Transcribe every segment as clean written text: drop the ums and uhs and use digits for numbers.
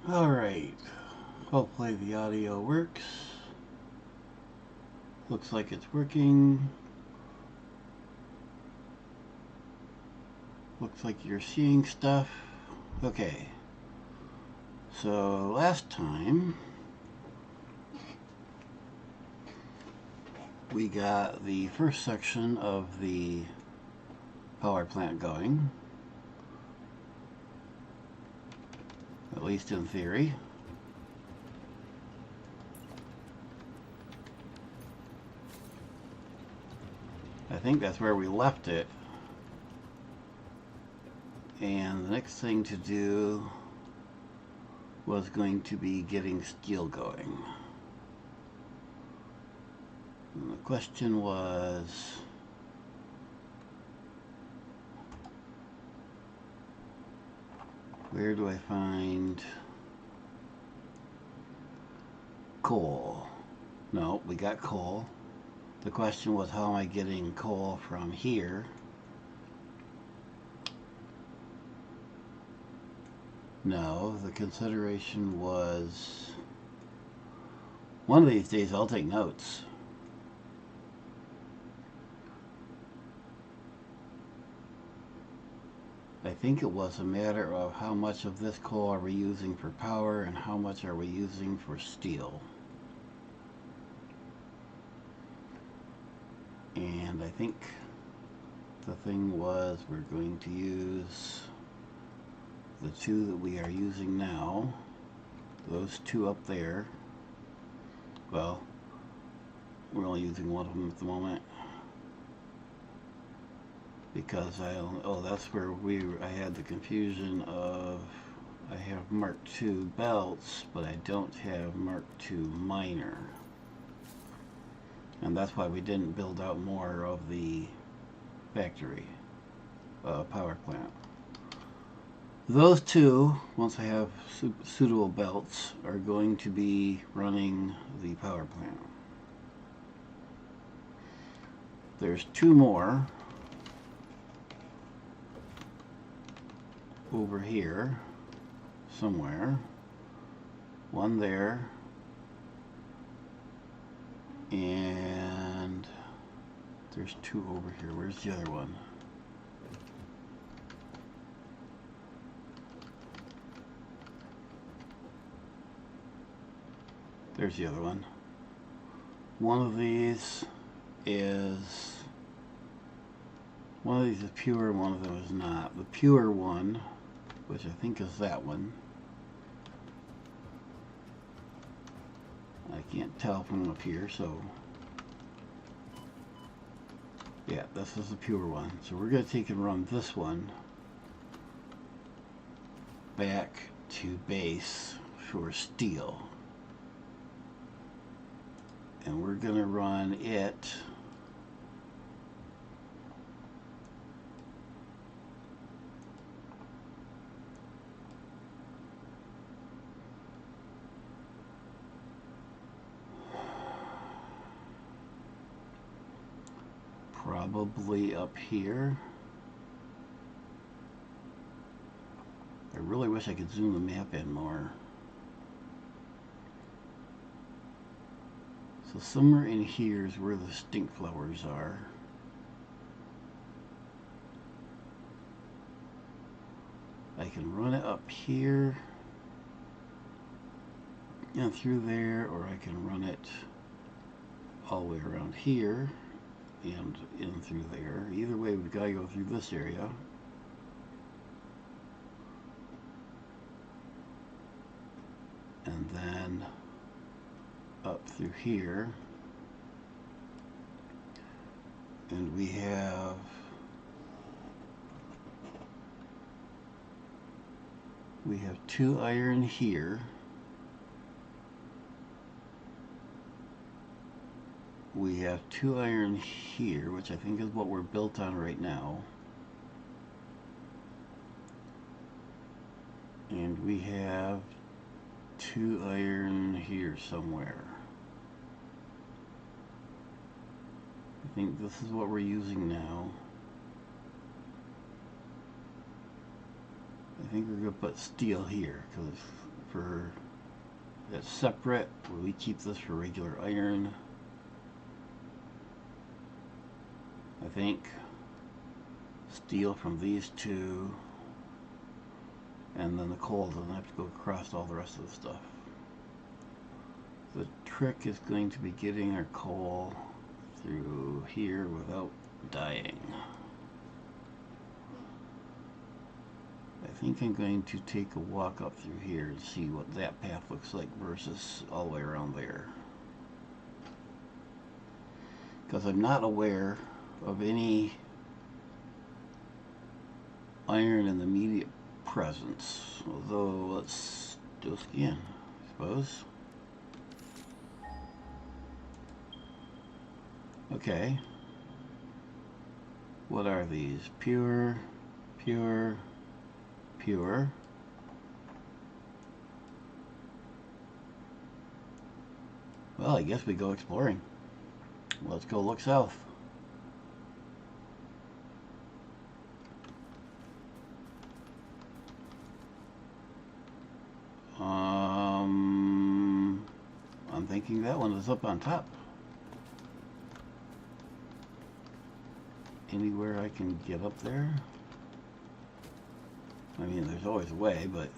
Alright, hopefully the audio works. Looks like it's working. Looks like you're seeing stuff. Okay, so last time we got the first section of the power plant going, at least in theory. I think that's where we left it. And the next thing to do was going to be getting steel going. And the question was, where do I find coal? No, we got coal. The question was, how am I getting coal from here? No, the consideration was, one of these days I'll take notes. I think it was a matter of how much of this coal are we using for power and how much are we using for steel. And I think the thing was, we're going to use the two that we are using now, those two up there. Well, we're only using one of them at the moment because that's where I had the confusion of, I have Mark II belts, but I don't have Mark II miner. And that's why we didn't build out more of the factory power plant. Those two, once I have suitable belts, are going to be running the power plant. There's two more over here somewhere. One there, and there's two over here. Where's the other one? There's the other one. One of these is pure, one of them is not. The pure one, which I think is that one, I can't tell from up here, so yeah, this is the pure one. So we're going to take and run this one back to base for steel. And we're going to run it probably up here. I really wish I could zoom the map in more. So somewhere in here is where the stink flowers are. I can run it up here and through there, or I can run it all the way around here and in through there. Either way, we've got to go through this area. And then up through here. And we have two iron here. We have two iron here, which I think is what we're built on right now. And we have two iron here somewhere. I think this is what we're using now. I think we're going to put steel here, because for that's separate. We keep this for regular iron. I think steel from these two, and then the coal doesn't have to go across all the rest of the stuff. The trick is going to be getting our coal through here without dying. I think I'm going to take a walk up through here and see what that path looks like versus all the way around there. Because I'm not aware of any iron in the immediate presence. Although, let's do a scan, I suppose. Okay. What are these? Pure, pure, pure. Well, I guess we go exploring. Let's go look south. I'm thinking that one is up on top. Anywhere I can get up there? I mean, there's always a way, but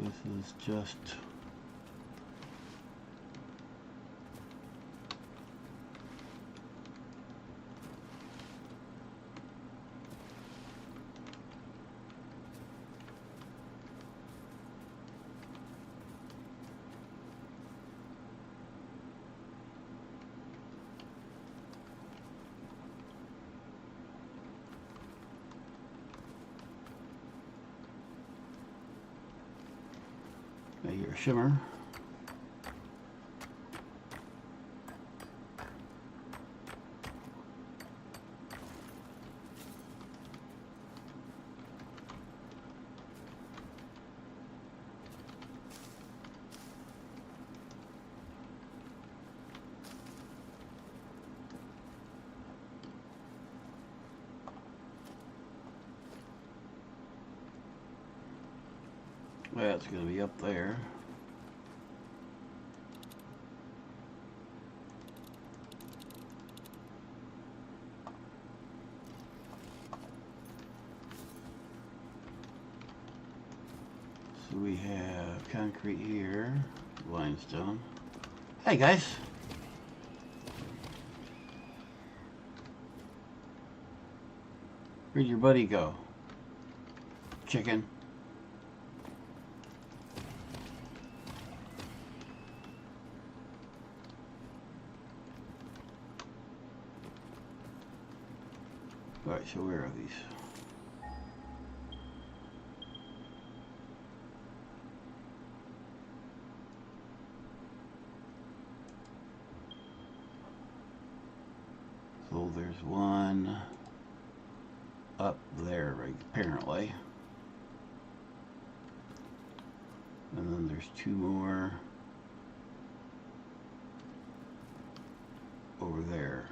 this is just your shimmer. That's going to be up there. So we have concrete here, limestone. Hey guys! Where'd your buddy go? Chicken. Alright, so where are these? So there's one up there, right, apparently. And then there's two more over there.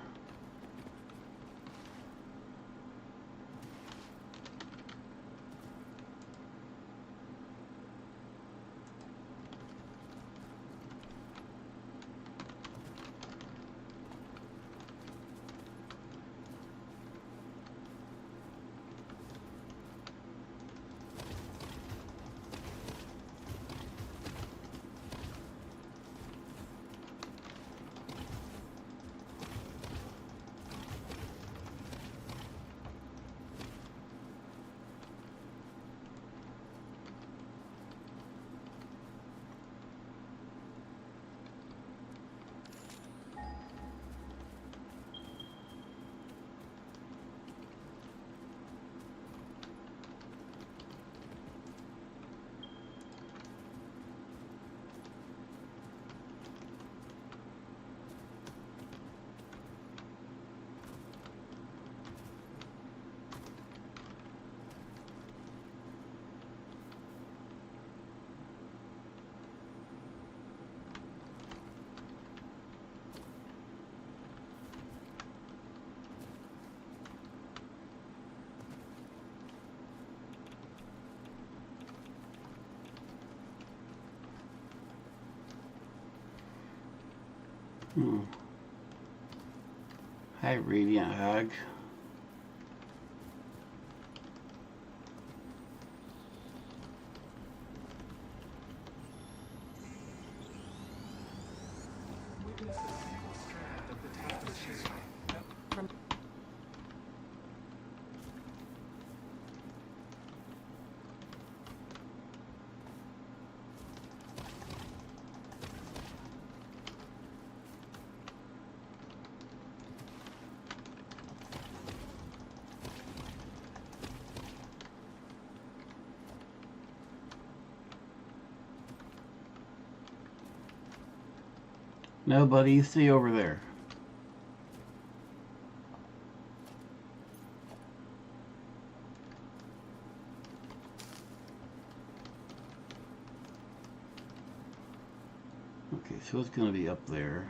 Hi, Radiant Hog. Nobody, you see over there. Okay, so it's going to be up there.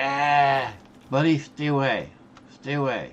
Ah, buddy, stay away. Stay away.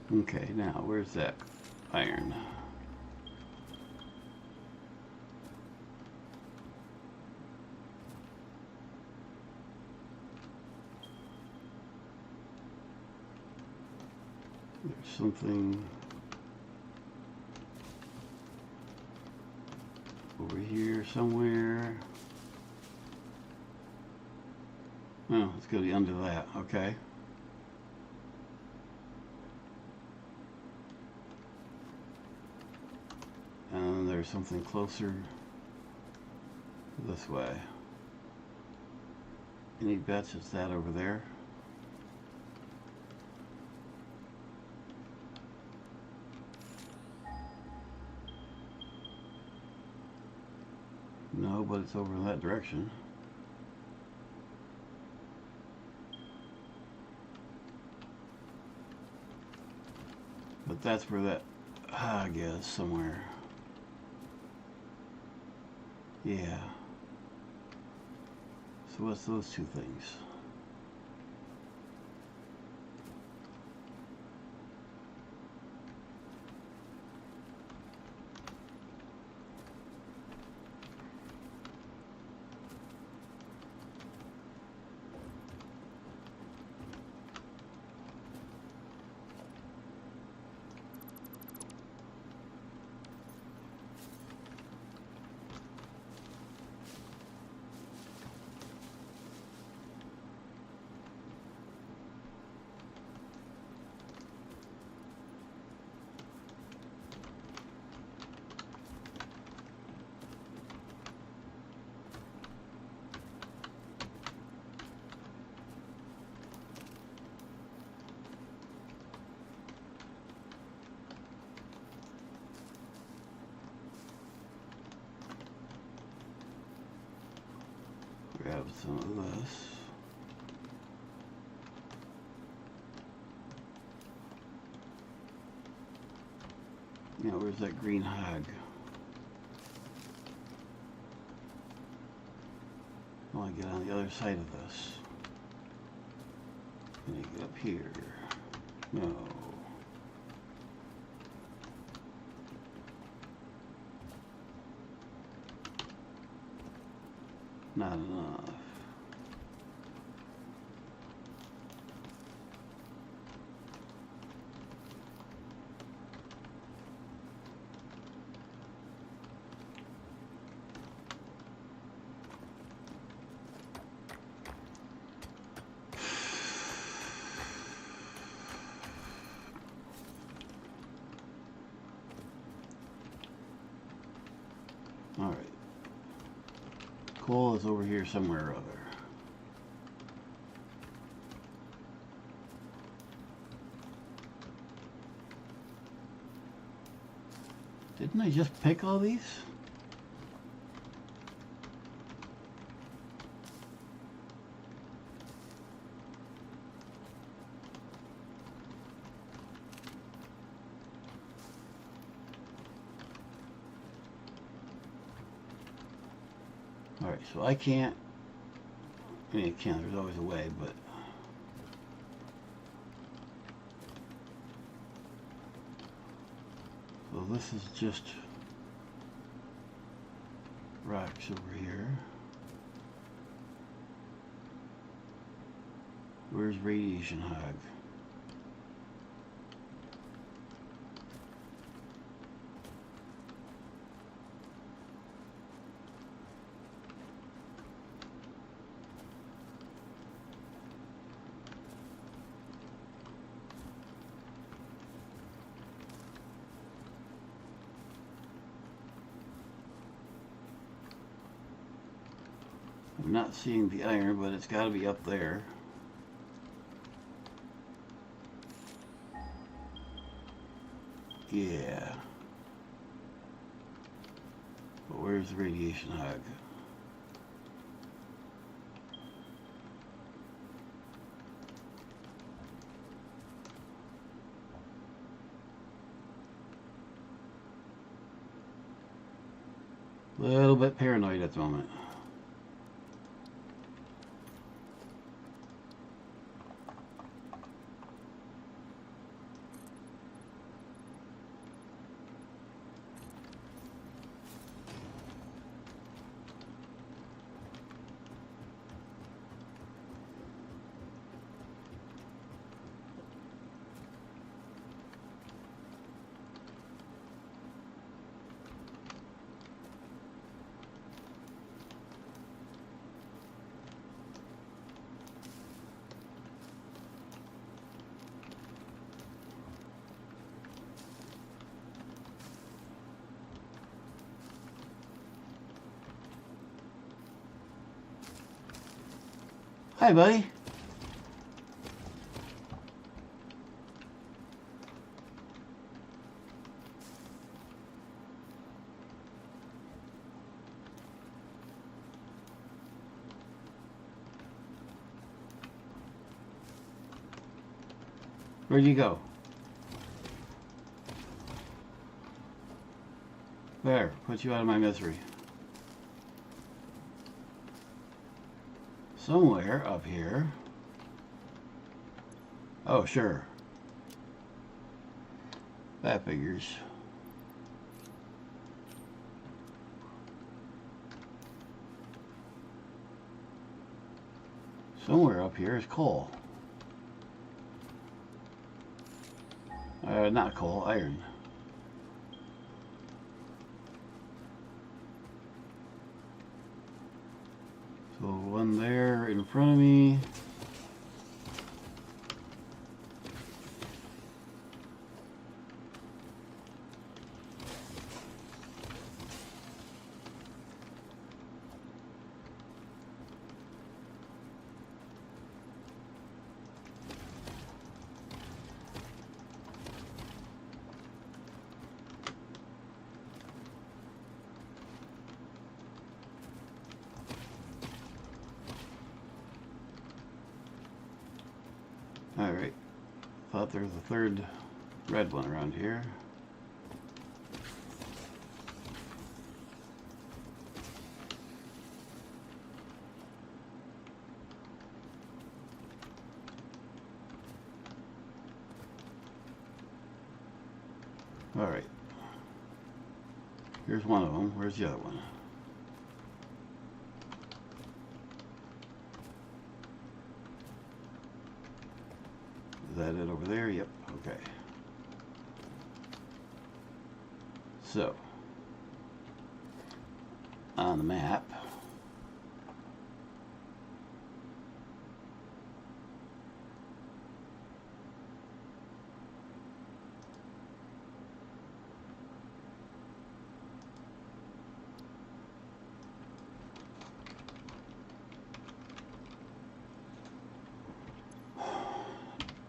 Okay, now where's that iron? There's something over here somewhere. Oh, it's going to be under that. Okay. And there's something closer this way. Any bets it's that over there? No, but it's over in that direction. But that's where that, I guess, somewhere. Yeah. So what's those two things? Grab some of this. Yeah, where's that green hog? I want to get on the other side of this. Can you get up here? No. Not enough. All right. Coal is over here somewhere or other. Didn't I just pick all these? Alright, so I can't, I mean, I can't, there's always a way, but so this is just rocks over here. Where's radiation hog? I'm not seeing the iron, but it's got to be up there. Yeah. But where's the radiation hog? A little bit paranoid at the moment. Hi, buddy. Where'd you go? There, put you out of my misery. Somewhere up here. Oh, sure. That figures. Somewhere up here is coal. Not coal, iron. So one there in front of me. Alright, thought there was a third red one around here. Alright. Here's one of them. Where's the other one? Is that it over there? Yep. Okay. So, on the map,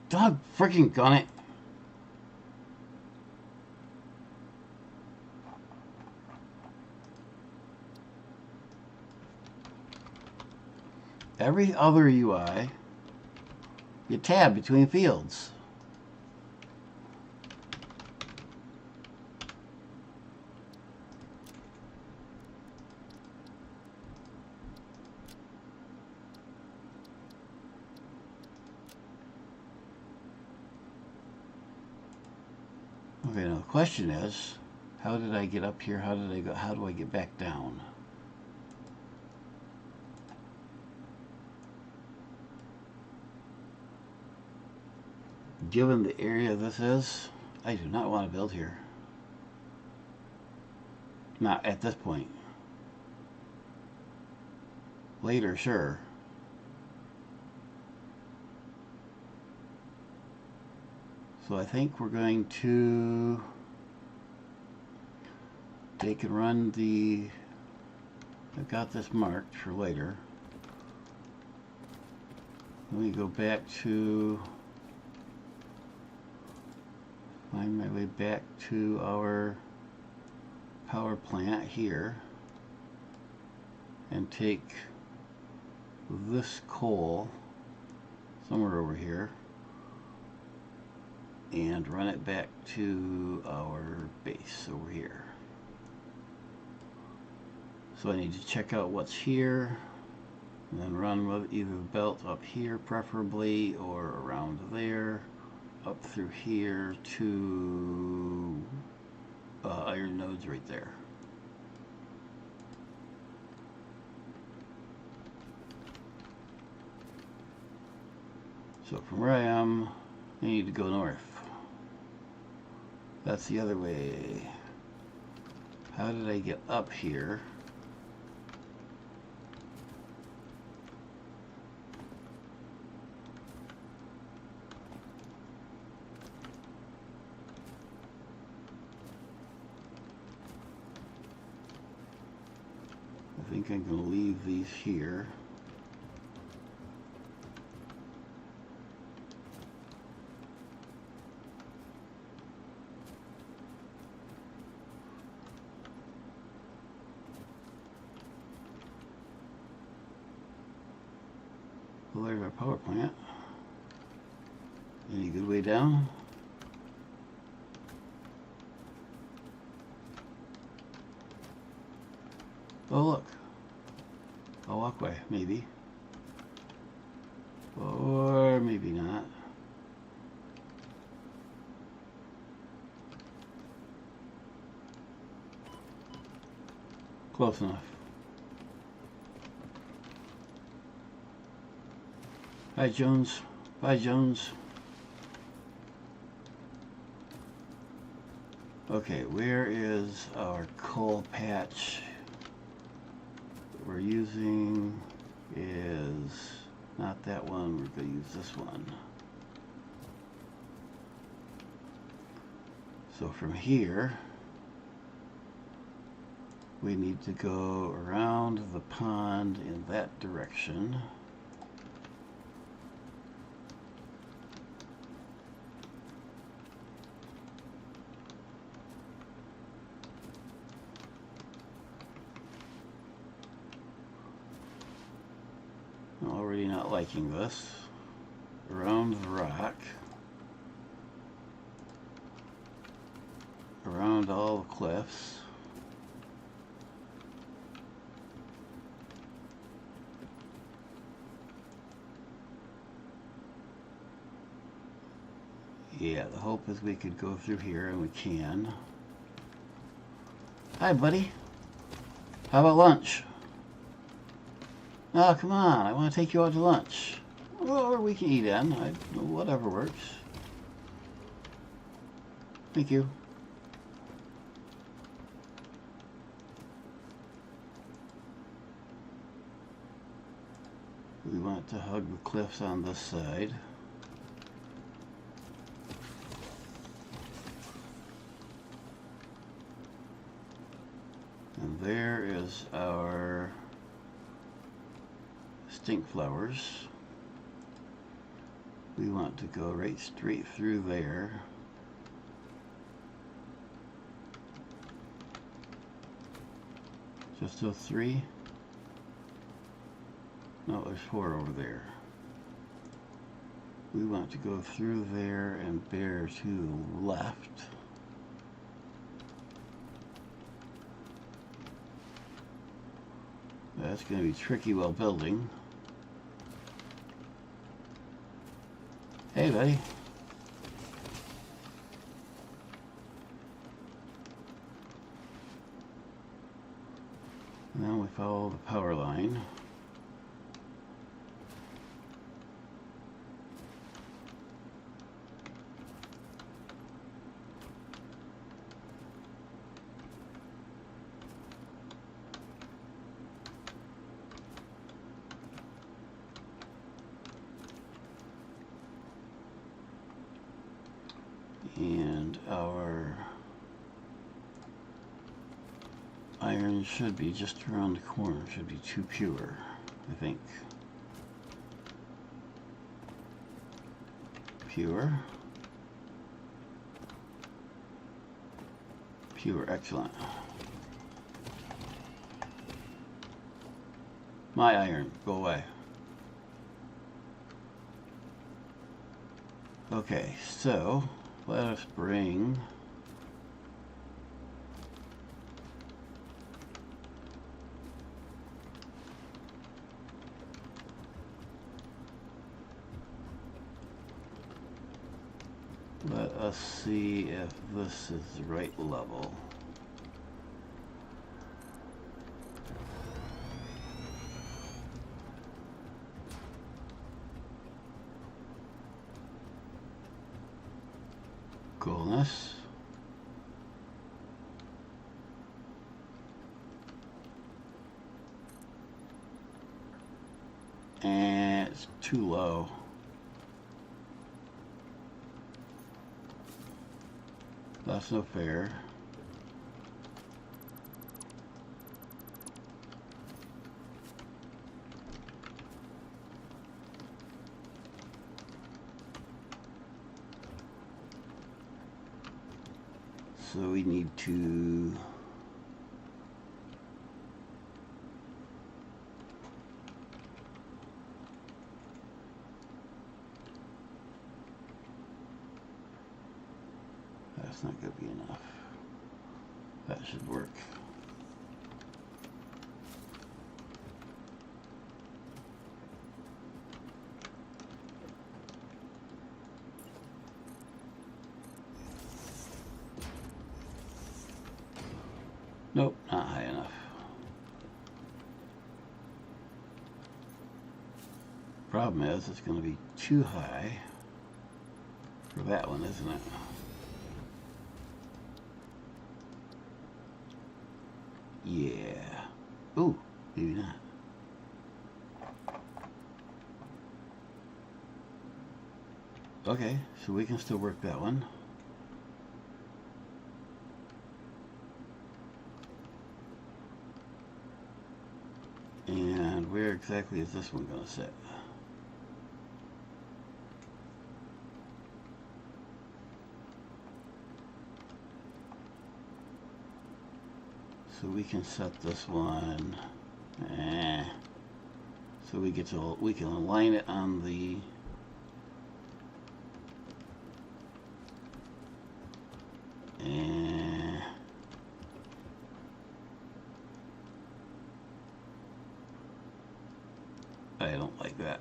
dog freaking gun it. Every other UI, you tab between fields. Okay, now the question is, how did I get up here? How did I go? How do I get back down? Given the area this is, I do not want to build here. Not at this point. Later, sure. So I think we're going to take and run the, I've got this marked for later. Let me go back to, find my way back to our power plant here and take this coal somewhere over here and run it back to our base over here. So I need to check out what's here and then run with either the belt up here preferably or around there up through here to iron nodes right there. So from where I am, I need to go north. That's the other way. How did I get up here? I think I'm going to leave these here. Well, there's our power plant. Any good way down? Oh, look. A walkway, maybe. Or maybe not. Close enough. Hi, Jones. Bye, Jones. Okay, where is our coal patch? We're using is not that one. We're going to use this one. So from here, we need to go around the pond in that direction. Already not liking this. Around the rock. Around all the cliffs. Yeah, the hope is we could go through here, and we can. Hi, buddy. How about lunch? Oh, come on. I want to take you out to lunch. Or we can eat in. Whatever works. Thank you. We want to hug the cliffs on this side. And there is our stink flowers. We want to go right straight through there. Just those 3? No, there's 4 over there. We want to go through there and bear to the left. That's going to be tricky while building. Hey, buddy. And then we follow the power line. And our iron should be just around the corner. Should be 2 pure, I think. Pure. Pure, excellent. My iron, go away. Okay, so let us bring let us see if this is the right level. Coolness. And it's too low. That's no fair. So we need to that's not going to be enough. That should work. Nope, not high enough. Problem is, it's going to be too high for that one, isn't it? Yeah. Ooh, maybe not. Okay, so we can still work that one. And where exactly is this one going to sit? So we can set this one. So we can align it on the I don't like that.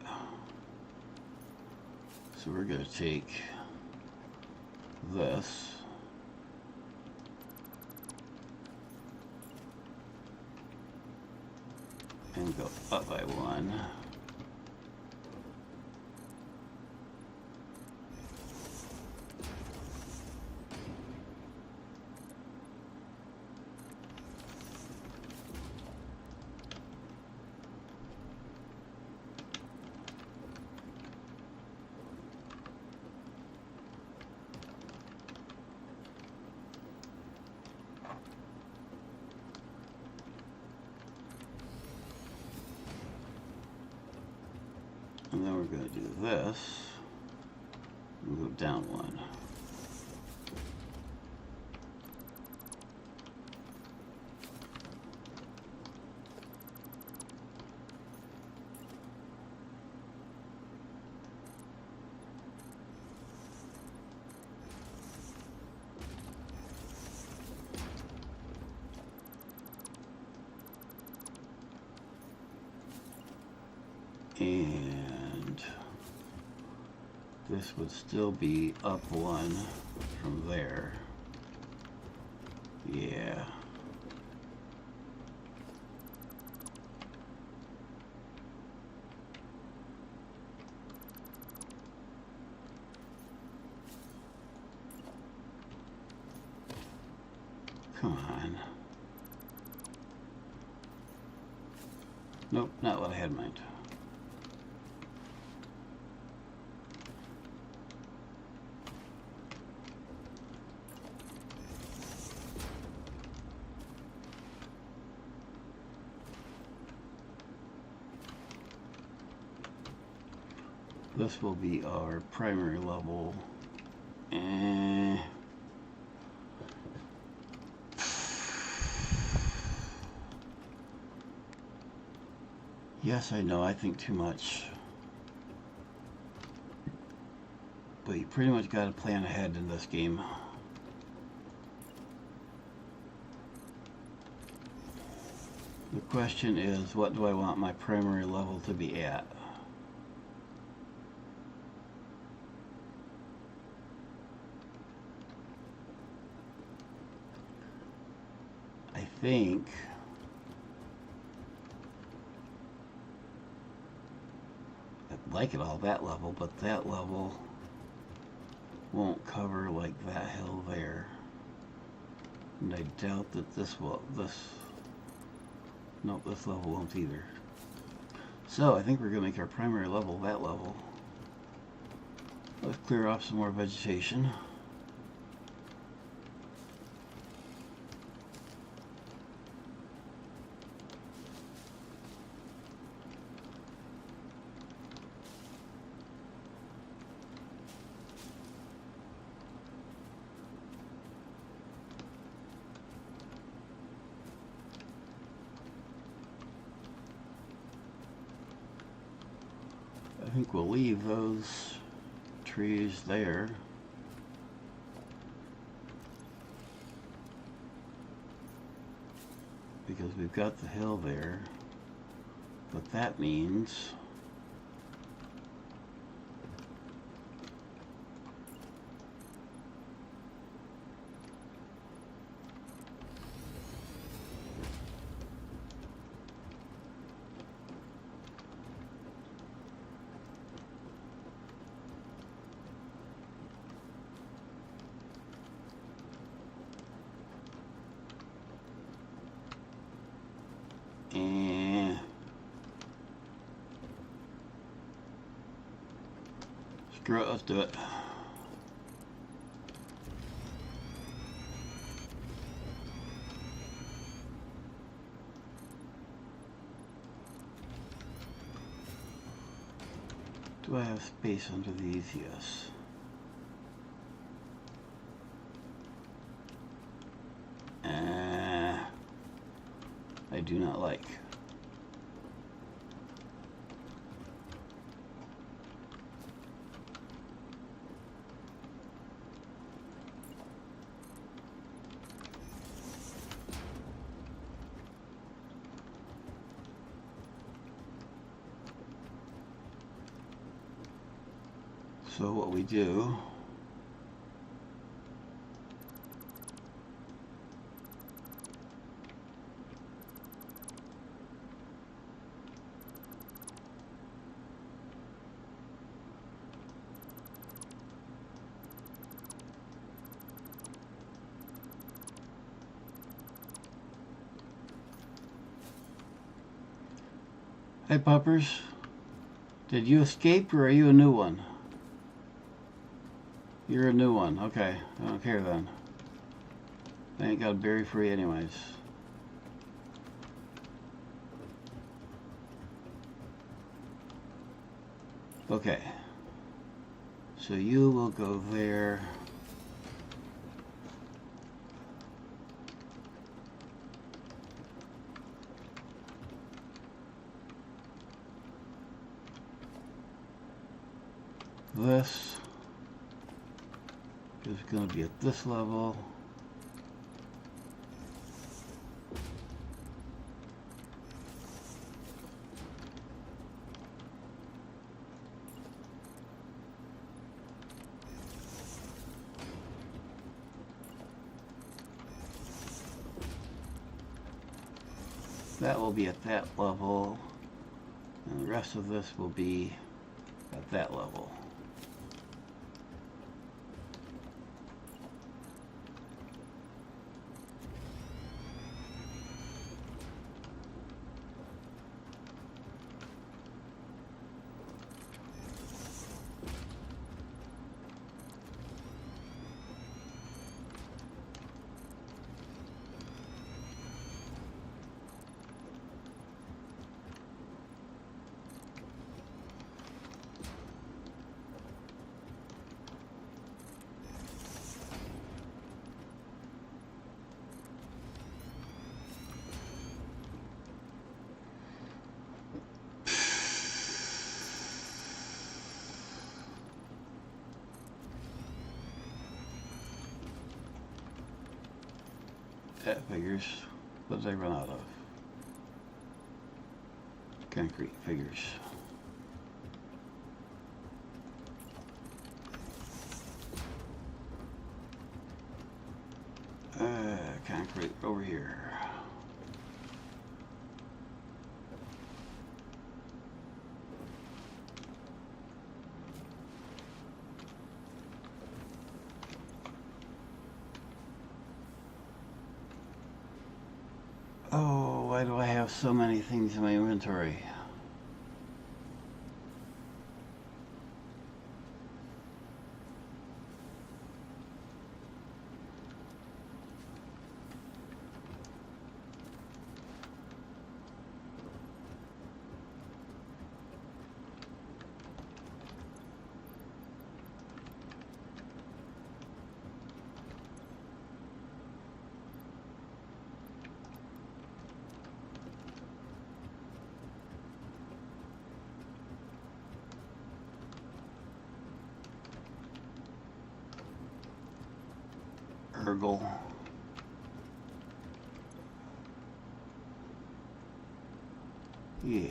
So we're going to take this. And go up by 1. And then we're going to do this and go down 1. And this would still be up 1 from there. Yeah. Come on. Nope, not what I had in mind. This will be our primary level. Yes, I know, I think too much. But you pretty much got to plan ahead in this game. The question is, what do I want my primary level to be at? I think I'd like it all that level, but that level won't cover like that hill there. And I doubt that this will, nope, this level won't either. So I think we're going to make our primary level that level. Let's clear off some more vegetation. I think we'll leave those trees there. Because we've got the hill there. But that means screw it, let's do it. Do I have space under these? Yes. I do not like. So what we do Hey, puppers. Did you escape or are you a new one? You're a new one. Okay. I don't care then. I ain't got a berry free anyways. Okay. So you will go there. This is going to be at this level. That will be at that level, and the rest of this will be at that level. That figures. What did I run out of? Concrete figures. Concrete over here. Oh, why do I have so many things in my inventory? Ergle. Yeah.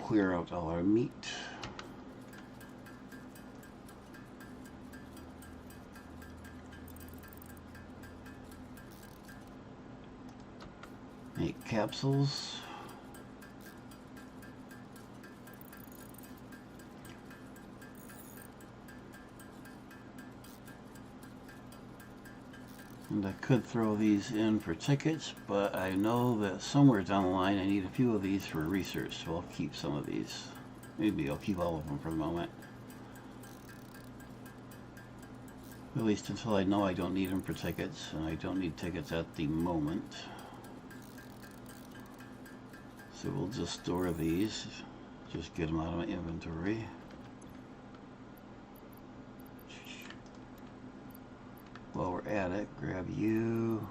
Clear out all our meat. Make capsules. And I could throw these in for tickets, but I know that somewhere down the line I need a few of these for research, so I'll keep some of these. Maybe I'll keep all of them for the moment. At least until I know I don't need them for tickets, and I don't need tickets at the moment. So we'll just store these, just get them out of my inventory. While we're at it, grab you,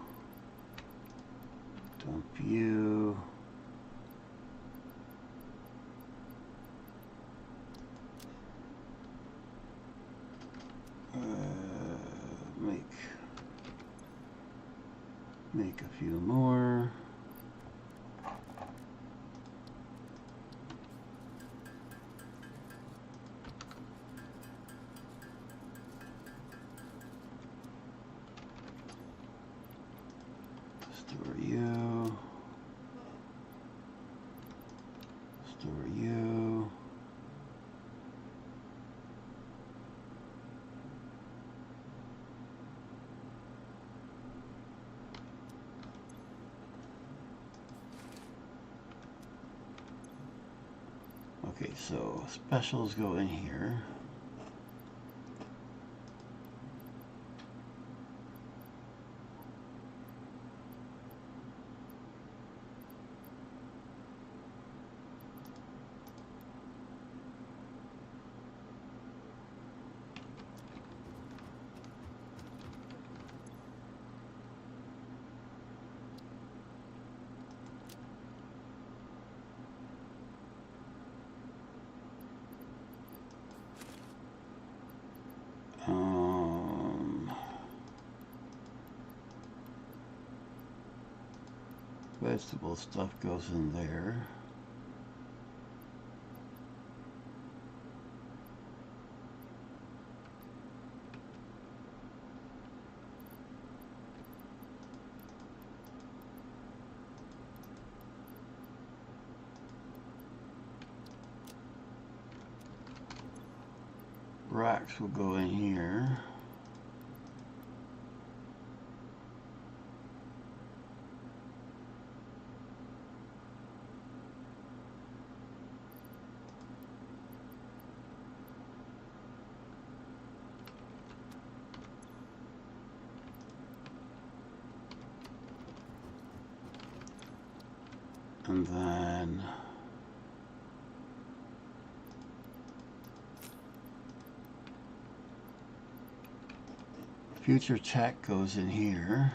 dump you, Make a few more. Store you. Store you. Okay, so specials go in here. Vegetable stuff goes in there. Rocks will go in here. And then future check goes in here.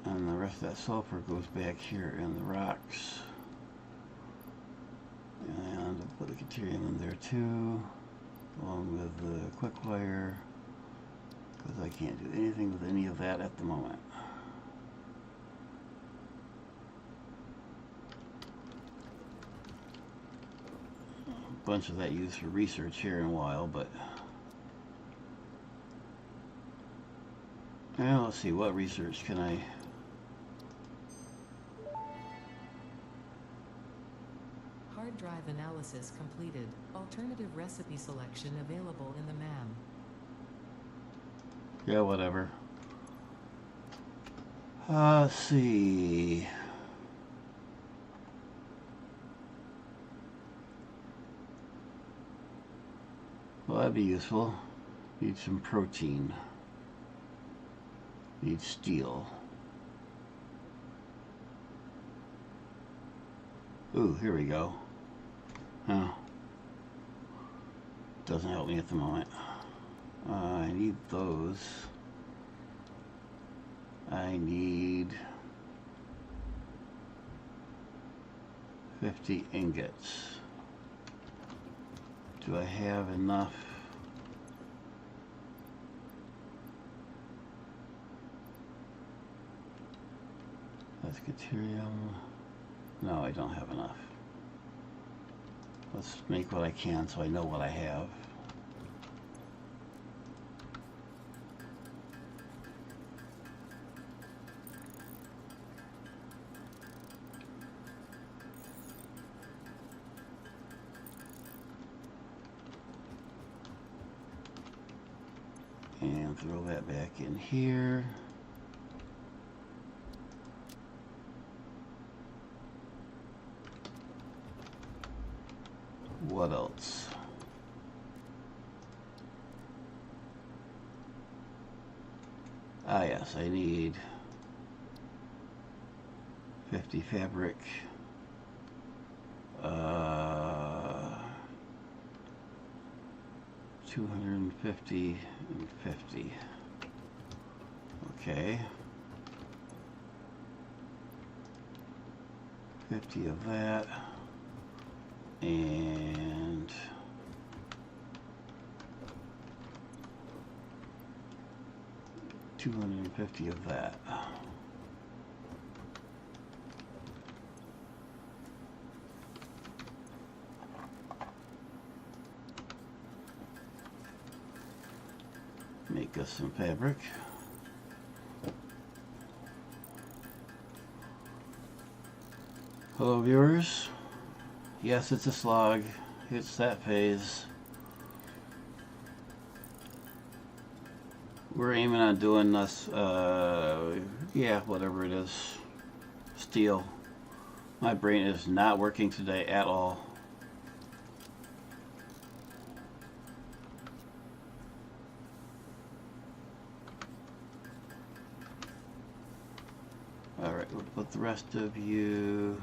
And the rest of that sulfur goes back here in the rocks. And I'll put the deuterium in there too, along with the quick wire, because I can't do anything with any of that at the moment. A bunch of that used for research here in a while, but well, let's see, what research can I... Hard drive analysis completed. Alternative recipe selection available in the MAM. Yeah, whatever. Let's see. Well, that'd be useful. Need some protein. Need steel. Ooh, here we go. Oh. Doesn't help me at the moment. I need those. I need 50 ingots. Do I have enough? That's deuterium. No, I don't have enough. Let's make what I can so I know what I have. And throw that back in here. What else? Ah, yes, I need 50 fabric. 250 and 50. Okay. 50 of that. And 250 of that. Make us some fabric. Hello viewers. Yes, it's a slog. It's that phase. We're aiming on doing this, yeah, whatever it is. Steel. My brain is not working today at all. Alright, we'll put the rest of you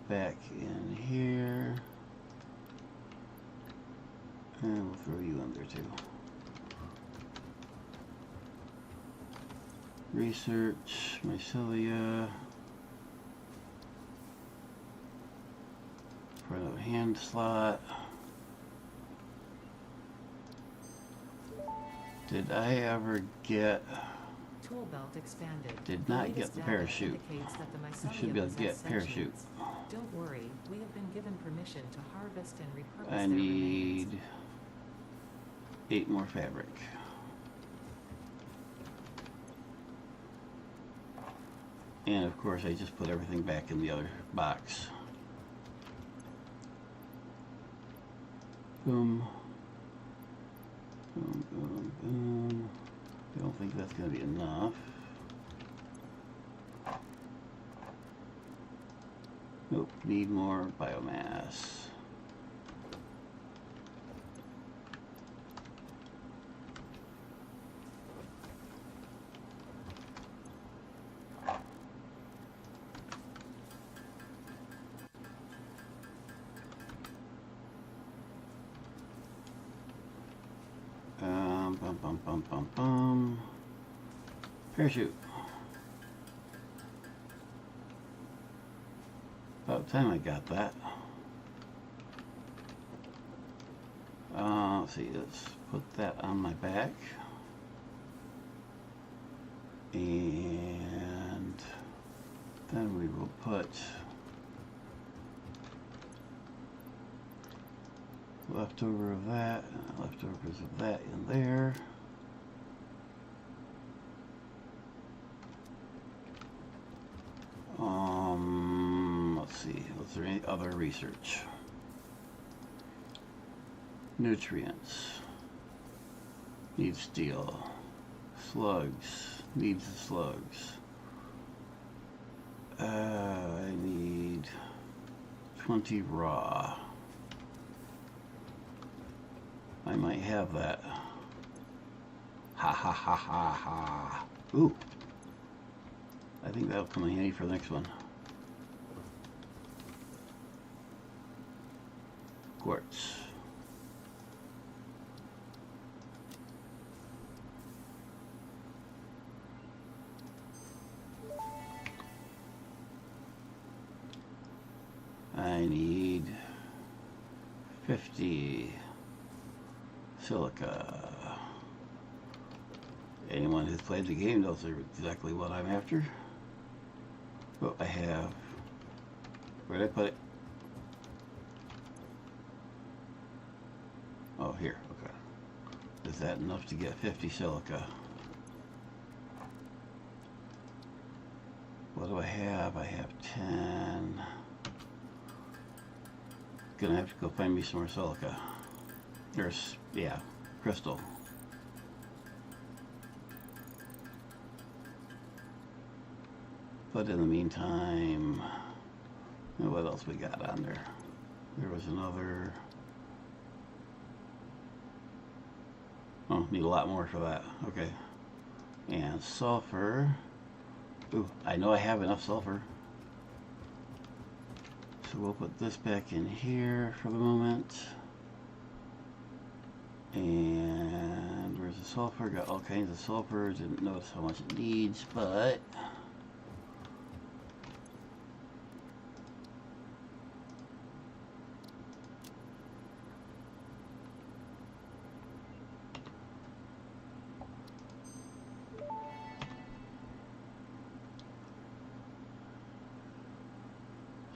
back in here. And we'll throw you in there too. Research, mycelia. Front of hand slot. Did I ever get... Tool belt expanded. Did not get the parachute. I should be able to get parachute. Don't worry, we have been given permission to harvest and repurpose I their need remains. 8 more fabric. And of course I just put everything back in the other box. Boom. Boom, boom, boom. I don't think that's going to be enough. Nope, need more biomass. Bum, bum, bum, bum, bum. Parachute. About time I got that. Let's see, let's put that on my back. And then we will put leftover of that, leftovers of that in there. Let's see, was there any other research? Nutrients. Needs steel. Slugs. Needs the slugs. I need 20 raw. I might have that. Ha ha ha ha ha. Ooh. I think that'll come in handy for the next one. Quartz. I need 50 silica. Anyone who's played the game knows exactly what I'm after. Oh, I have. Where did I put it? Oh, here. Okay. Is that enough to get 50 silica? What do I have? I have 10. Gonna have to go find me some more silica. There's, yeah, crystal. But in the meantime, what else we got on there? There was another. Oh, need a lot more for that. Okay. And sulfur. Ooh, I know I have enough sulfur. So we'll put this back in here for the moment. And where's the sulfur? Got all kinds of sulfur. Didn't notice how much it needs, but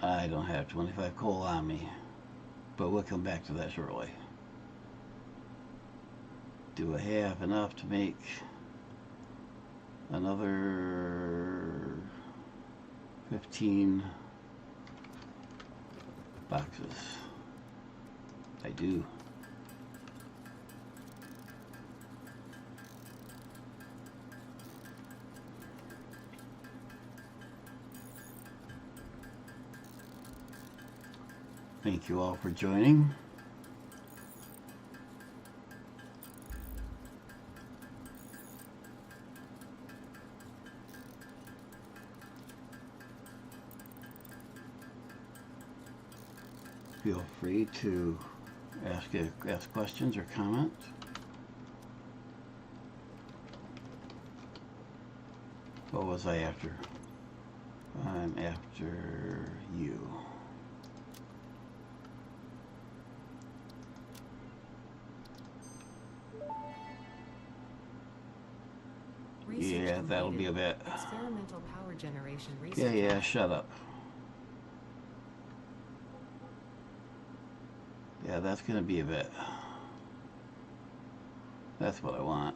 I don't have 25 coal on me. But we'll come back to that shortly. Do I have enough to make another 15 boxes? I do. Thank you all for joining. Feel free to ask questions or comments. What was I after? I'm after you. Yeah, that'll be a bit. Experimental power generation research. Yeah, shut up. Yeah, that's gonna be a bit. That's what I want.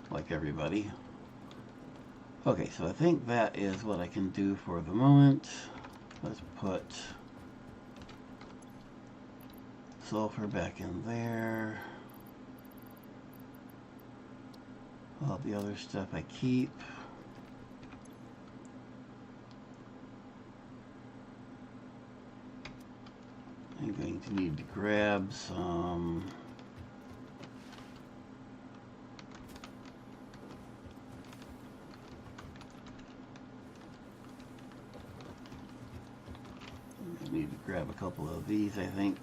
Like everybody. Okay, so I think that is what I can do for the moment. Let's put sulfur back in there. All the other stuff I keep. I'm going to need to grab some grab a couple of these, I think.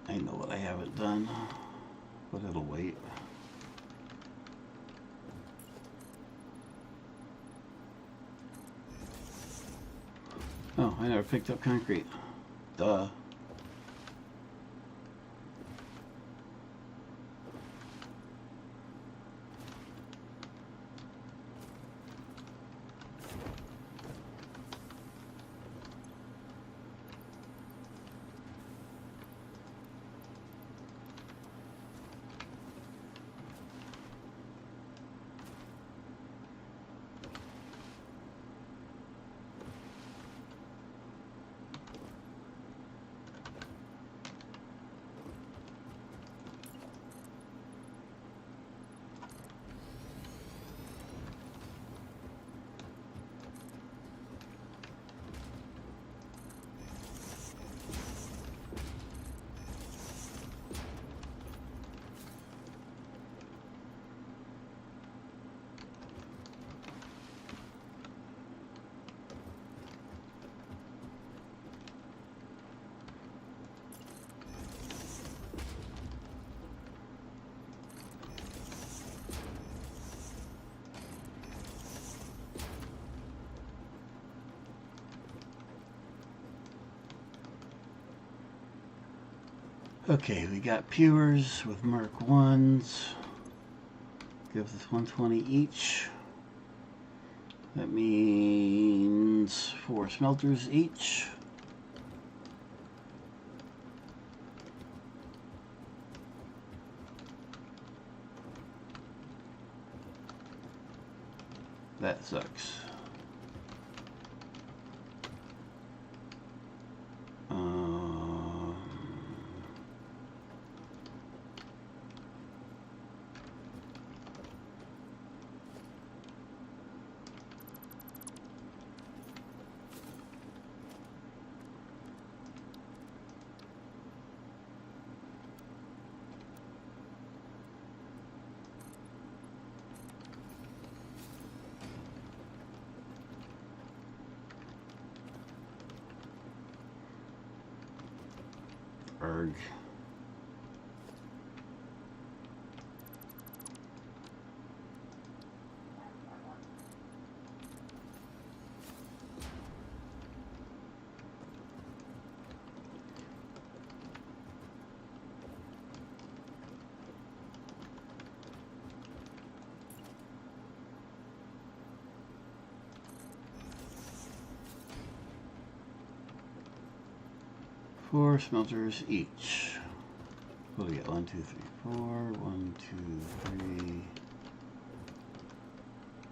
I know what I haven't done, but it'll wait. Oh, I never picked up concrete. Duh. Okay, we got pewers with Mark 1s. Gives us 120 each. That means 4 smelters each. That sucks. org. Four smelters each. What do we get? 1, 2, 3, 4. 1, 2, 3.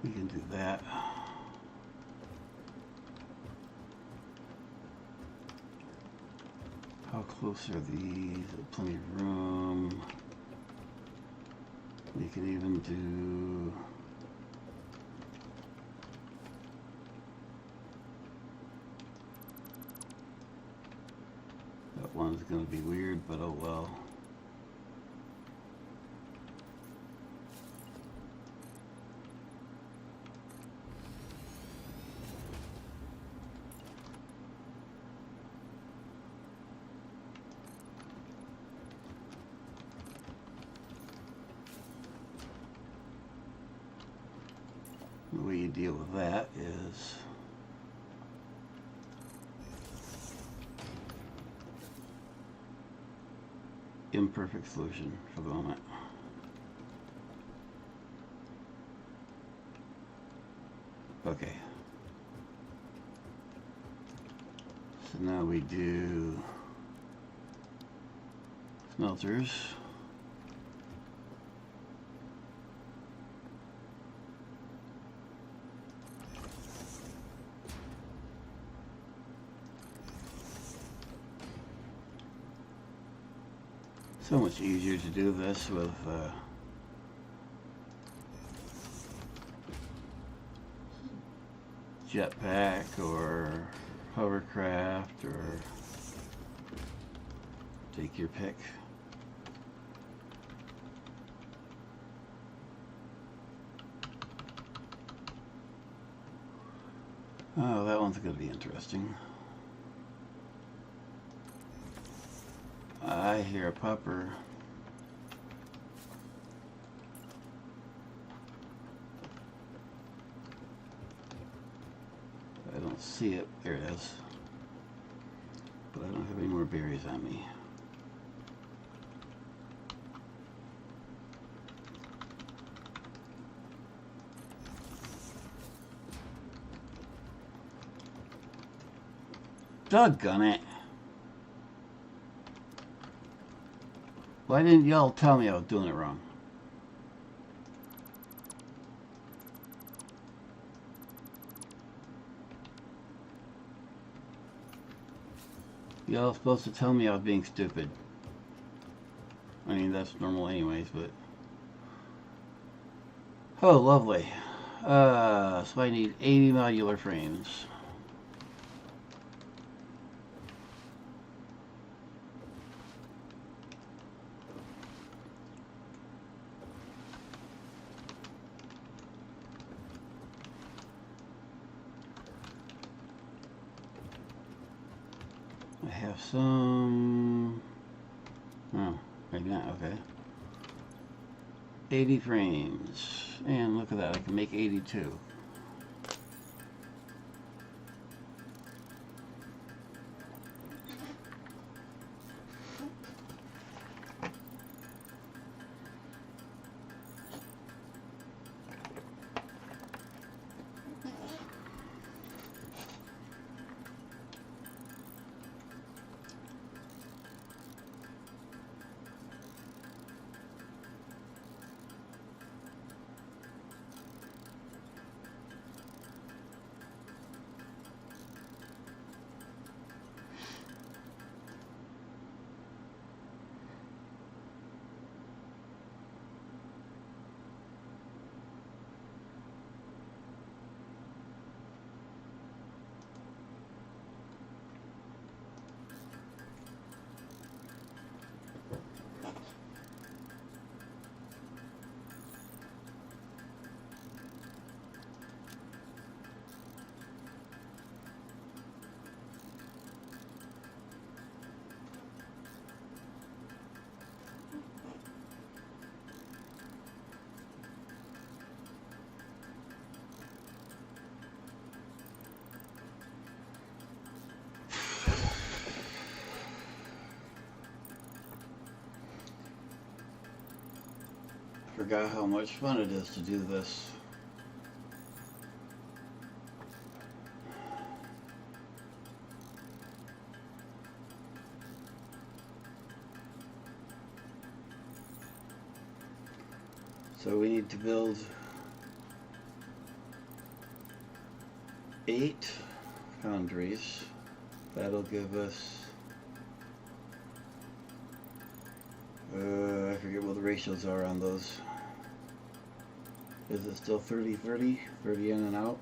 We can do that. How close are these? Plenty of room. We can even do. That one's going to be weird, but oh well. The way you deal with that is imperfect solution for the moment. Okay. So now we do smelters. So much easier to do this with jetpack or hovercraft, or take your pick. Oh, that one's going to be interesting. I hear a pupper. I don't see it. There it is. But I don't have any more berries on me. Doggone it. Why didn't y'all tell me I was doing it wrong? Y'all supposed to tell me I was being stupid. I mean, that's normal anyways, but... Oh, lovely. So I need 80 modular frames. I have some... Oh, maybe not, okay. 80 frames. And look at that, I can make 82. forgot how much fun it is to do this. So we need to build 8 foundries. That'll give us, I forget what the ratios are on those. Is it still 30-30? 30 in and out?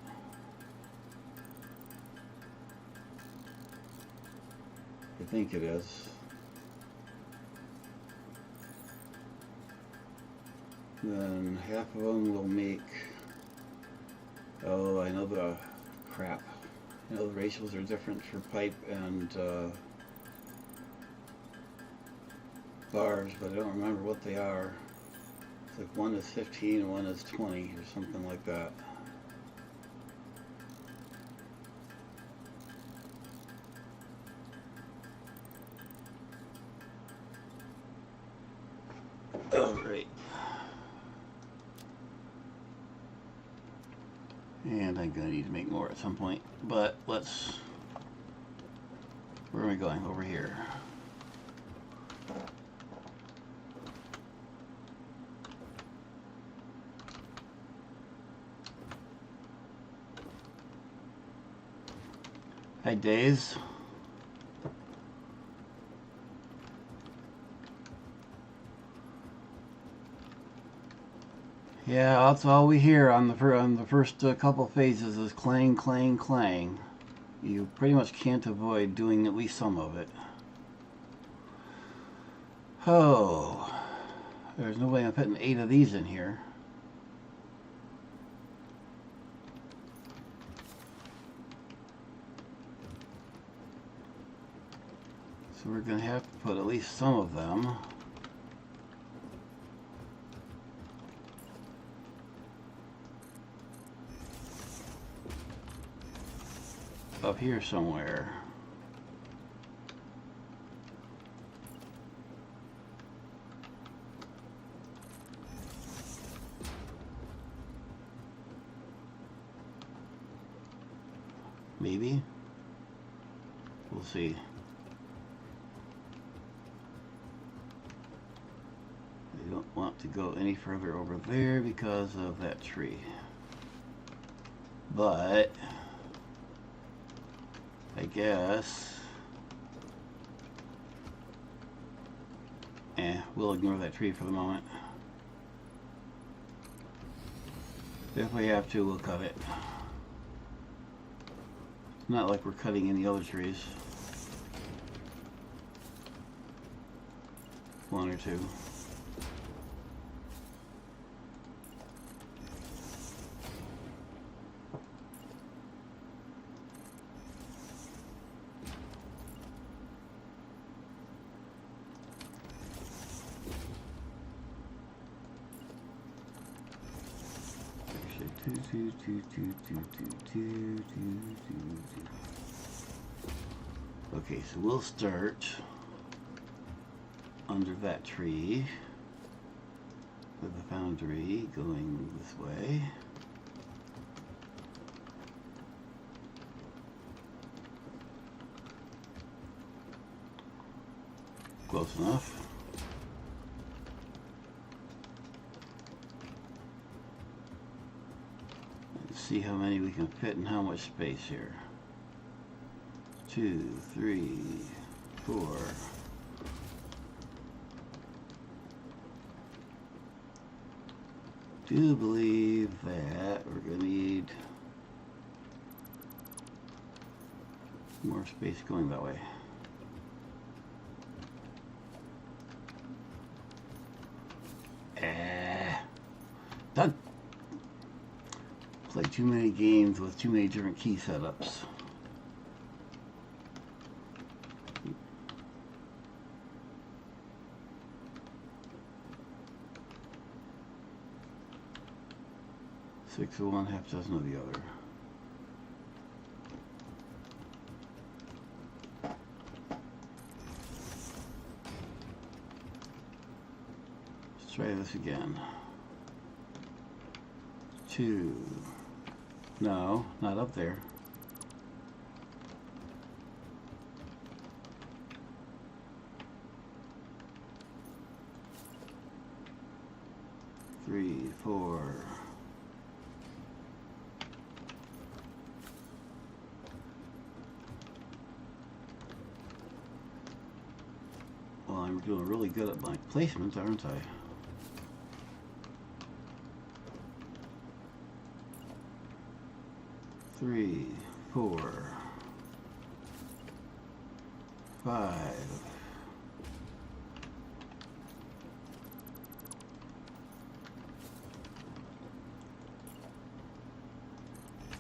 I think it is. Then half of them will make, oh, I know the crap. I know the ratios are different for pipe and bars, but I don't remember what they are. It's like one is 15 and one is 20 or something like that. Alright. And I'm going to need to make more at some point, but let's, where are we going? Over here. Hi, Days. Yeah, that's all we hear on the first couple phases is clang, clang, clang. You pretty much can't avoid doing at least some of it. Oh, there's no way I'm putting 8 of these in here. So we're going to have to put at least some of them up here somewhere. Maybe. We'll see. I don't want to go any further over there because of that tree. But I guess we'll ignore that tree for the moment. If we have to, we'll cut it. It's not like we're cutting any other trees. 1 or 2. Okay, so we'll start under that tree with the foundry going this way. Close enough. See how many we can fit in how much space here. 2, 3, 4. Do believe that we're going to need more space going that way. Doug! Play too many games with too many different key setups. Six of one, half dozen of the other. Let's try this again. 2. No, not up there. Three, 4. Well, I'm doing really good at my placements, aren't I? Three, 4, 5.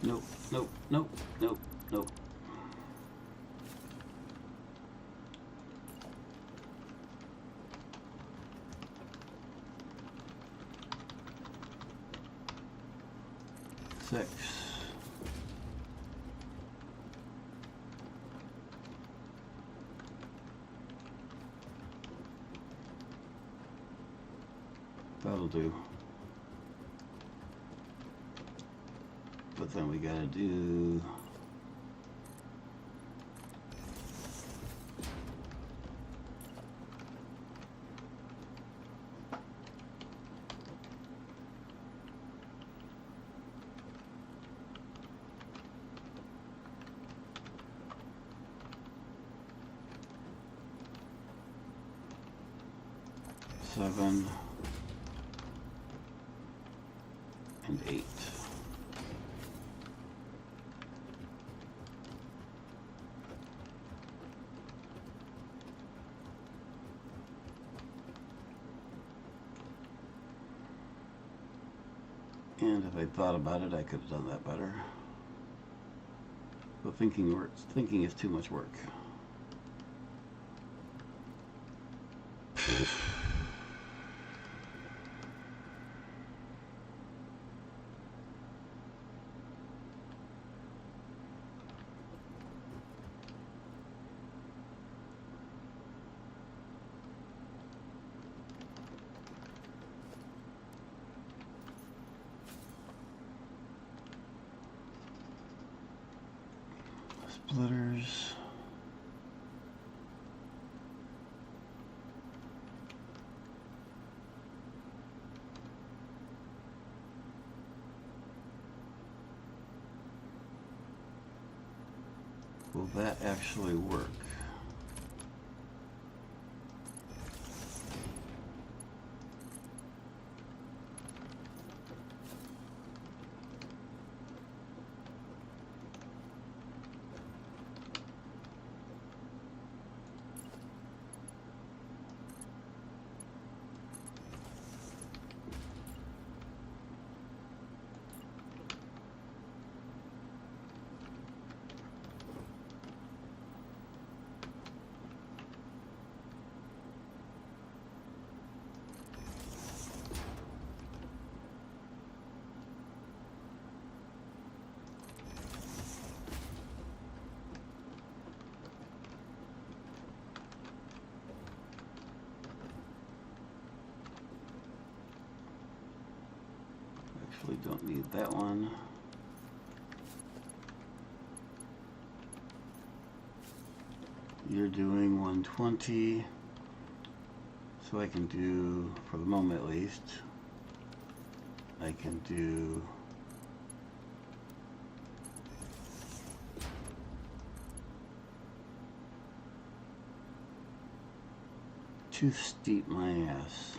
Nope, nope, nope, nope, nope. Six. That'll do. But then we gotta do seven and 8. And if I thought about it, I could have done that better. But thinking is too much work. Splitters. Will that actually work? Actually don't need that one. You're doing 120, so I can do, for the moment at least, I can do too steep my ass.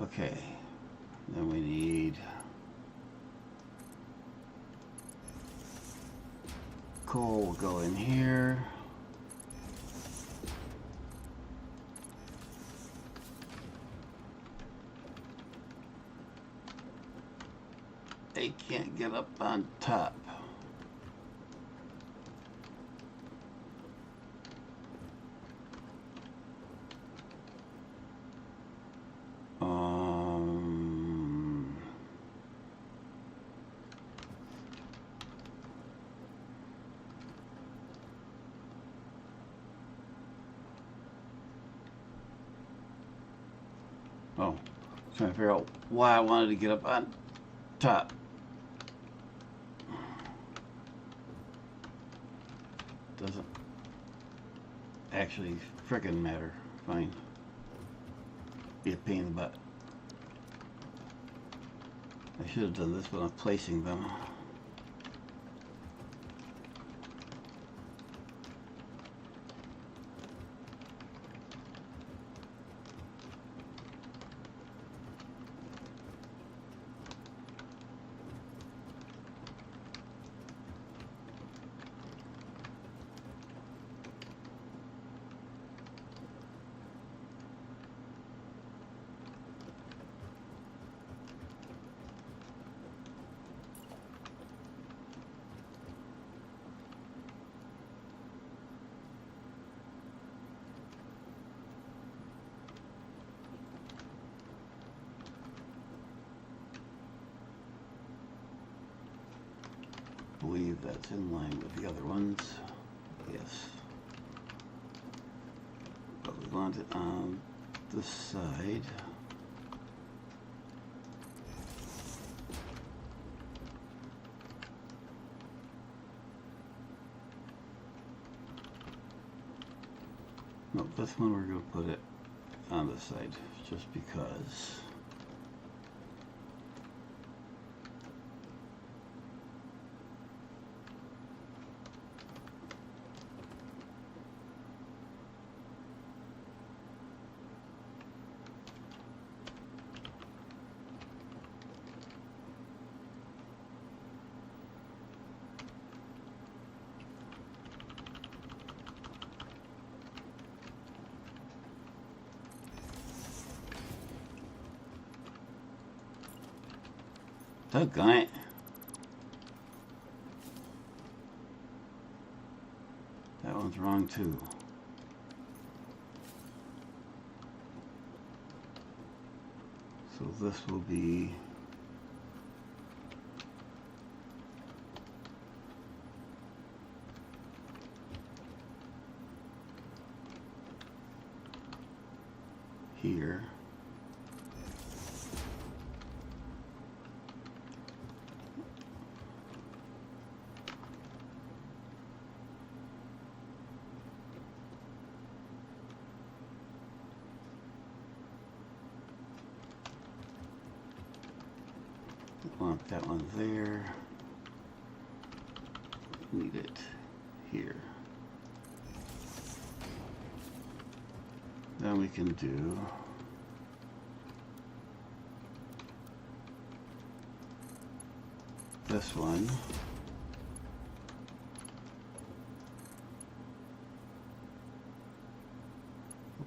Okay, then we need coal will go in here. They can't get up on top. Trying to figure out why I wanted to get up on top. Doesn't actually frickin' matter. Fine. Be a pain in the butt. I should have done this when I'm placing them. I believe that's in line with the other ones. Yes. But we want it on this side. No, this one we're going to put it on this side just because. Doggone it. That one's wrong too. So this will be here. Want that one there. Need it here. Then we can do this one.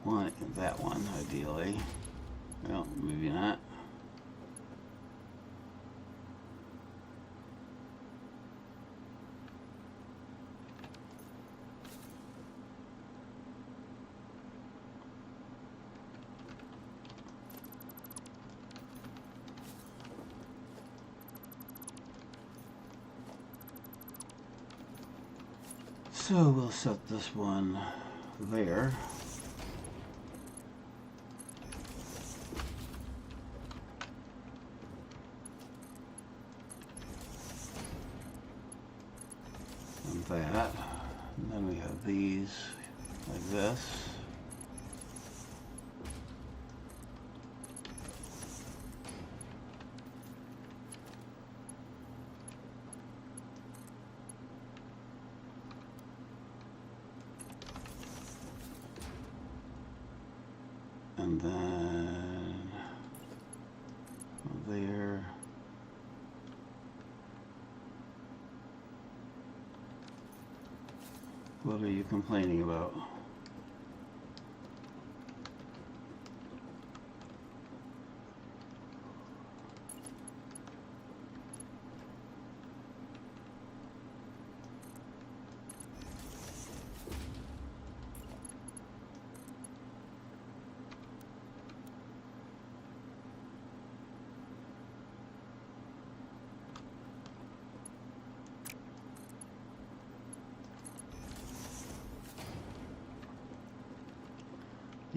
Want it in that one, ideally. Well, maybe not. So we'll set this one there. And that. And then we have these like this. And then there. What are you complaining about?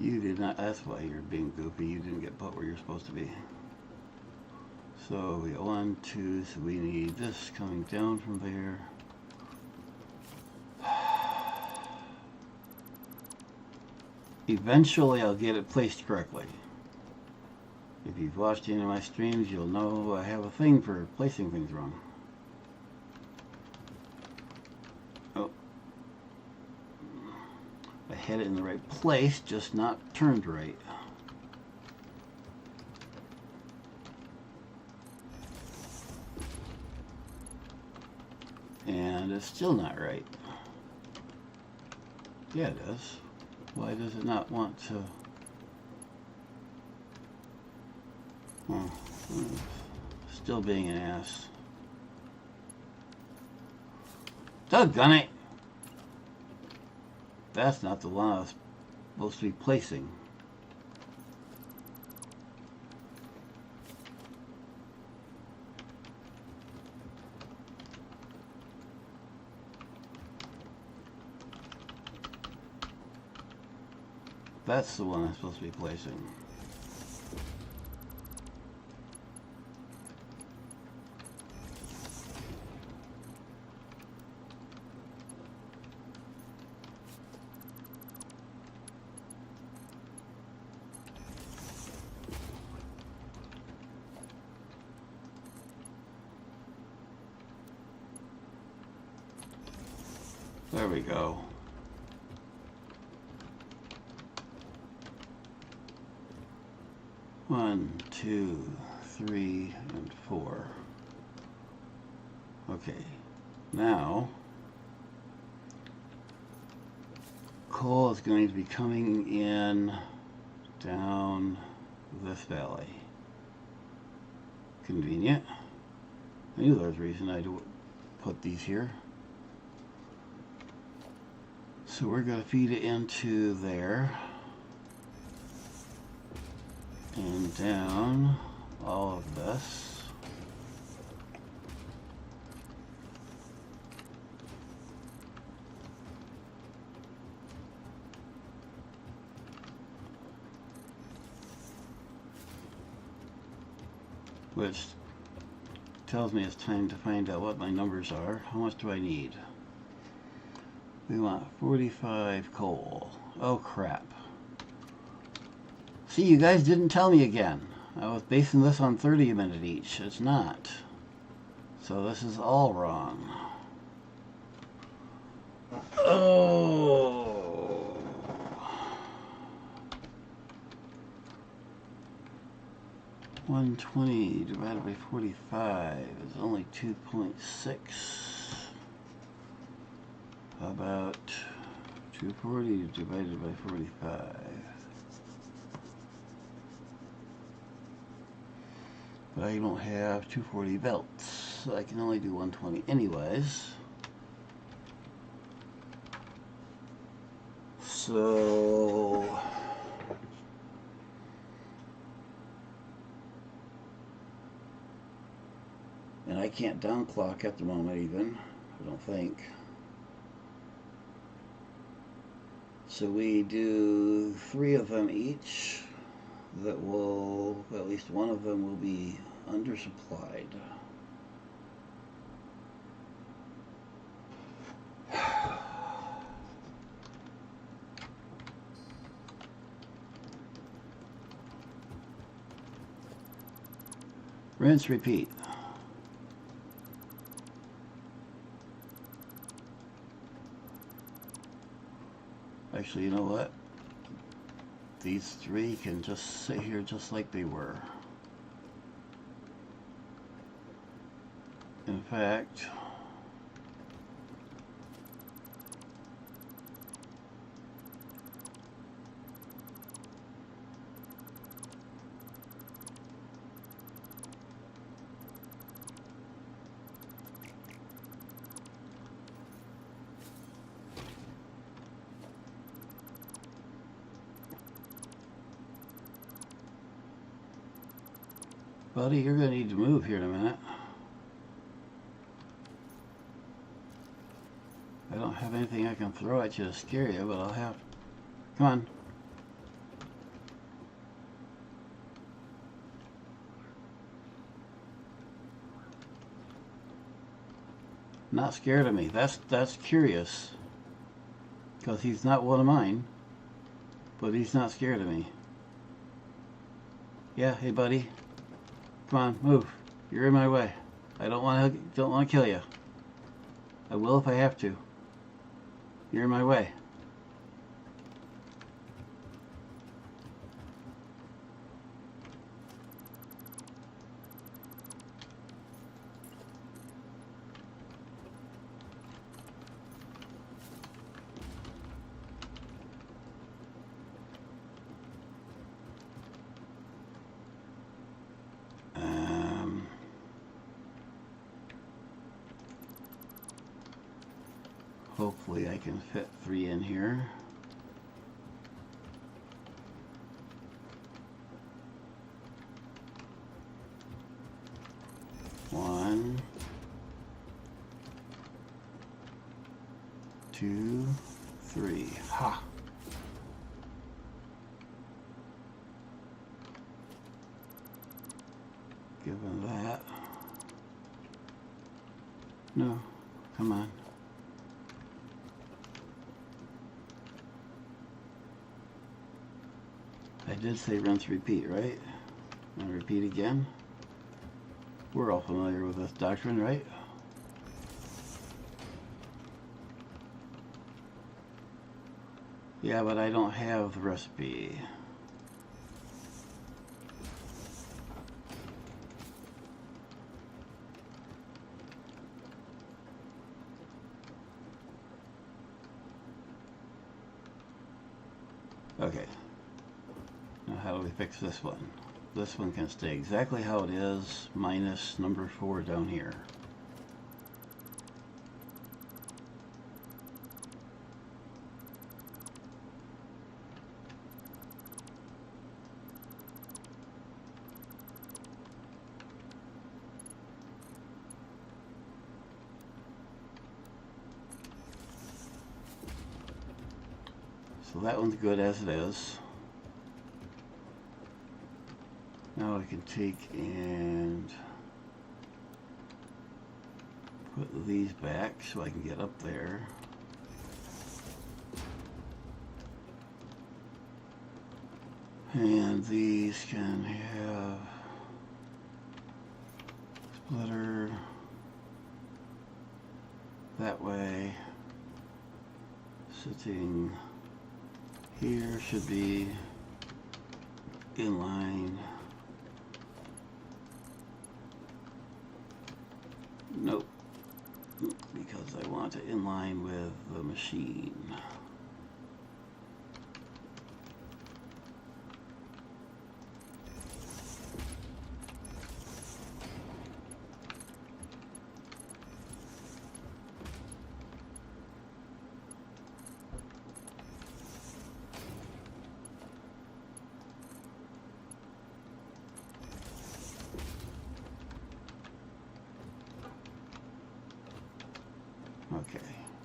You did not, that's why you're being goofy. You didn't get put where you're supposed to be. So we got 1, 2, so we need this coming down from there. Eventually I'll get it placed correctly. If you've watched any of my streams, you'll know I have a thing for placing things wrong. Oh. I had it in the right place, just not turned right. And it's still not right. Yeah, it is. Why does it not want to? Oh, still being an ass. Doggone it! That's not the one I was supposed to be placing. That's the one I'm supposed to be placing. There we go. One, 2, 3, and 4. Okay, now coal is going to be coming in down this valley. Convenient. I knew there was a reason I put these here. So we're going to feed it into there. And down all of this. Which tells me it's time to find out what my numbers are. How much do I need? We want 45 coal. Oh crap. See, you guys didn't tell me again. I was basing this on 30 a minute each. It's not. So this is all wrong. Oh. $120 divided by 45 is only 2.6. How about 240 divided by 45? But I don't have 240 belts, so I can only do 120 anyways. So and I can't downclock at the moment even, I don't think. So we do 3 of them each. That will, at least one of them will be undersupplied. Rinse, repeat. Actually, you know what? These 3 can just sit here just like they were. In fact, buddy, you're going to need to move here in a minute. I don't have anything I can throw at you to scare you, but I'll have... Come on. Not scared of me. That's curious. Because he's not one of mine. But he's not scared of me. Yeah, hey buddy. Come on, move. You're in my way. I don't want to kill you. I will if I have to. You're in my way. Hopefully I can fit 3 in here. One, 2, 3. Ha! Given that. No, come on. I did say rinse repeat, right? And repeat again. We're all familiar with this doctrine, right? Yeah, but I don't have the recipe. Okay. Now how do we fix this one? This one can stay exactly how it is, minus number 4 down here. So that one's good as it is. Now I can take and put these back so I can get up there. And these can have splitter that way. Sitting here should be in line. Nope, because I want it in line with the machine. Okay,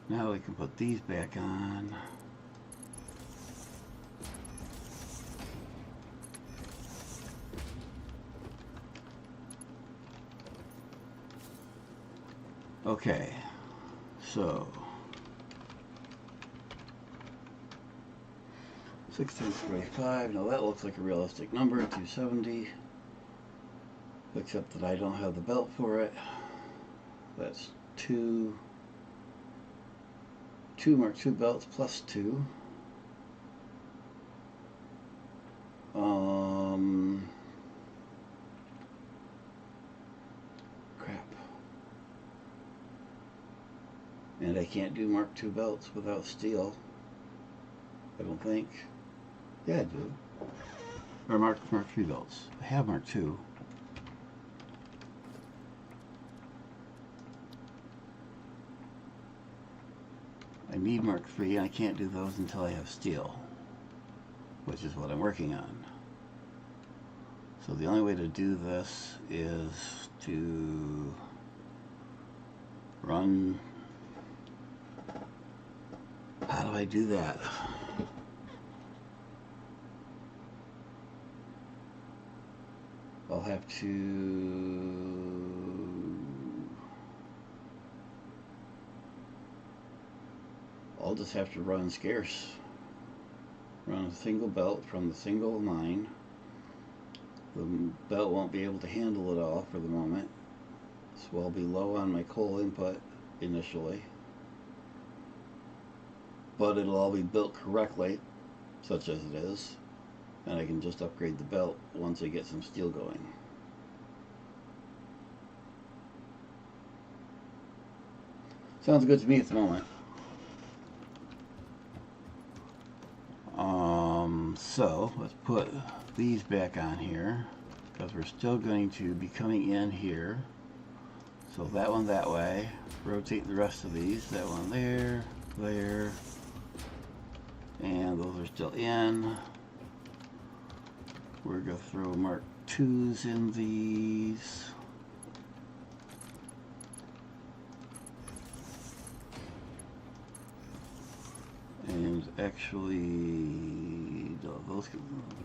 now we can put these back on. Okay, so 1645, now that looks like a realistic number, 270, except that I don't have the belt for it. That's two Mark II belts plus 2. Crap. And I can't do Mark II belts without steel. I don't think. Yeah, I do. Or Mark III belts. I have Mark II. I need Mark III, and I can't do those until I have steel, which is what I'm working on. So the only way to do this is to run. How do I do that? I'll have to I'll just have to run scarce. Run a single belt from the single line. The belt won't be able to handle it all for the moment, so I'll be low on my coal input initially. But it'll all be built correctly, such as it is, and I can just upgrade the belt once I get some steel going. Sounds good to me at the moment. So let's put these back on here because we're still going to be coming in here. So that one that way. Rotate the rest of these. That one there, there, and those are still in. We're going to throw Mark IIs in these. And actually, no,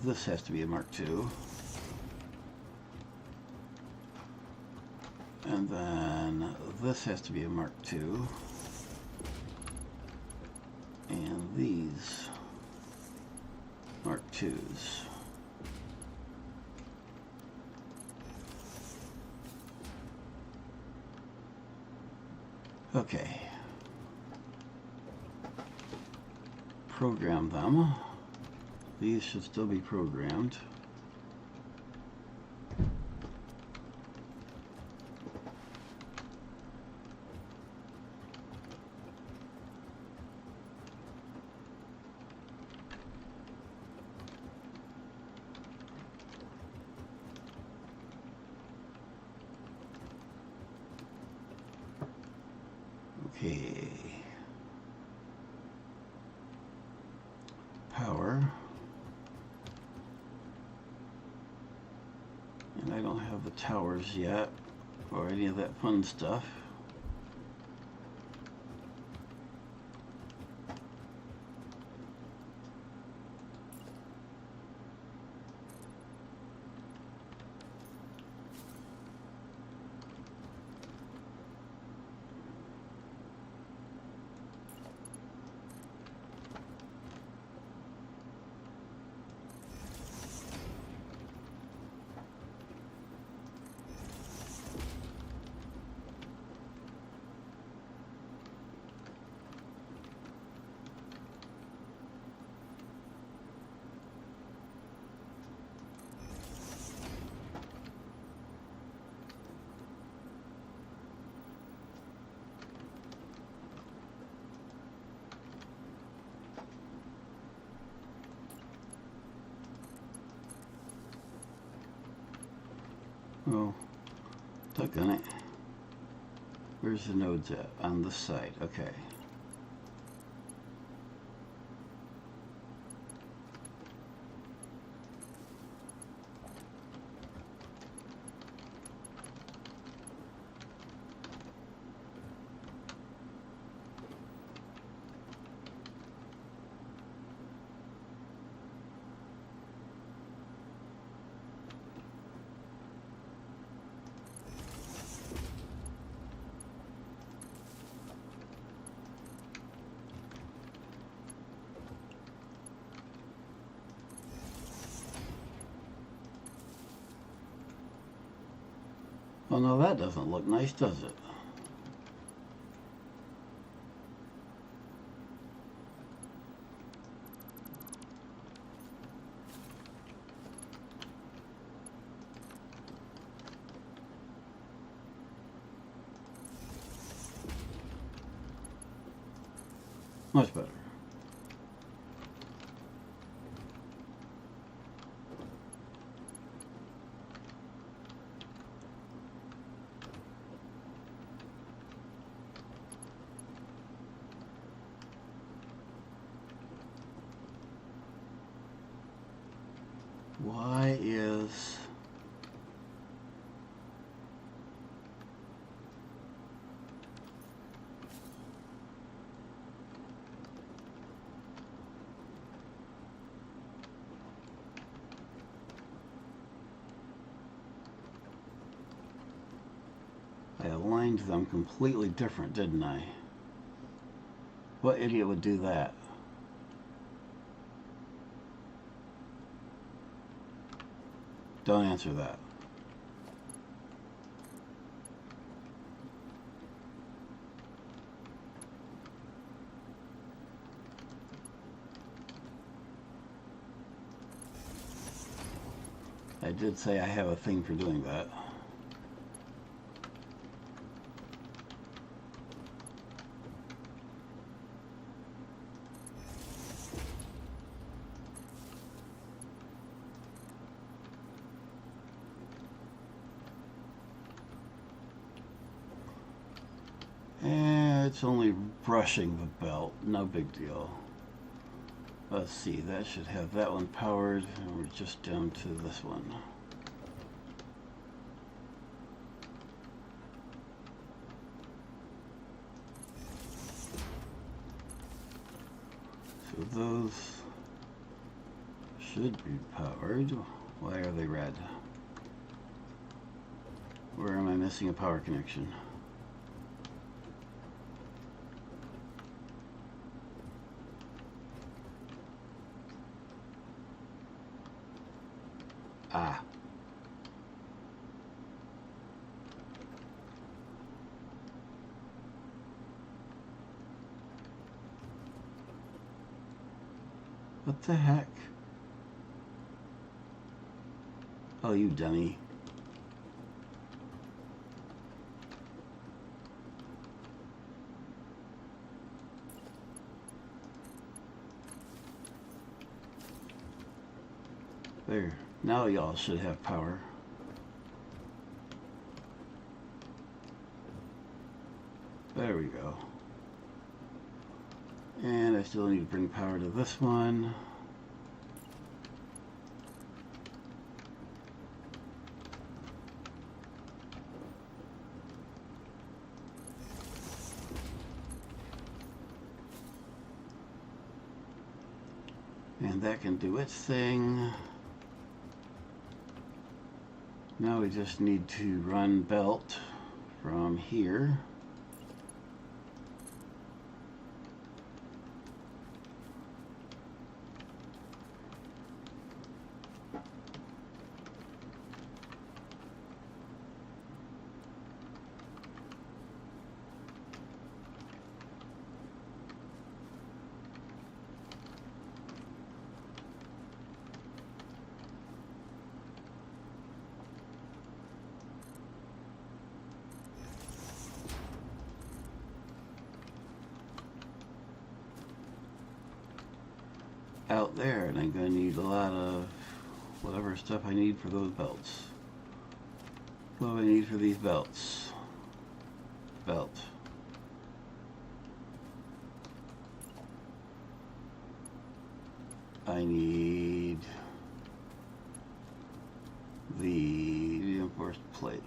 this has to be a Mark II. And then this has to be a Mark II. And these Mark IIs. Okay. Program them. These should still be programmed. Okay. Power. And I don't have the towers yet, or any of that fun stuff. Oh, doggone it. Where's the nodes at? On this side. Okay. Well, no, that doesn't look nice, does it? Much better. Why is... I aligned them completely different, didn't I? What idiot would do that? Don't answer that. I did say I have a thing for doing that. And it's only brushing the belt, no big deal. Let's see, that should have that one powered, and we're just down to this one. So those should be powered. Why are they red? Where am I missing a power connection? Ah. What the heck? Oh, you dummy. There. Now y'all should have power. There we go. And I still need to bring power to this one. And that can do its thing. Now we just need to run belt from here. Out there, and I'm going to need a lot of whatever stuff I need for those belts. What do I need for these belts? Belt. I need the reinforced plate.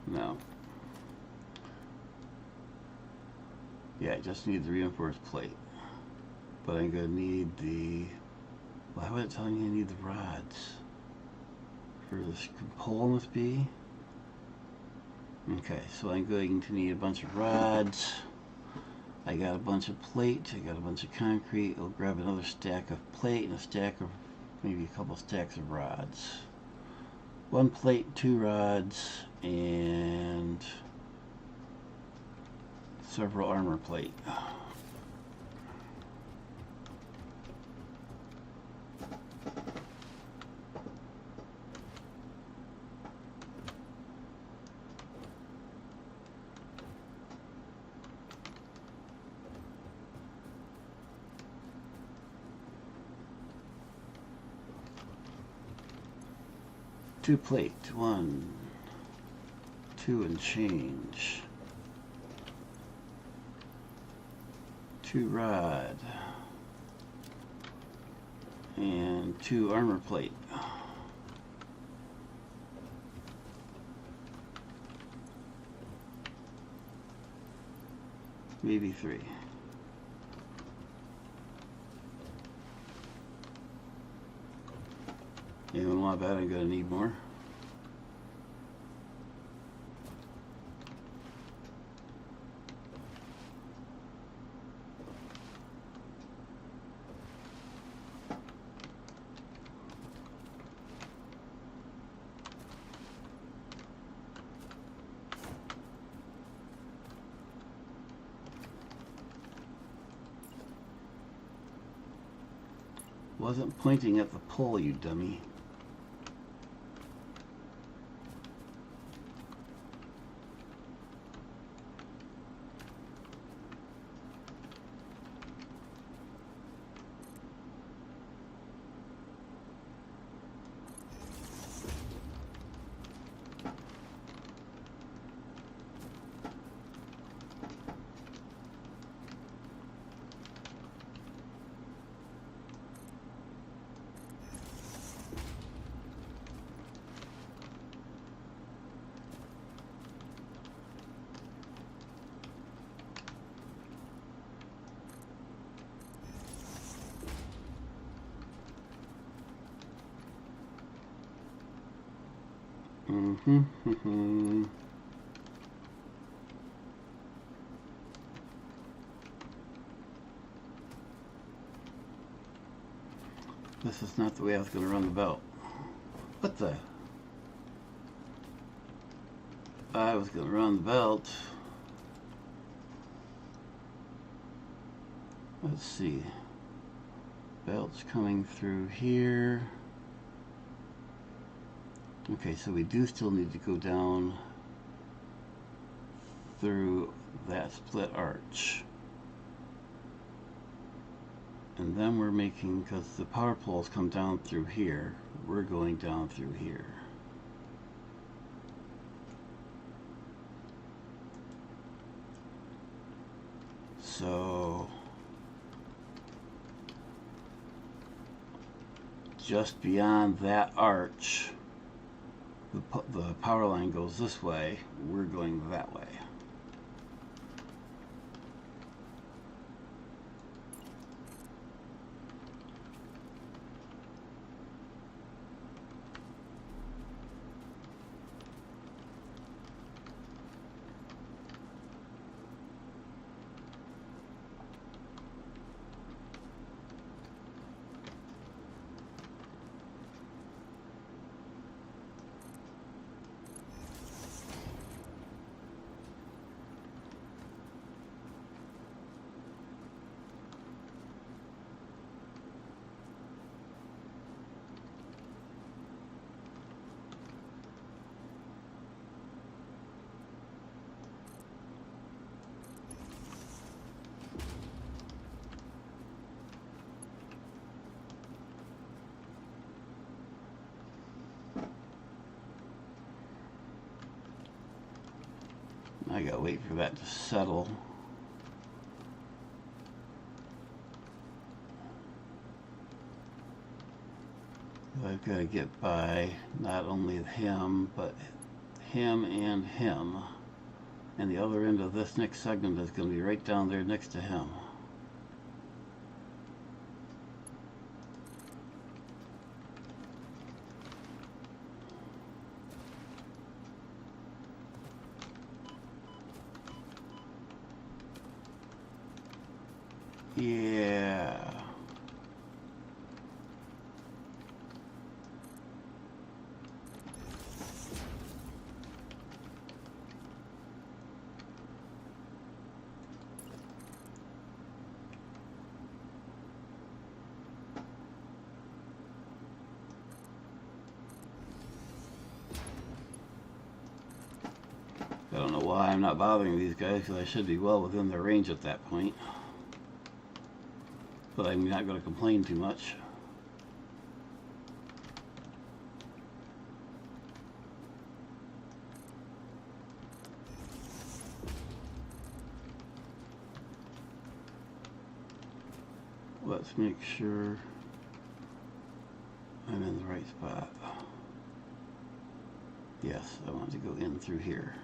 No. Yeah, I just need the reinforced plate. But I'm going to need the... Why would it tell me I need the rods? For this pole must be? Okay, so I'm going to need a bunch of rods. I got a bunch of plate. I got a bunch of concrete. I'll grab another stack of plate and a stack of... maybe a couple stacks of rods. 1 plate, 2 rods, and... several armor plate. Two plate, 1, 2 and change. 2 rod and 2 armor plate. Maybe 3. Anyone want that? I'm going to need more. wasn't pointing at the pole, you dummy. This is not the way I was going to run the belt. What the? I was going to run the belt. Let's see. Belt's coming through here. Okay, so we do still need to go down through that split arch. And then we're making, because the power poles come down through here, we're going down through here. So just beyond that arch, the power line goes this way, we're going that way. I gotta wait for that to settle. I've got to get by not only him, but him and him. And the other end of this next segment is going to be right down there next to him. Yeah. I don't know why I'm not bothering these guys, because I should be well within their range at that point. But I'm not going to complain too much. Let's make sure I'm in the right spot. Yes, I want to go in through here.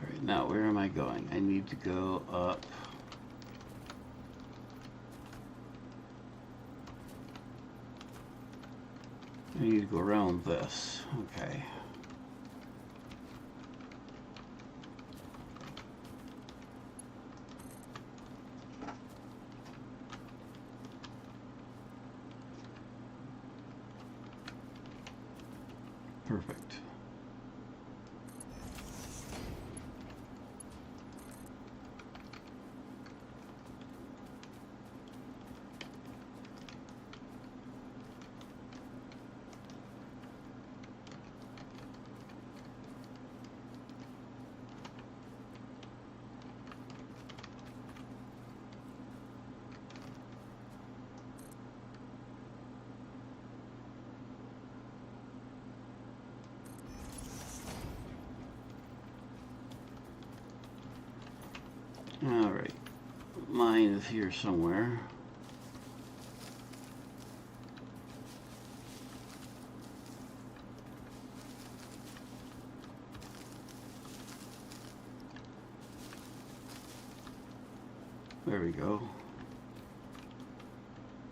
Alright, now where am I going? I need to go up. I need to go around this. Okay. Perfect. Alright, mine is here somewhere. There we go.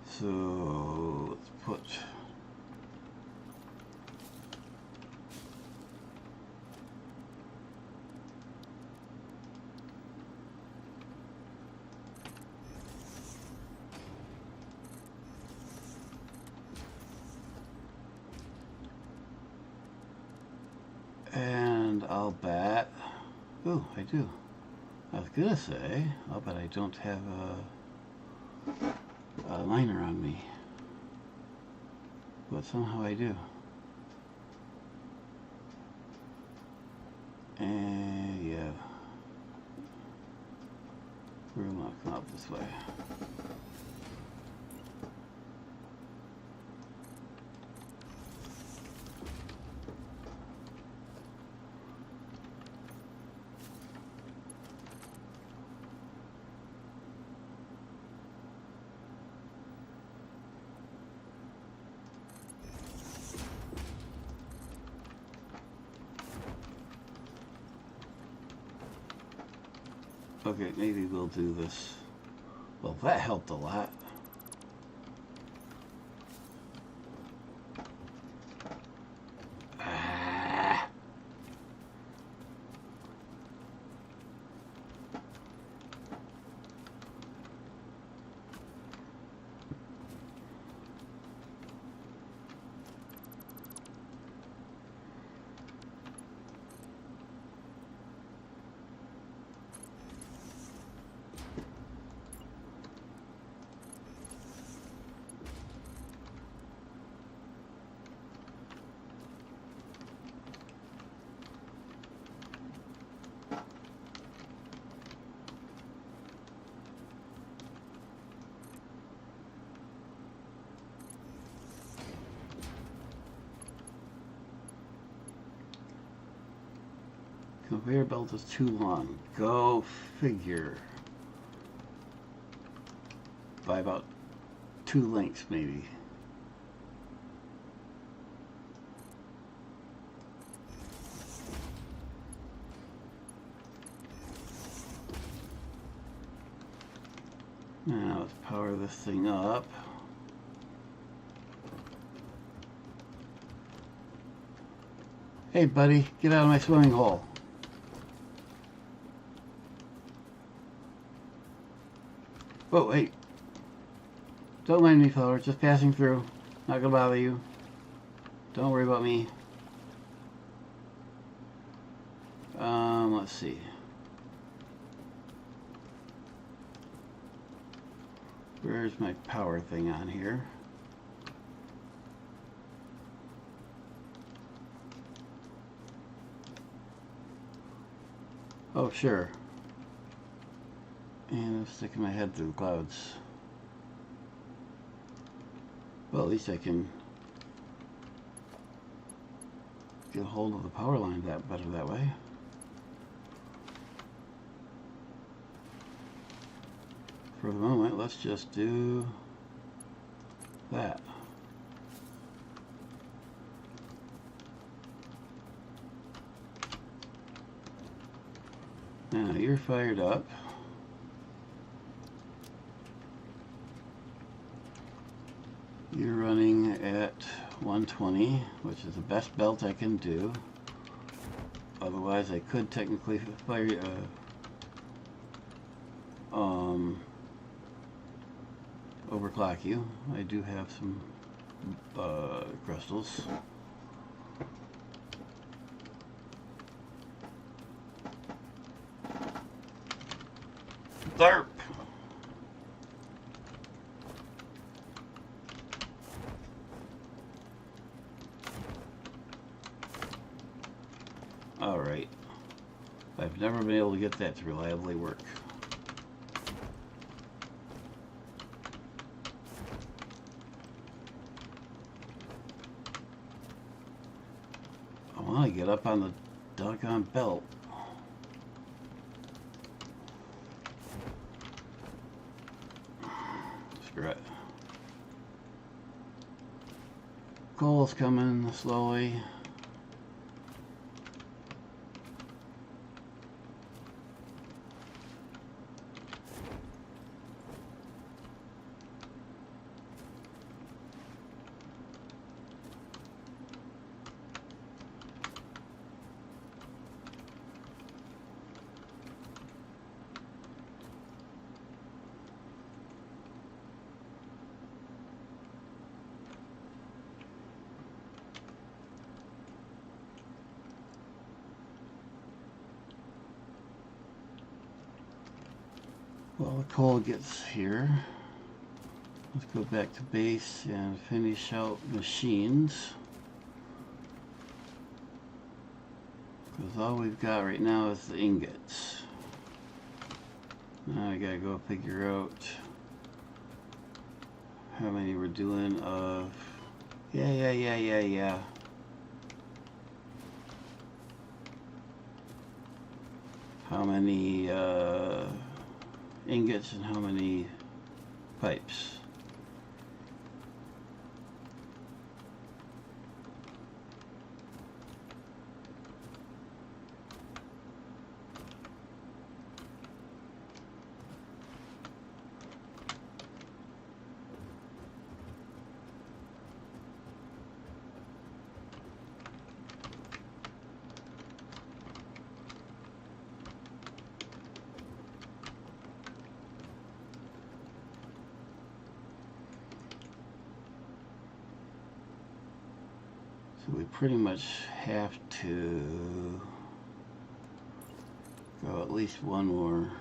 So let's put and I'll bet. Oh, I do. I was gonna say, I'll bet I don't have a liner on me, but somehow I do. And yeah, we're gonna come out this way. Okay, maybe we'll do this. Well, that helped a lot. Ah. Conveyor belt is too long. Go figure. By about 2 lengths, maybe. Now let's power this thing up. Hey, buddy, get out of my swimming hole. Whoa, wait. Don't mind me, fella. Just passing through. Not gonna bother you. Don't worry about me. Let's see. Where's my power thing on here? Oh, sure. And I'm sticking my head through the clouds. Well, at least I can get a hold of the power line that better that way. For the moment, let's just do that. Now you're fired up. You're running at 120, which is the best belt I can do. Otherwise, I could technically fire overclock you. I do have some crystals. Tharp! Alright. I've never been able to get that to reliably work. I want to get up on the doggone belt. Screw it. Coal's coming slowly. Well, the coal gets here. Let's go back to base and finish out machines. Because all we've got right now is the ingots. Now I gotta go figure out how many we're doing of... Yeah. How many ingots and how many pipes. So we pretty much have to go at least one more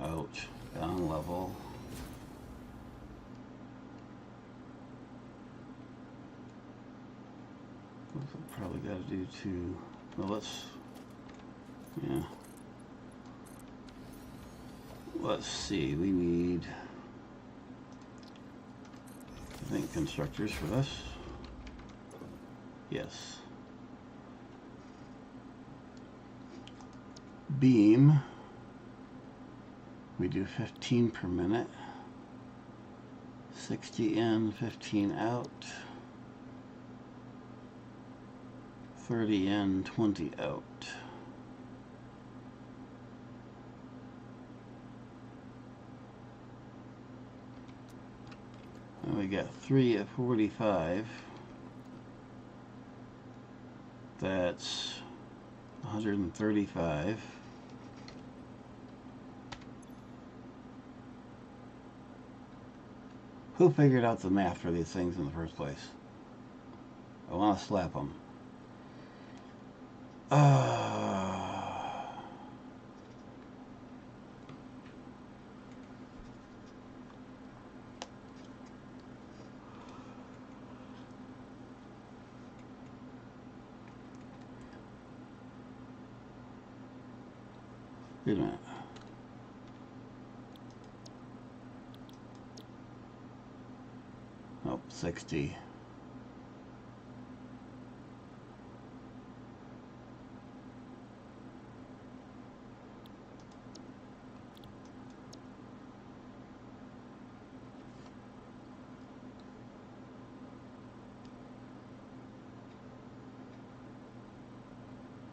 out down level. Probably got to do two. Well, let's see. We need, I think, constructors for this. Yes. Beam. We do 15 per minute. 60 in, 15 out. 30 in, 20 out. And we got 3 at 45. That's 135. Who figured out the math for these things in the first place? I want to slap them. Wait a minute. Nope, 60.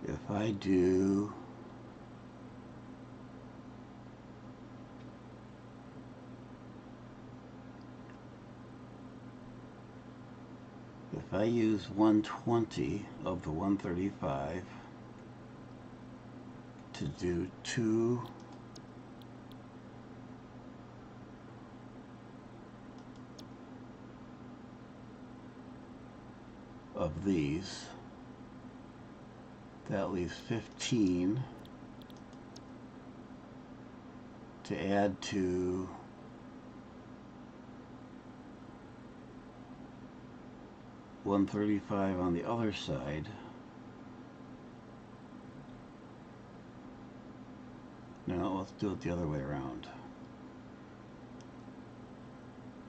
If I do I use 120 of the 135 to do 2 of these, that leaves 15 to add to 135 on the other side. Now let's do it the other way around.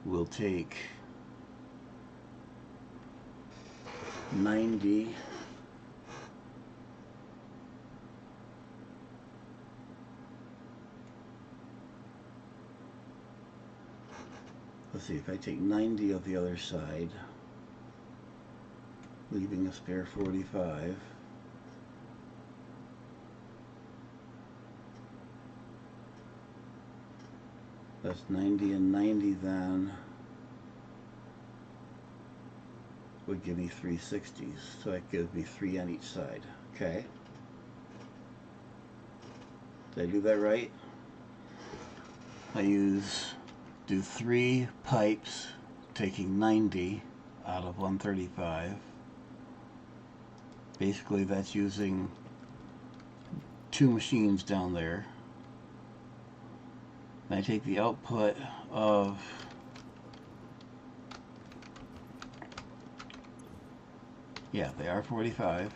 We'll take 90 let's see, if I take 90 of the other side, leaving a spare 45, that's 90 and 90 then would give me 360s, so that gives me 3 on each side. Okay, did I do that right? I do 3 pipes taking 90 out of 135. Basically that's using 2 machines down there. And I take the output of the R45,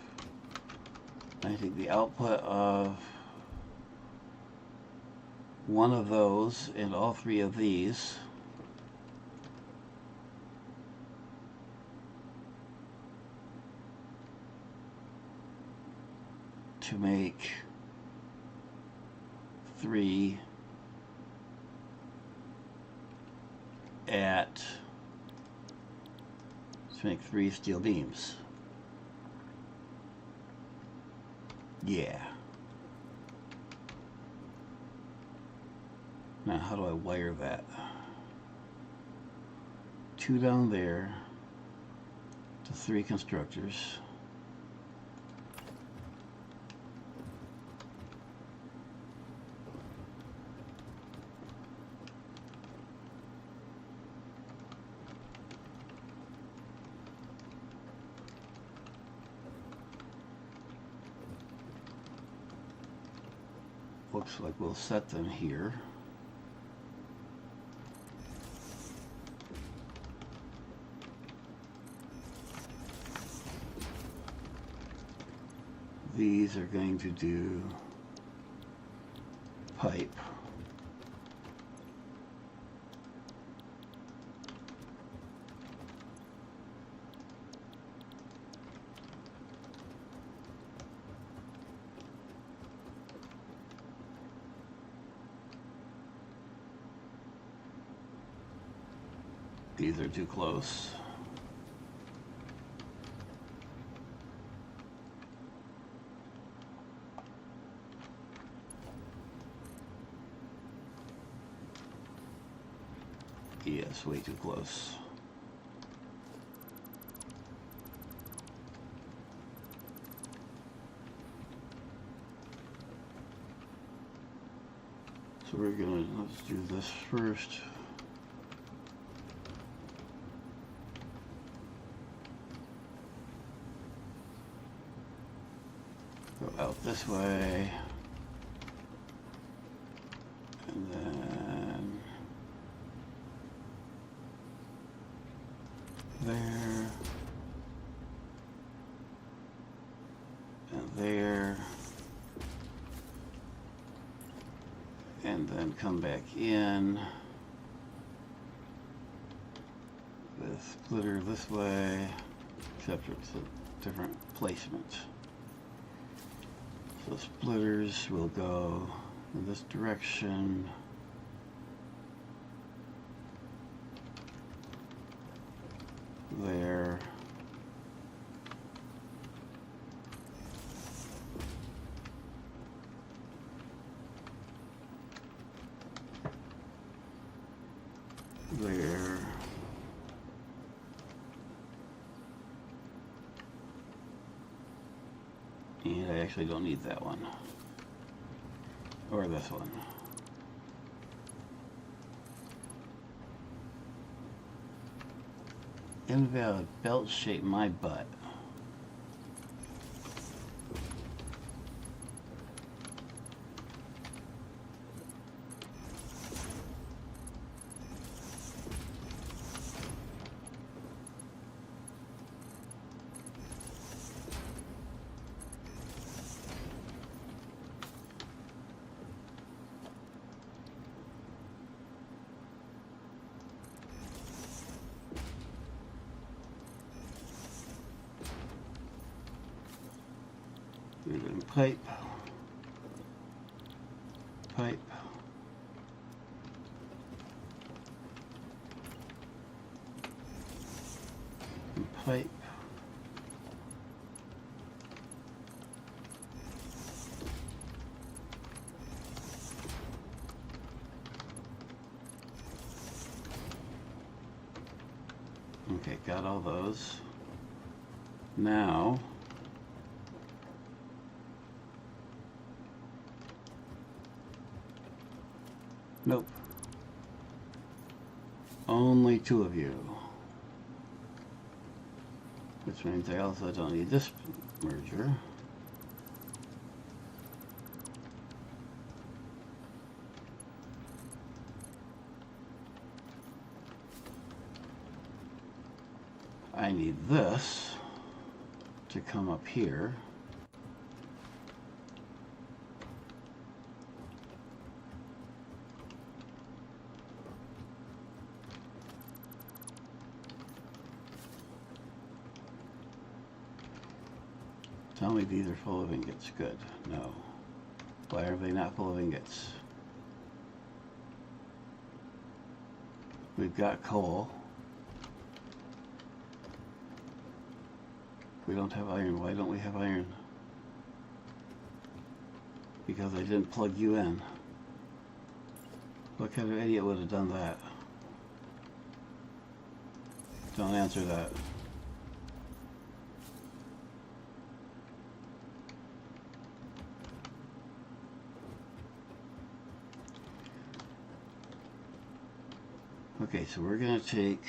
and I take the output of one of those and all 3 of these, to make 3 steel beams. Yeah. Now how do I wire that? 2 down there to 3 constructors. Looks like we'll set them here. These are going to do pipe. These are too close. Yes, way too close. So let's do this first. Go out this way. And then there. And there. And then come back in. The splitter this way, except it's a different placement. So splitters will go in this direction. There. There. actually don't need that one. Or this one. Invalid belt shape my butt. We're doing pipe, pipe, and pipe. Okay, got all those. Now, nope. Only 2 of you. Which means I also don't need this merger. I need this to come up here. Tell me these are full of ingots. Good. No. Why are they not full of ingots? We've got coal. We don't have iron. Why don't we have iron? Because I didn't plug you in. What kind of idiot would have done that? Don't answer that. Okay, so we're going to take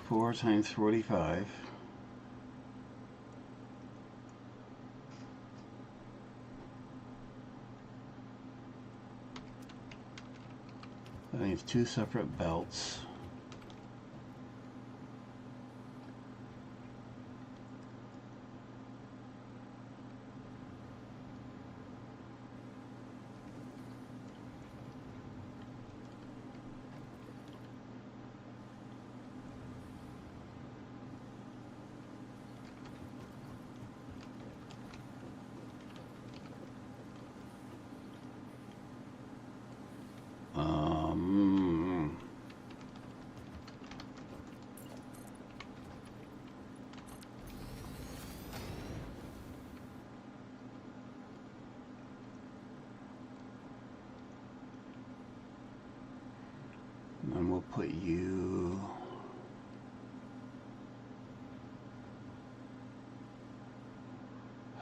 4 times 45. That means 2 separate belts. And we'll put you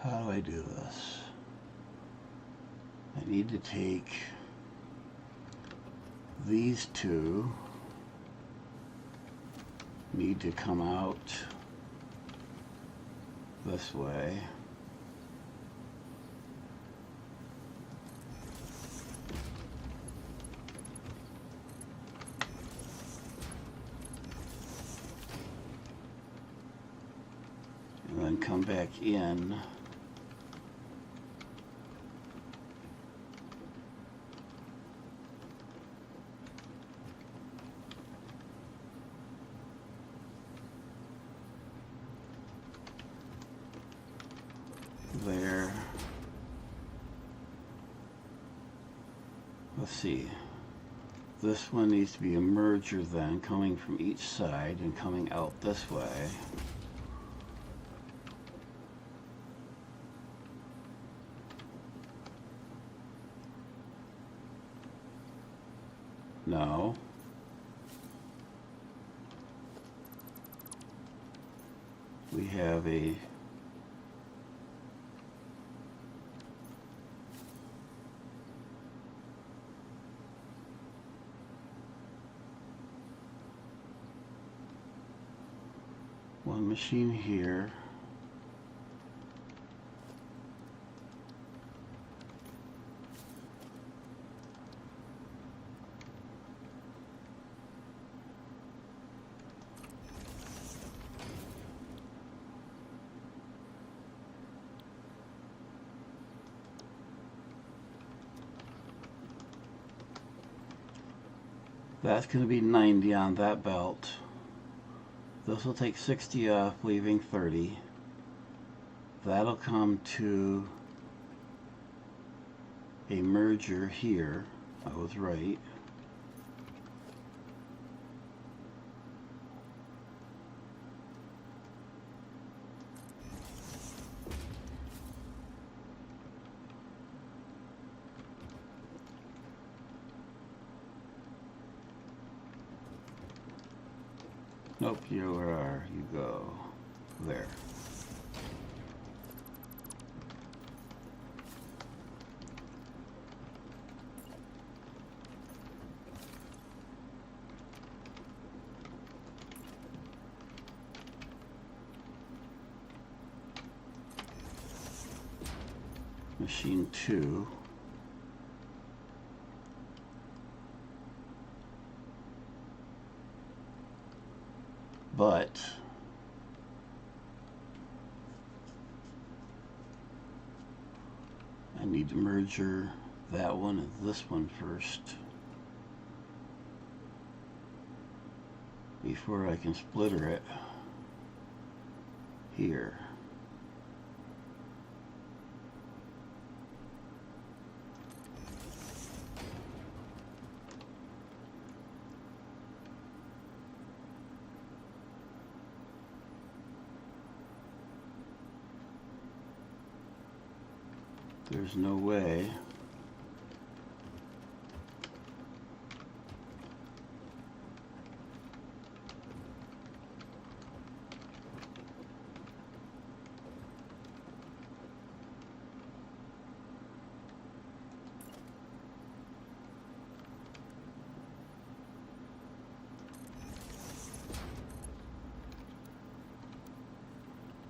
how do I do this? I need to take these 2 need to come out this way. And then come back in. There. Let's see. This one needs to be a merger then, coming from each side and coming out this way. No. We have a one machine here. That's going to be 90 on that belt. This will take 60 off, leaving 30. That'll come to a merger here. I was right. Nope, you are. You go there. Machine 2. But I need to merger that one and this one first before I can splitter it here. There's no way.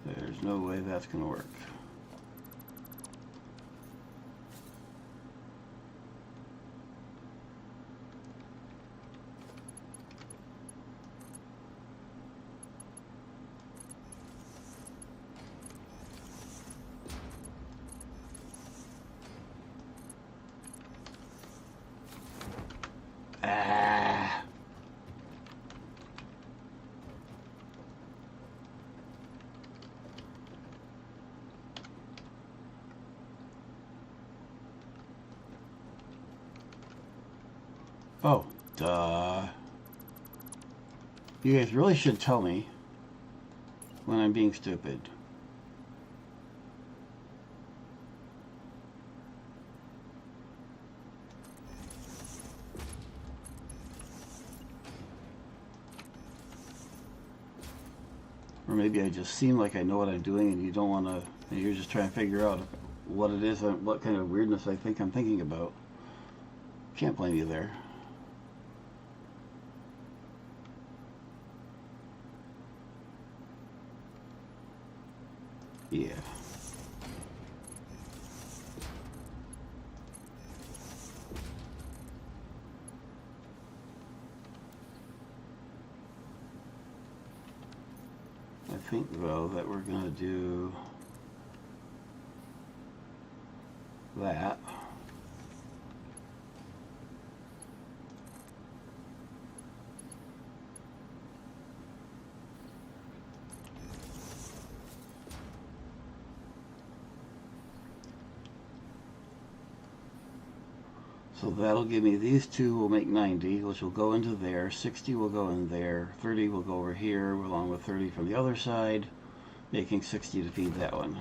There's no way that's going to work. Ah. Oh, duh. You guys really should tell me when I'm being stupid. Or maybe I just seem like I know what I'm doing and you don't want to, and you're just trying to figure out what it is and what kind of weirdness I think I'm thinking about. Can't blame you there. Yeah. I think, though, that we're going to do that. So that'll give me these two will make 90, which will go into there. 60 will go in there. 30 will go over here, along with 30 from the other side, making 60 to feed that one.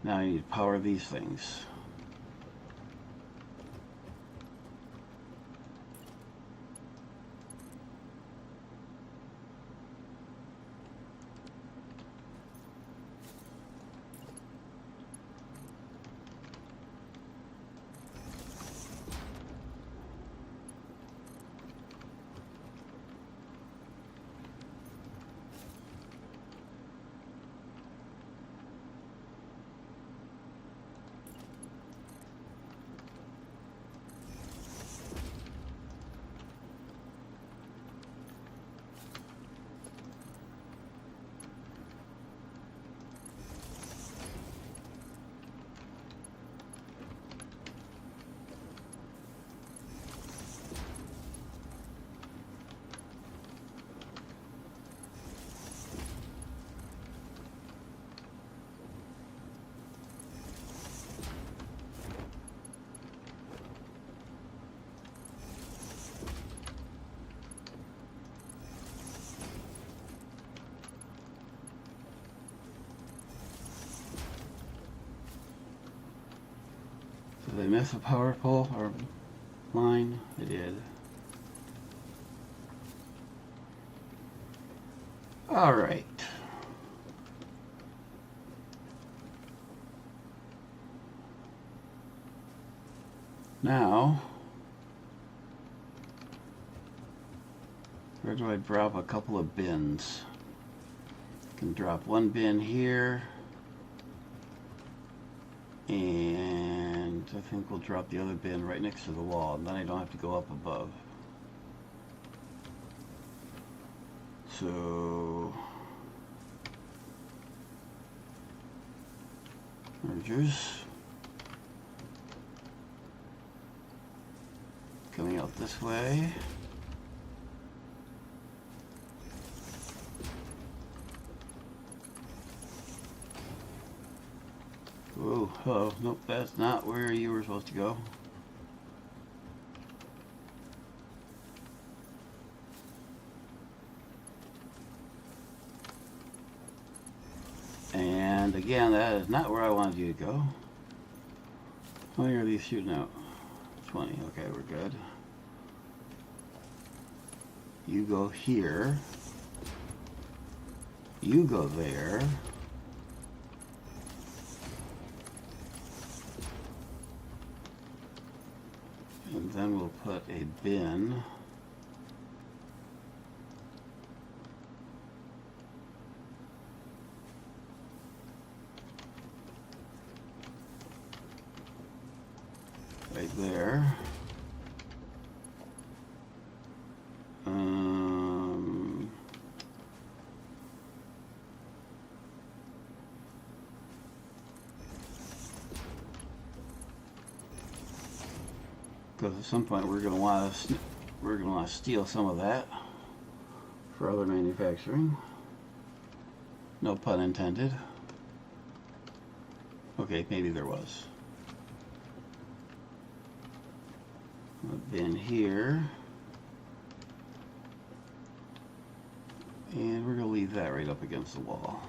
Now I need to power these things. Did I miss a power pole or line? I did. All right. Now, where do I drop a couple of bins? I can drop one bin here, and I think we'll drop the other bin right next to the wall, and then I don't have to go up above. So, mergers. Coming out this way. Whoa, hello. Nope, that's not where you were supposed to go. And again, that is not where I wanted you to go. How many are these shooting out? 20. Okay, we're good. You go here. You go there. And then we'll put a bin. Right there. Because at some point we're going to want to steal some of that for other manufacturing. No pun intended. Okay, maybe there was. A bin here. And we're going to leave that right up against the wall.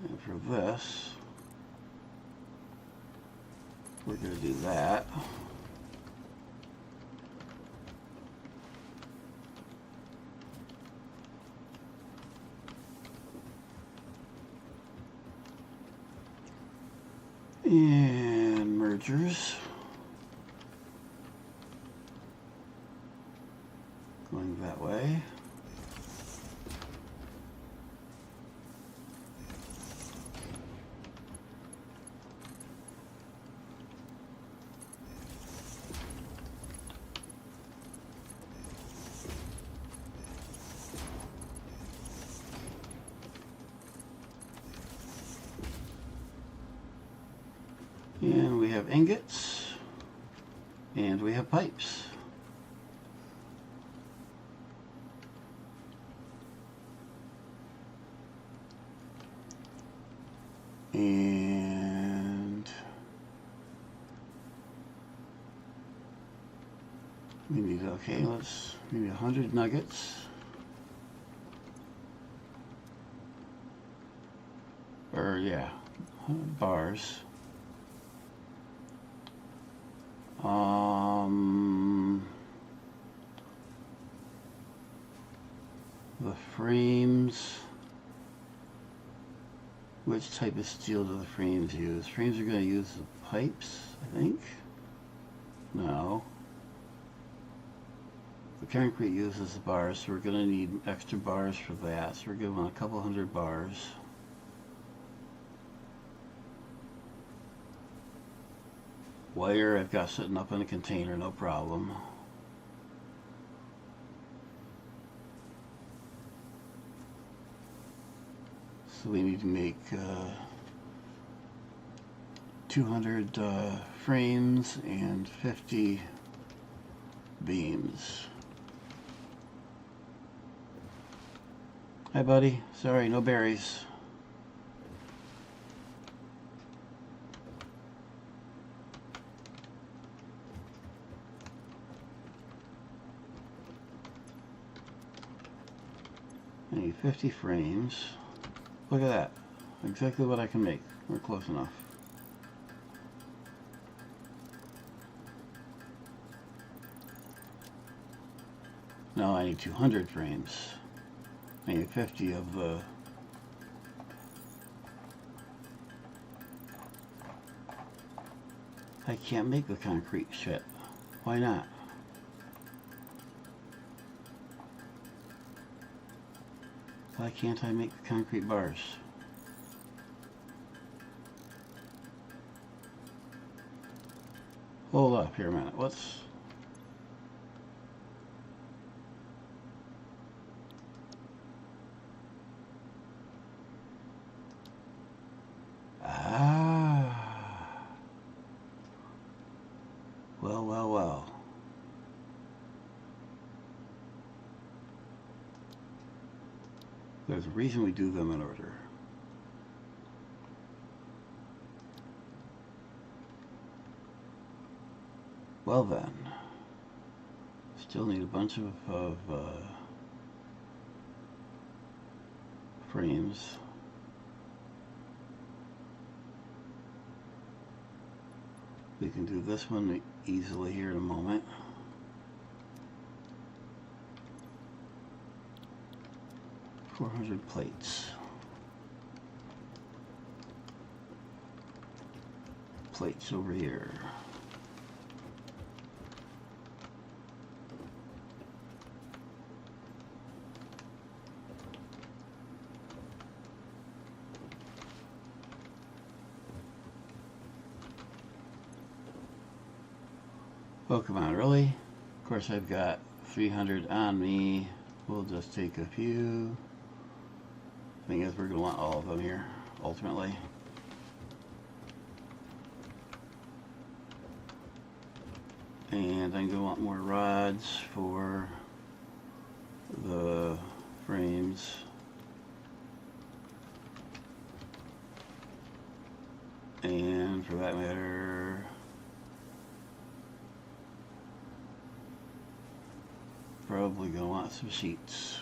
And for this, we're going to do that. And mergers. Going that way. And we have ingots, and we have pipes. And we need, okay, let's maybe 100 nuggets. or yeah, bars. The frames. Which type of steel do the frames use? Frames are going to use the pipes, I think. No. The concrete uses the bars, so we're going to need extra bars for that. So we're going to want a couple hundred bars. Wire I've got sitting up in a container, no problem. So we need to make 200 frames and 50 beams. Hi buddy, sorry, no berries. I need 50 frames. Look at that. Exactly what I can make. We're close enough. Now I need 200 frames. I need 50 of the... I can't make the concrete shit. Why not? Why can't I make the concrete bars? Hold up here a minute. What's... Well. There's a reason we do them in order. Well then, still need a bunch of frames. We can do this one easily here in a moment. $400 plates. Plates over here. Oh, come on, really? Of course, I've got 300 on me. We'll just take a few. Thing is, we're going to want all of them here, ultimately. And I'm going to want more rods for the frames. And for that matter, probably going to want some sheets.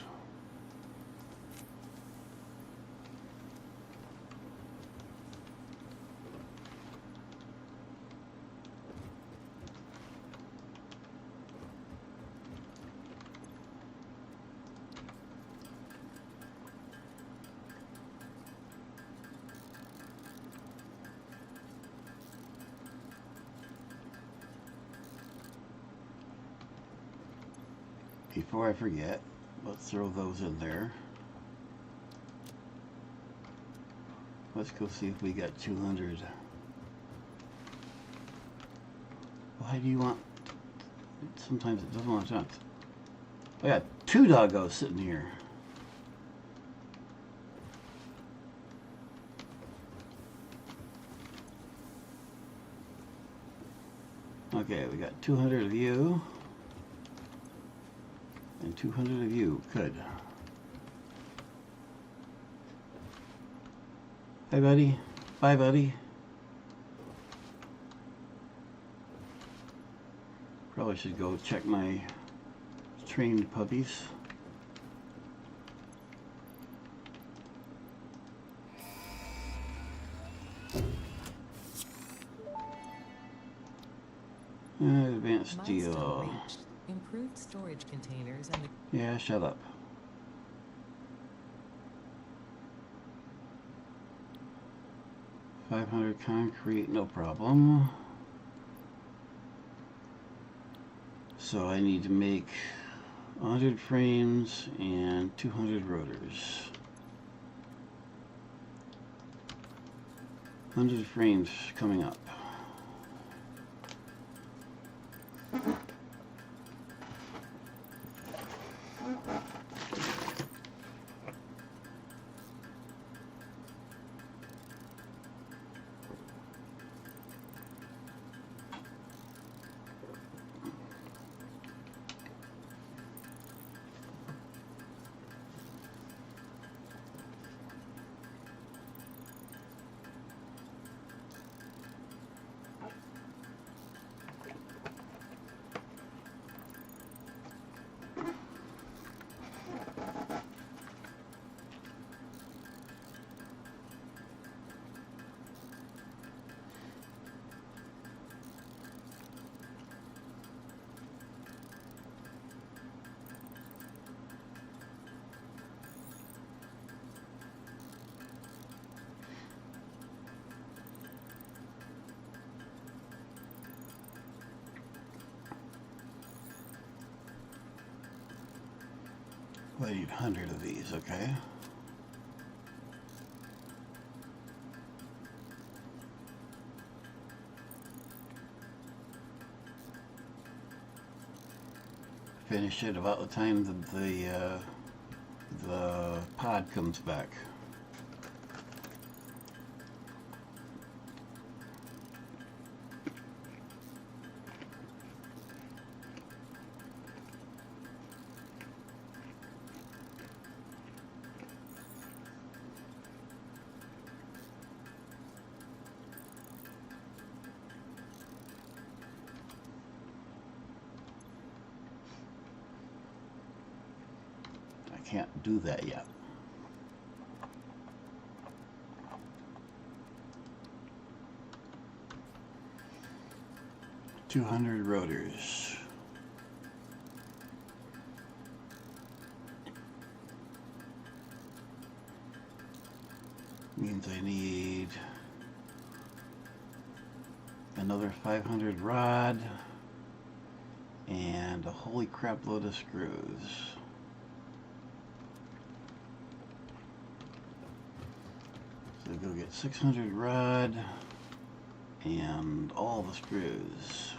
Before I forget, let's throw those in there. Let's go see if we got 200. Why do you want... Sometimes it doesn't want to jump. I got 2 doggos sitting here. Okay, we got 200 of you. And 200 of you. Good. Hey, buddy. Bye, buddy. Probably should go check my trained puppies. Advanced Milestone deal. reached. Improved storage containers and Yeah, shut up. $500 concrete, no problem. So I need to make 100 frames and 200 rotors. 100 frames coming up. I need 100 of these, okay? Finish it about the time that the pod comes back. Can't do that yet. $200 rotors. Means I need another 500 rod and a holy crap load of screws. So go get 600 rod and all the screws.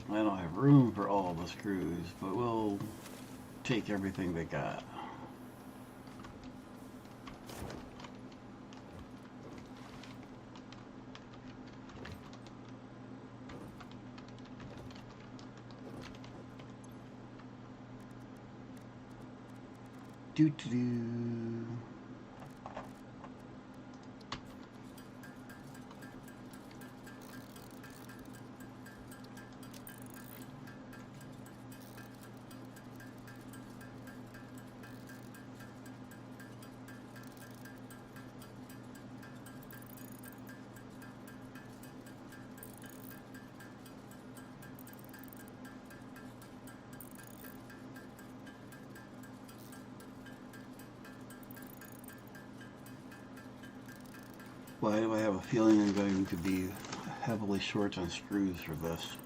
I don't have room for all the screws, but we'll take everything they got. Doo-doo-doo. Why do I have a feeling I'm going to be heavily short on screws for this?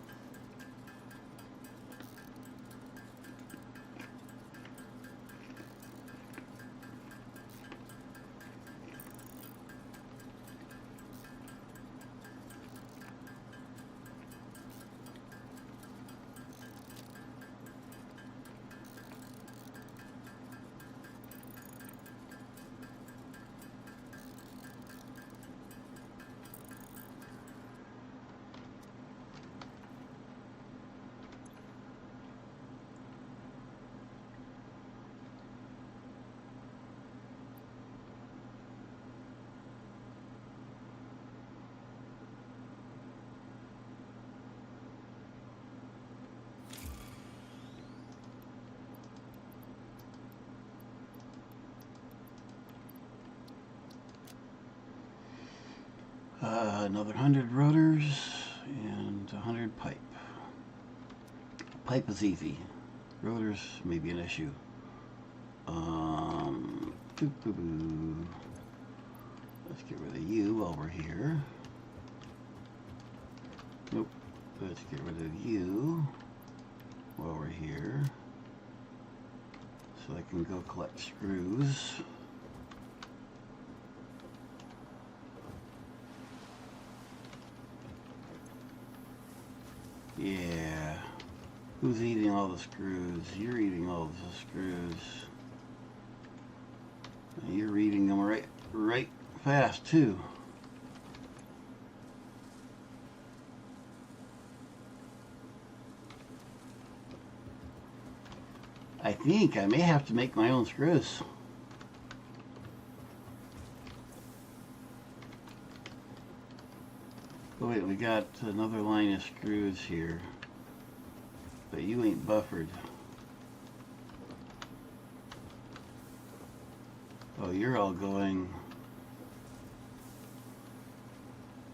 Another 100 rotors and 100 pipe. Pipe is easy. Rotors may be an issue. Let's get rid of you while we're here. Nope. Let's get rid of you while we're here. So I can go collect screws. Yeah. Who's eating all the screws? You're eating all the screws. And you're eating them right fast too. I think I may have to make my own screws. Oh wait, we got another line of screws here. But you ain't buffered. Oh, you're all going.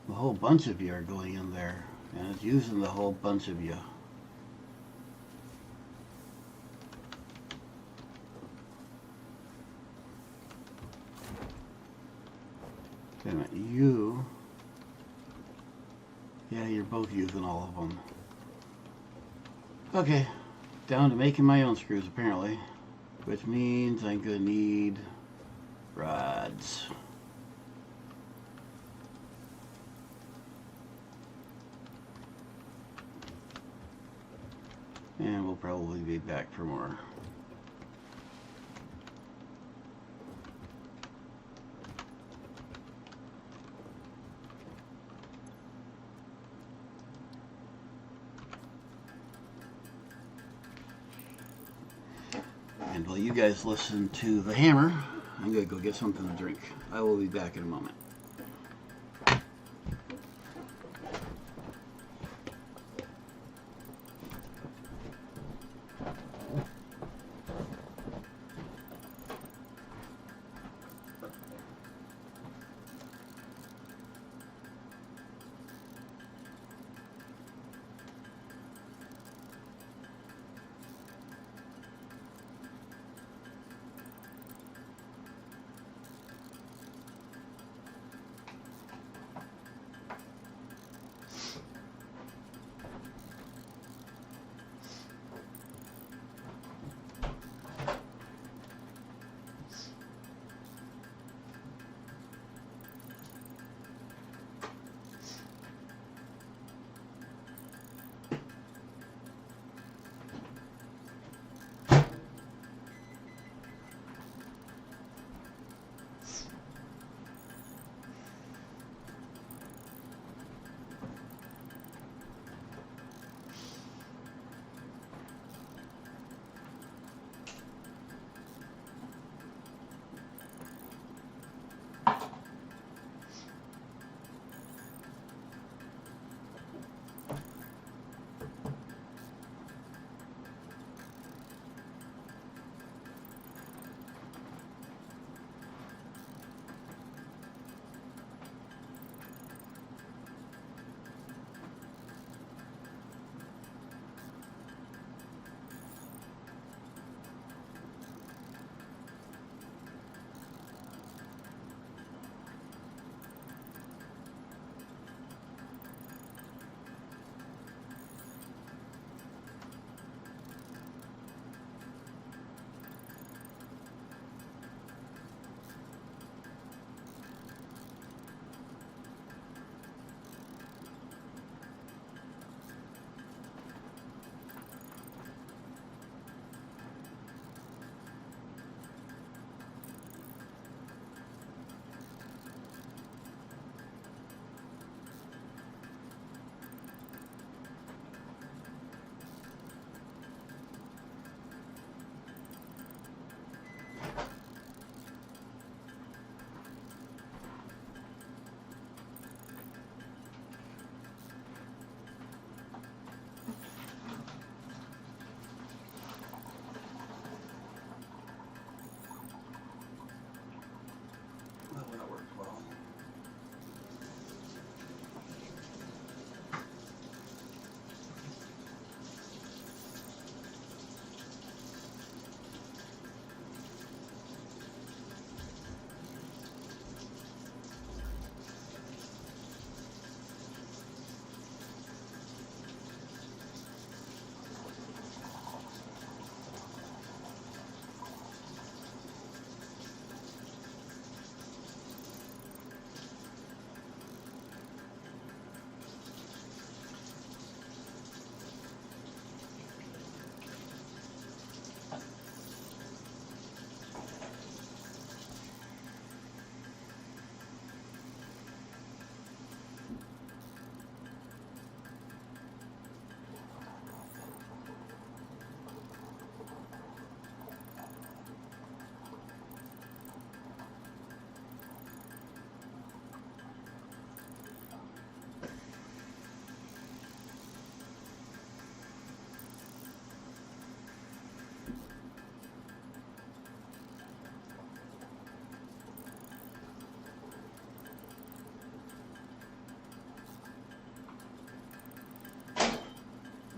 A whole bunch of you are going in there. And it's using the whole bunch of you. Wait a minute, you. Yeah, you're both using all of them. Okay, down to making my own screws apparently, which means I'm gonna need rods. And we'll probably be back for more. And while you guys listen to the hammer, I'm going to go get something to drink. I will be back in a moment.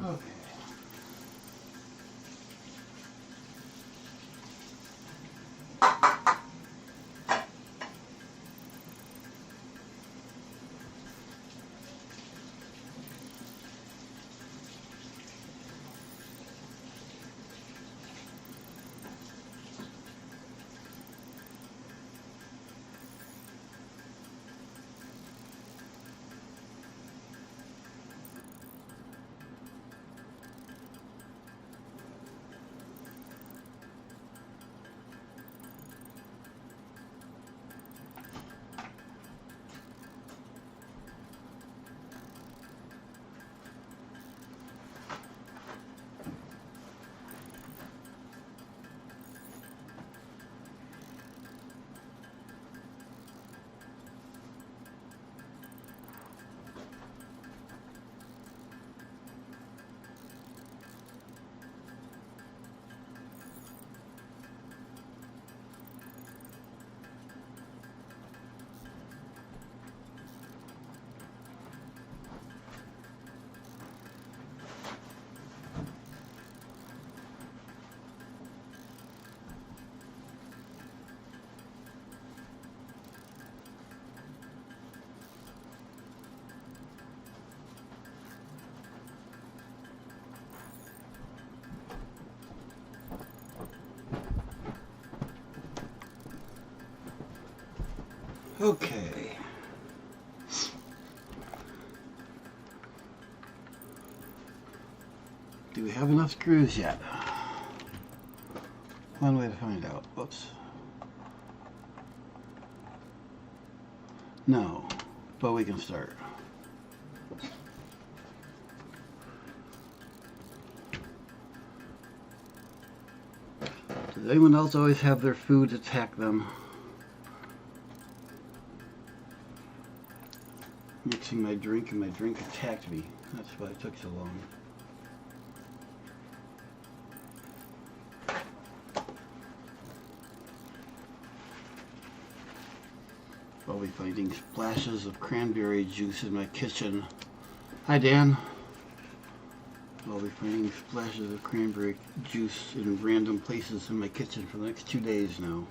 Okay. Okay. Do we have enough screws yet? One way to find out. Whoops. No, but we can start. Does anyone else always have their food attack them? Mixing my drink and my drink attacked me. That's why it took so long. I'll be finding splashes of cranberry juice in my kitchen. Hi, Dan. I'll be finding splashes of cranberry juice in random places in my kitchen for the next 2 days now.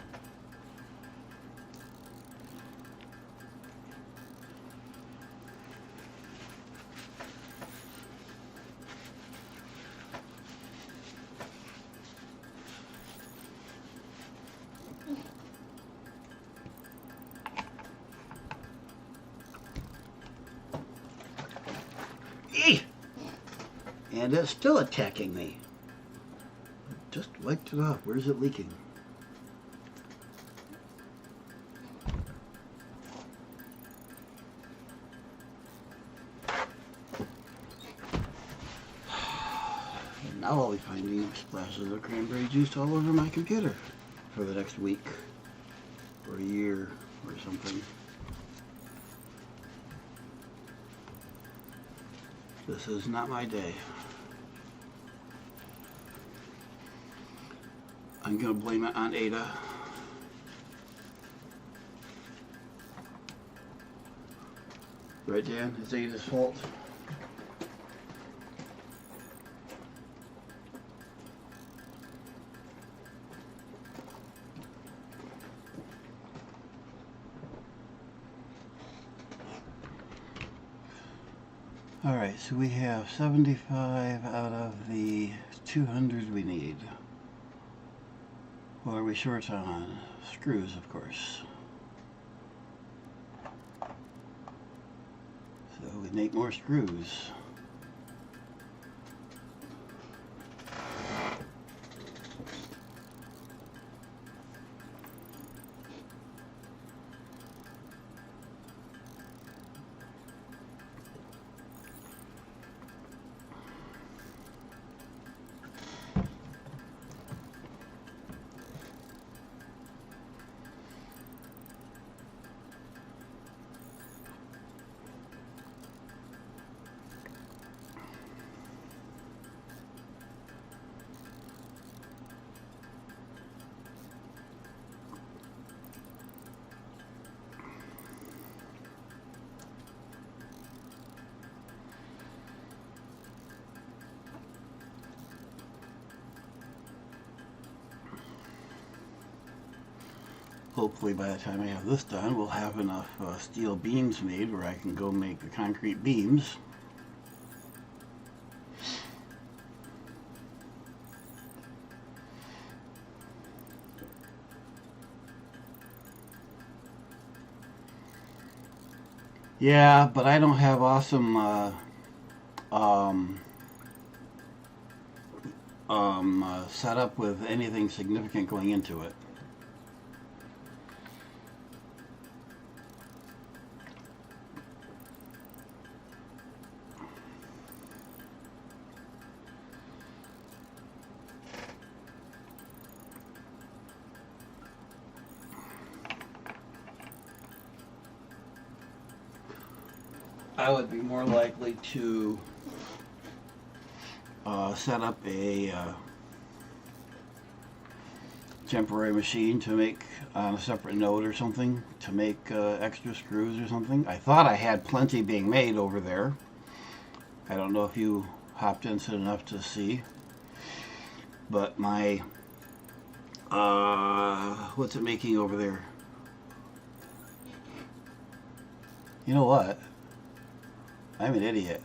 And it's still attacking me. Just wiped it off. Where's it leaking? And now I'll be finding splashes of cranberry juice all over my computer for the next week or a year or something. This is not my day. I'm going to blame it on Ada. Right, Dan? It's Ada's fault. Alright, so we have 75 out of the 200 we need. What are we short on? Screws, of course. So we need more screws. hopefully by the time I have this done, we'll have enough steel beams made where I can go make the concrete beams. Yeah, but I don't have awesome setup with anything significant going into it. I would be more likely to set up a temporary machine to make on a separate node or something to make extra screws or something. I thought I had plenty being made over there. I don't know if you hopped into enough to see, but my what's it making over there? You know what? I'm an idiot.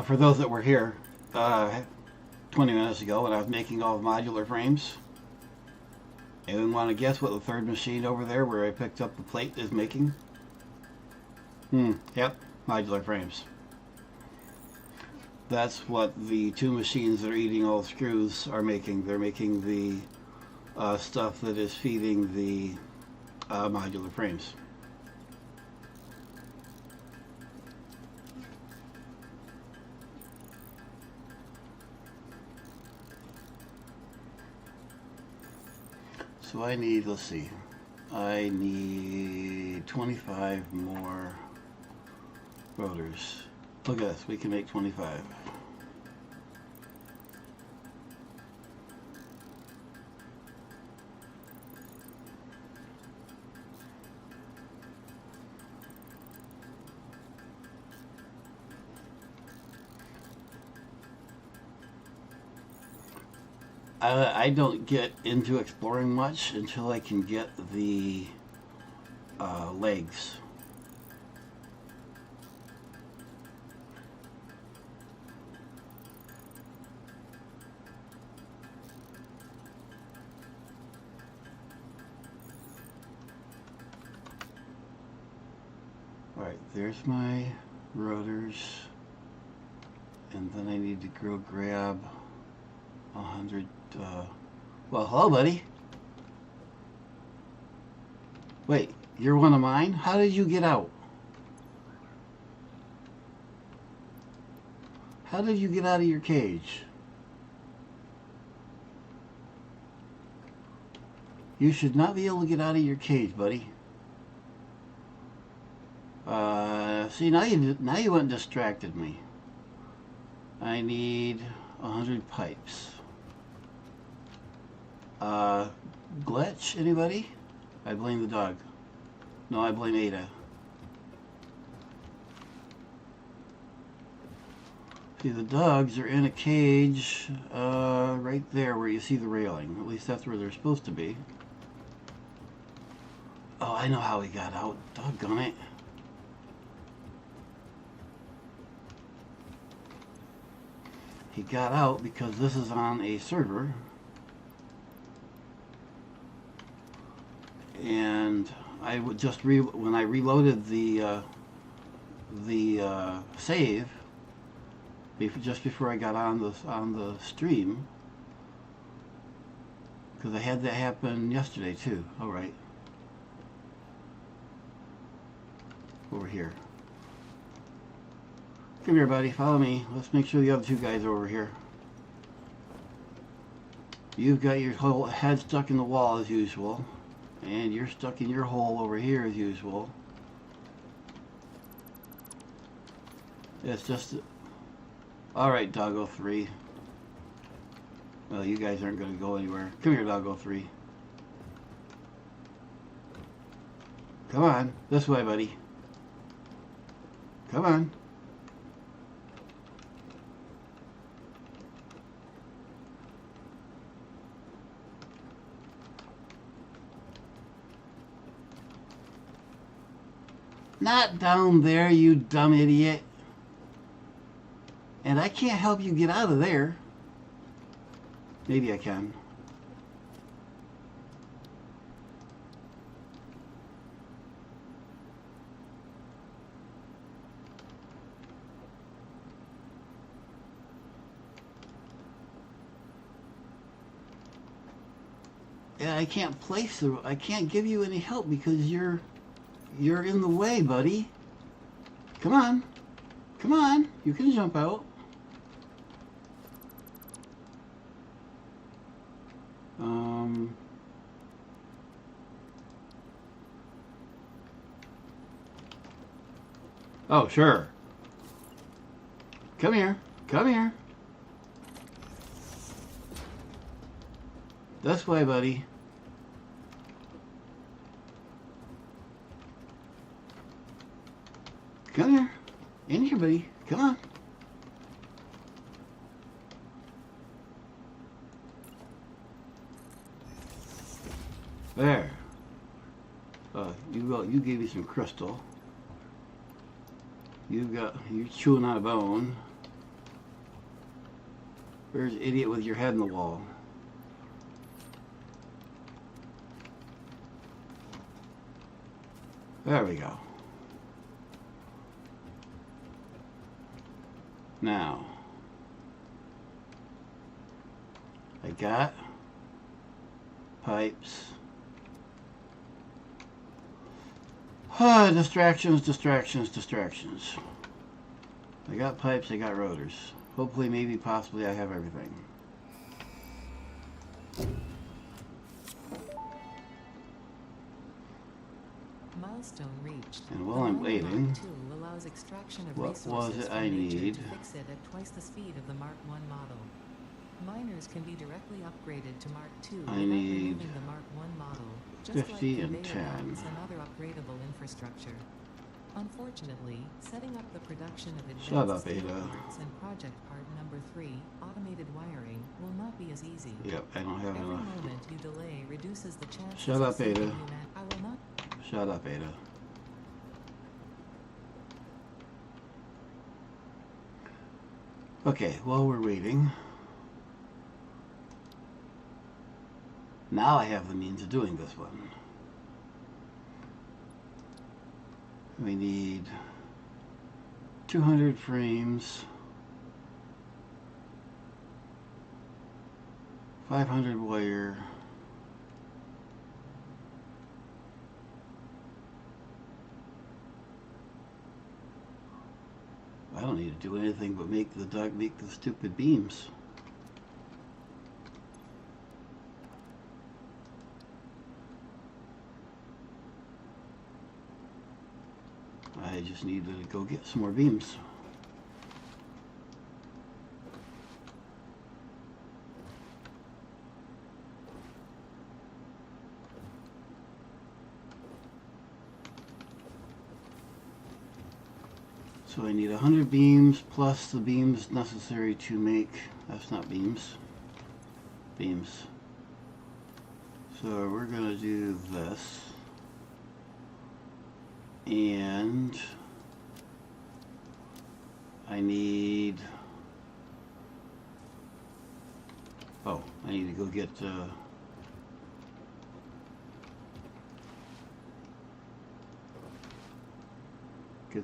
For those that were here 20 minutes ago when I was making all the modular frames, anyone want to guess what the third machine over there where I picked up the plate is making? Yep, modular frames. That's what the two machines that are eating all the screws are making. They're making the stuff that is feeding the modular frames. So I need, let's see, I need 25 more rotors. Look at this, we can make 25. I don't get into exploring much until I can get the legs. Alright, there's my rotors, and then I need to go grab 100. Well, hello, buddy. Wait, you're one of mine? How did you get out? How did you get out of your cage? You should not be able to get out of your cage, buddy. See, now you went and distracted me. I need 100 pipes. Glitch, anybody? I blame the dog. No, I blame Ada. See, the dogs are in a cage right there where you see the railing. At least that's where they're supposed to be. Oh, I know how he got out. Doggone it. He got out because this is on a server. And I would just when I reloaded the save just before I got on the stream, because I had that happen yesterday too. All right, over here. Come here, buddy. Follow me. Let's make sure the other two guys are over here. You've got your whole head stuck in the wall as usual. And you're stuck in your hole over here as usual. It's just... Alright, Doggo 3. Well, you guys aren't going to go anywhere. Come here, Doggo 3. Come on. This way, buddy. Come on. Not down there, you dumb idiot. And I can't help you get out of there. Maybe I can. Yeah, I can't I can't give you any help because you're in the way, buddy. Come on. Come on. You can jump out. Oh, sure. Come here. Come here. This way, buddy. Come here. In here, buddy. Come on. There. You gave me some crystal. You're chewing on a bone. Where's the idiot with your head in the wall? There we go. Now, I got pipes. Distractions, distractions, distractions. I got pipes, I got rotors. Hopefully, maybe, possibly, I have everything. Milestone reached. And while I'm waiting, tool allows extraction of what was resources it from I nature need? to fix it at twice the speed of the Mark I model. Miners can be directly upgraded to Mark II without need removing the Mark I model, just 50 like and conveyor 10. belts and other upgradable infrastructure. Unfortunately, setting up the production of Shut up, advanced steel Ada. parts and project part number 3, automated wiring, will not be as easy. Yep, I don't have Every enough. moment you delay reduces the chances Shut of up, saving Ada. humanity. I will not. Shut up, Ada. Okay, while we're waiting, now I have the means of doing this one. We need 200 frames, 500 wire, I don't need to do anything but make the stupid beams. I just need to go get some more beams. So I need 100 beams plus the beams necessary to make, that's not beams, beams. So we're going to do this. And I need, I need to go get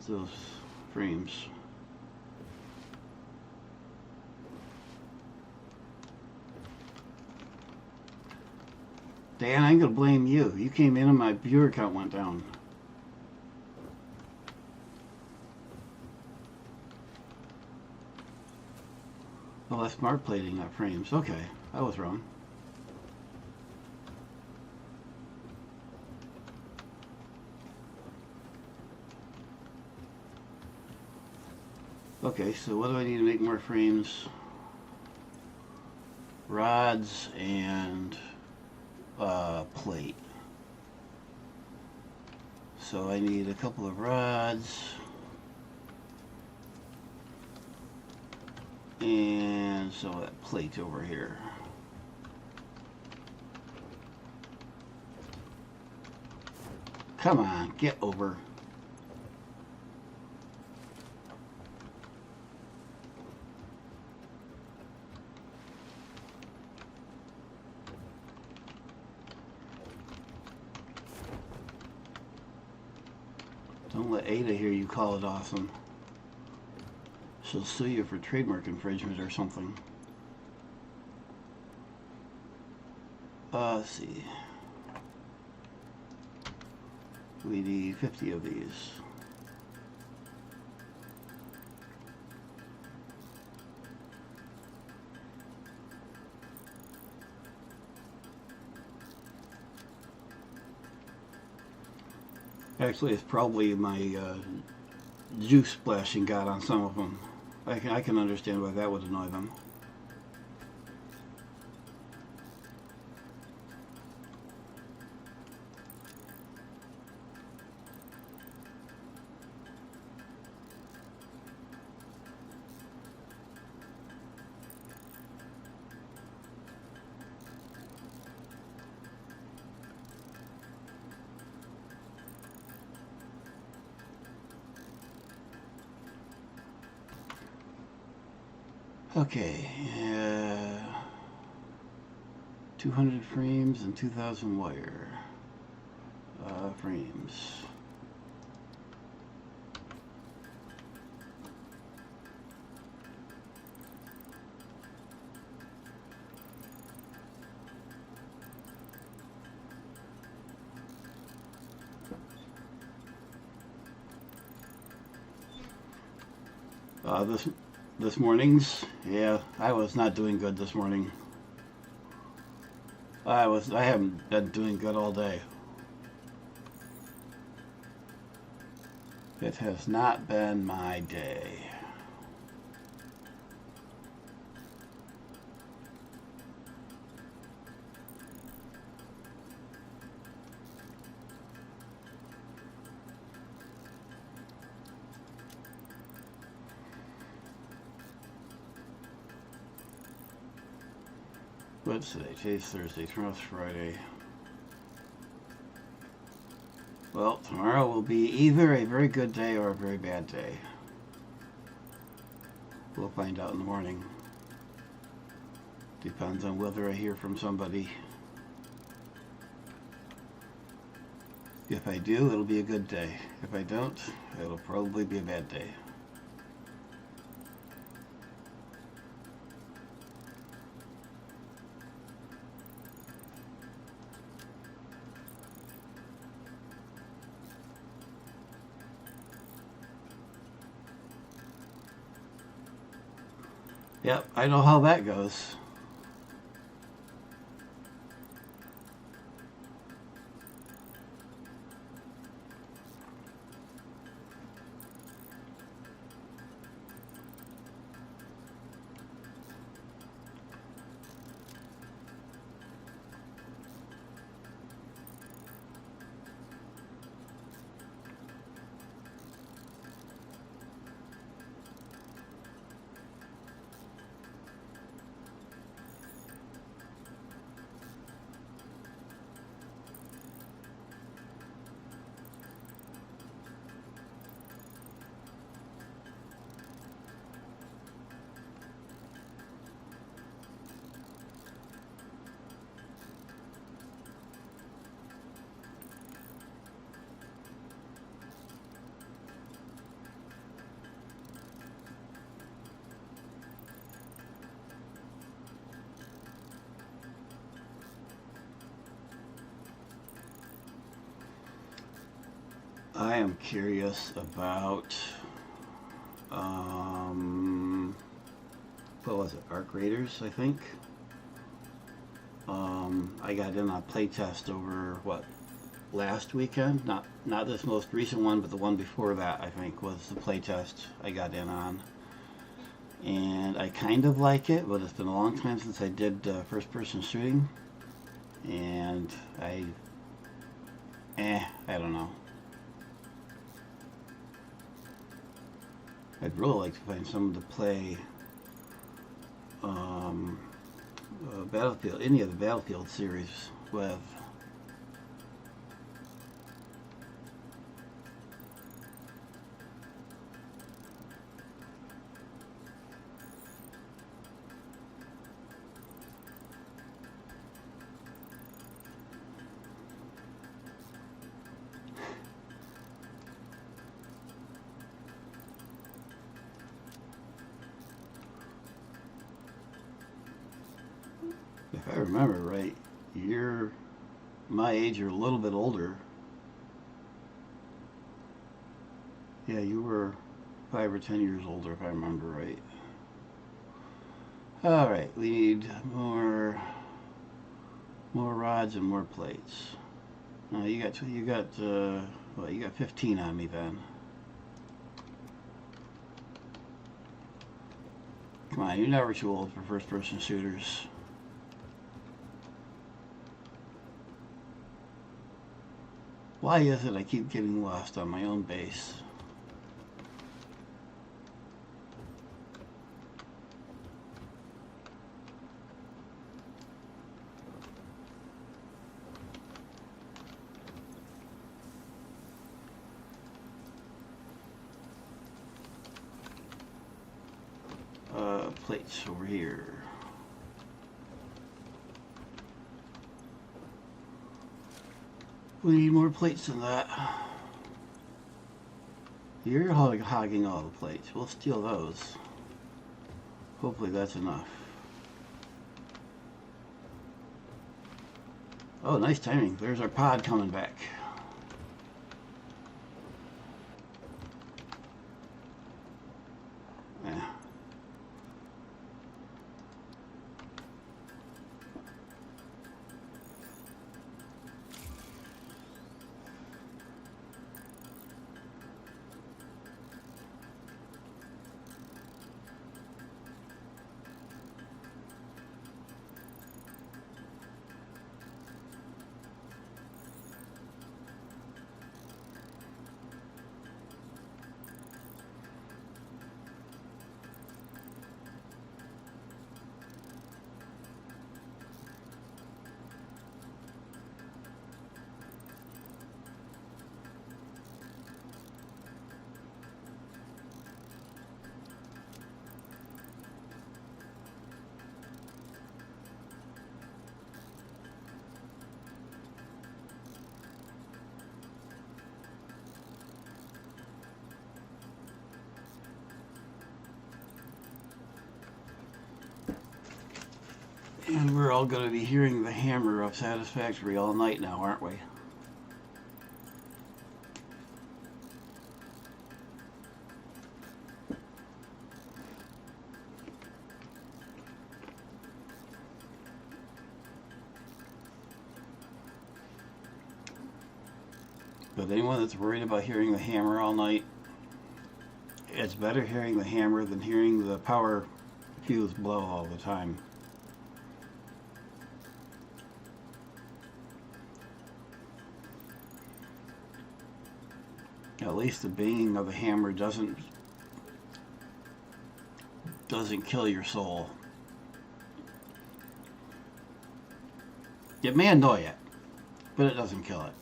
those frames. Dan, I'm going to blame you. You came in and my viewer count went down. Oh, that's smart plating, not frames. Okay, I was wrong. Okay, so what do I need to make more frames? Rods and plate. So I need a couple of rods and some of that plate over here. Come on, get over. Don't let Ada hear you call it awesome. She'll sue you for trademark infringement or something. Let's see. We need 50 of these. Actually, it's probably my juice splashing got on some of them. I can understand why that would annoy them. Okay, 200 frames and 2,000 wire frames. This morning's, yeah, I was not doing good this morning. I haven't been doing good all day. It has not been my day. What's today? Today's Thursday. Tomorrow's Friday. Well, tomorrow will be either a very good day or a very bad day. We'll find out in the morning. Depends on whether I hear from somebody. If I do, it'll be a good day. If I don't, it'll probably be a bad day. Yep, I know how that goes. I am curious about, what was it, Arc Raiders, I think. I got in on playtest over, what, last weekend? Not this most recent one, but the one before that, I think, was the playtest I got in on. And I kind of like it, but it's been a long time since I did first-person shooting. And I don't know. I'd really like to find someone to play Battlefield, any of the Battlefield series with. remember right, you're my age or a little bit older. Yeah, you were 5 or 10 years older if I remember right. All right, we need more rods and more plates. You got 15 on me then. Come on, you're never too old for first-person shooters. Why is it I keep getting lost on my own base? Plates over here. We need more plates than that. You're hogging all the plates. We'll steal those. Hopefully that's enough. Oh, nice timing. There's our pod coming back. Yeah. And we're all going to be hearing the hammer of Satisfactory all night now, aren't we? But anyone that's worried about hearing the hammer all night, it's better hearing the hammer than hearing the power fuse blow all the time. At least the banging of the hammer doesn't kill your soul. It may annoy it, but it doesn't kill it.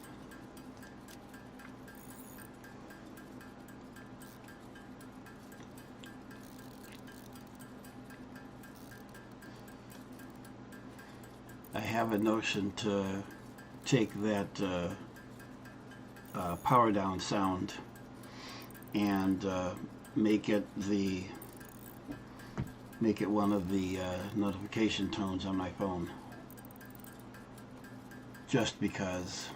I have a notion to take that power down sound and make it one of the notification tones on my phone, just because.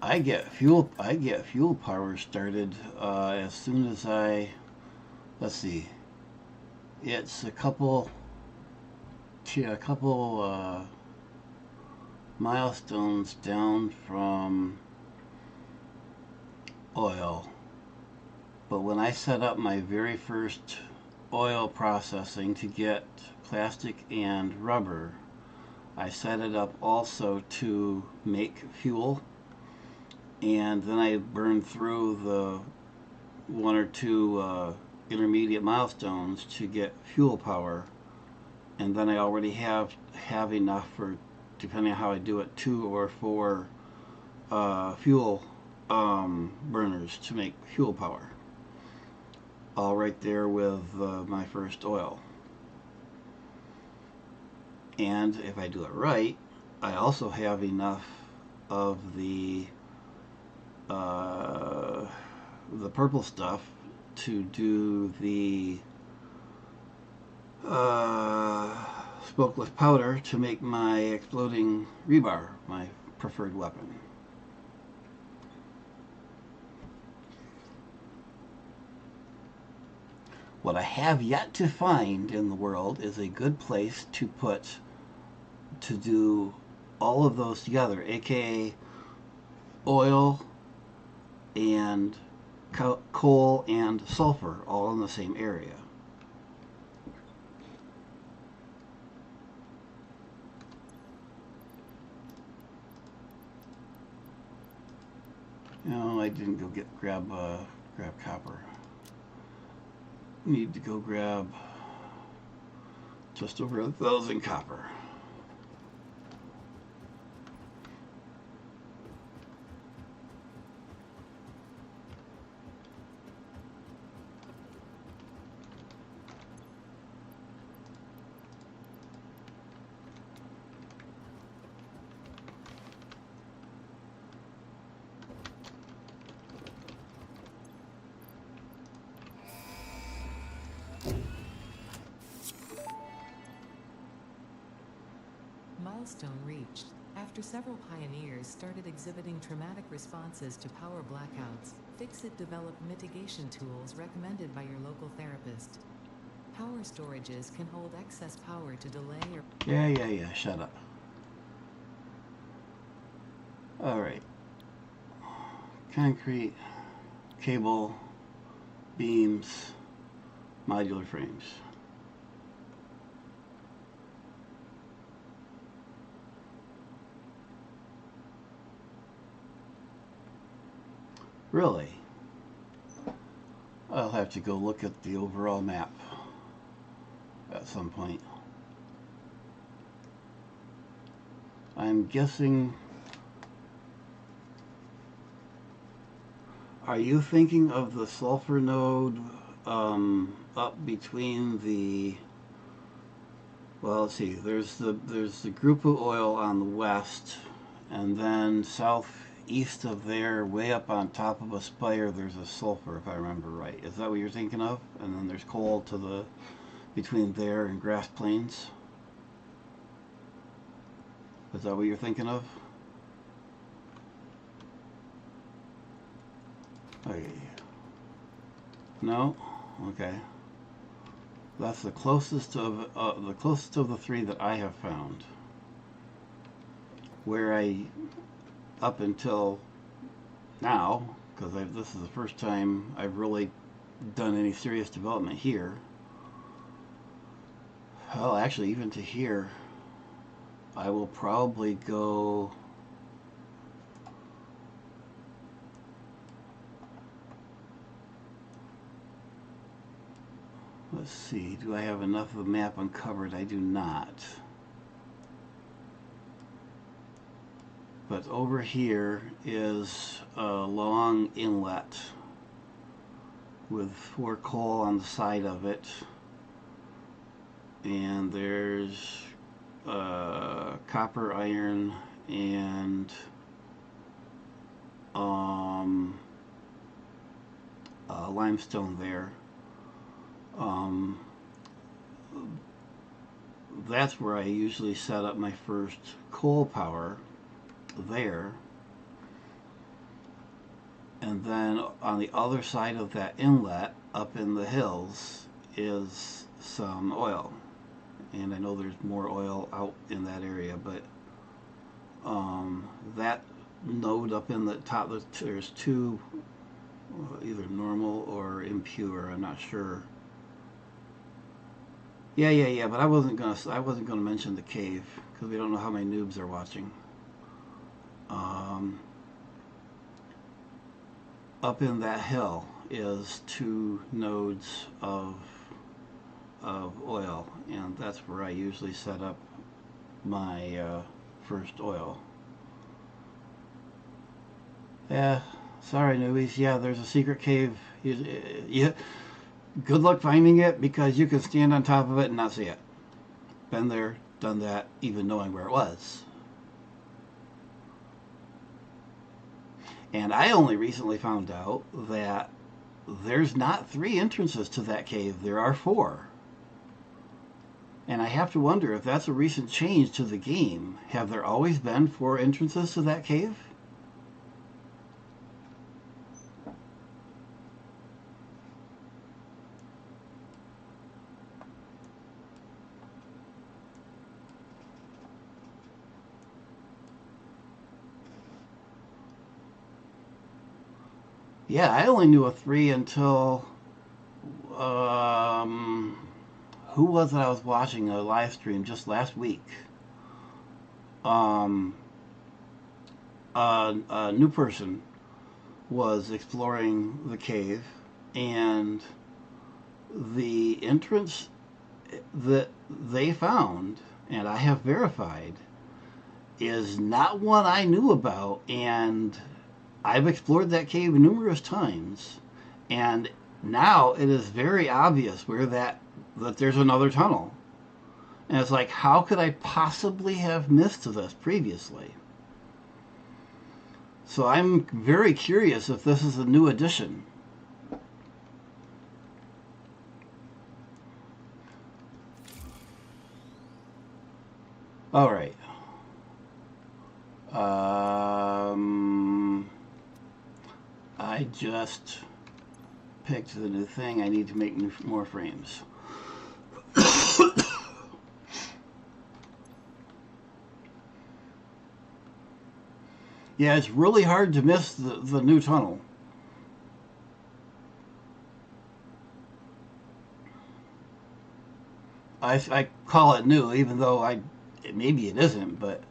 I get fuel power started as soon as let's see, it's a couple milestones down from oil. But when I set up my very first oil processing to get plastic and rubber, I set it up also to make fuel, and then I burned through the one or two intermediate milestones to get fuel power, and then I already have enough for, depending on how I do it, 2 or 4 fuel burners to make fuel power. All right there with my first oil. And if I do it right, I also have enough of the purple stuff to do the smokeless powder to make my exploding rebar, my preferred weapon. What I have yet to find in the world is a good place to do all of those together, aka oil and coal and sulfur all in the same area. No, I didn't go grab copper. Need to go grab just over 1,000 copper. Milestone reached. After several pioneers started exhibiting traumatic responses to power blackouts, Fixit developed mitigation tools recommended by your local therapist. Power storages can hold excess power to delay or... Yeah, shut up. Alright. Concrete, cable, beams, modular frames. Really? I'll have to go look at the overall map at some point. I'm guessing... Are you thinking of the sulfur node up between the... Well, let's see. There's the Grupo oil on the west, and then southeast of there, way up on top of a spire, there's a sulfur, if I remember right. Is that what you're thinking of? And then there's coal to the between there and Grass Plains. Is that what you're thinking of? Okay. No? Okay. That's the closest of the three that I have found. Where I, up until now, because this is the first time I've really done any serious development here. Well, actually, even to here, I will probably go... Let's see, do I have enough of the map uncovered? I do not. But over here is a long inlet with 4 coal on the side of it. And there's copper, iron, and limestone there. That's where I usually set up my first coal power there. And then on the other side of that inlet, up in the hills, is some oil. And I know there's more oil out in that area, but that node up in the top, there's 2, either normal or impure, I'm not sure. Yeah, but I wasn't gonna mention the cave because we don't know how many noobs are watching. Up in that hill is 2 nodes of oil, and that's where I usually set up my first oil. Yeah, Sorry, newbies. Yeah, there's a secret cave. Good luck finding it because you can stand on top of it and not see it. Been there, done that, even knowing where it was. And I only recently found out that there's not 3 entrances to that cave, there are 4. And I have to wonder if that's a recent change to the game. Have there always been 4 entrances to that cave? Yeah, I only knew of 3 until who was it I was watching a live stream just last week? Um, a new person was exploring the cave, and the entrance that they found, and I have verified, is not one I knew about, and I've explored that cave numerous times, and now it is very obvious where that there's another tunnel. And it's like, how could I possibly have missed this previously? So I'm very curious if this is a new addition. All right. I just picked the new thing. I need to make more frames. Yeah, it's really hard to miss the new tunnel. I call it new, even though maybe it isn't, but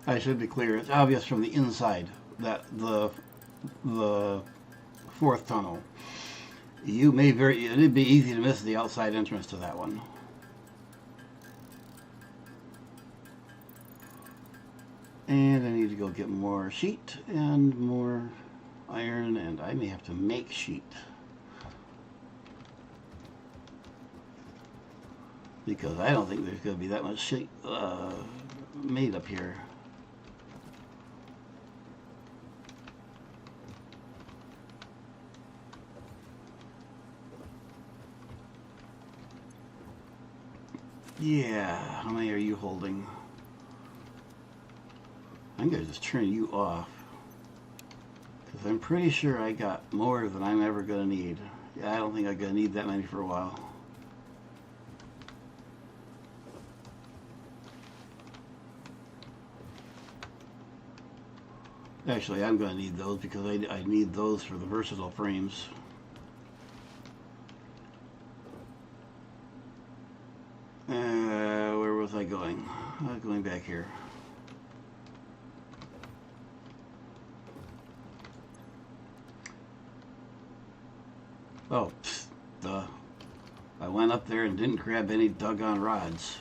I should be clear. It's obvious from the inside that the 4th tunnel. It'd be easy to miss the outside entrance to that one. And I need to go get more sheet and more iron, and I may have to make sheet. Because I don't think there's going to be that much sheet made up here. Yeah, how many are you holding? I'm going to just turn you off. Because I'm pretty sure I got more than I'm ever going to need. Yeah, I don't think I'm going to need that many for a while. Actually, I'm going to need those because I need those for the versatile frames. Where was I going? I was going back here. Oh, duh. I went up there and didn't grab any doggone rods.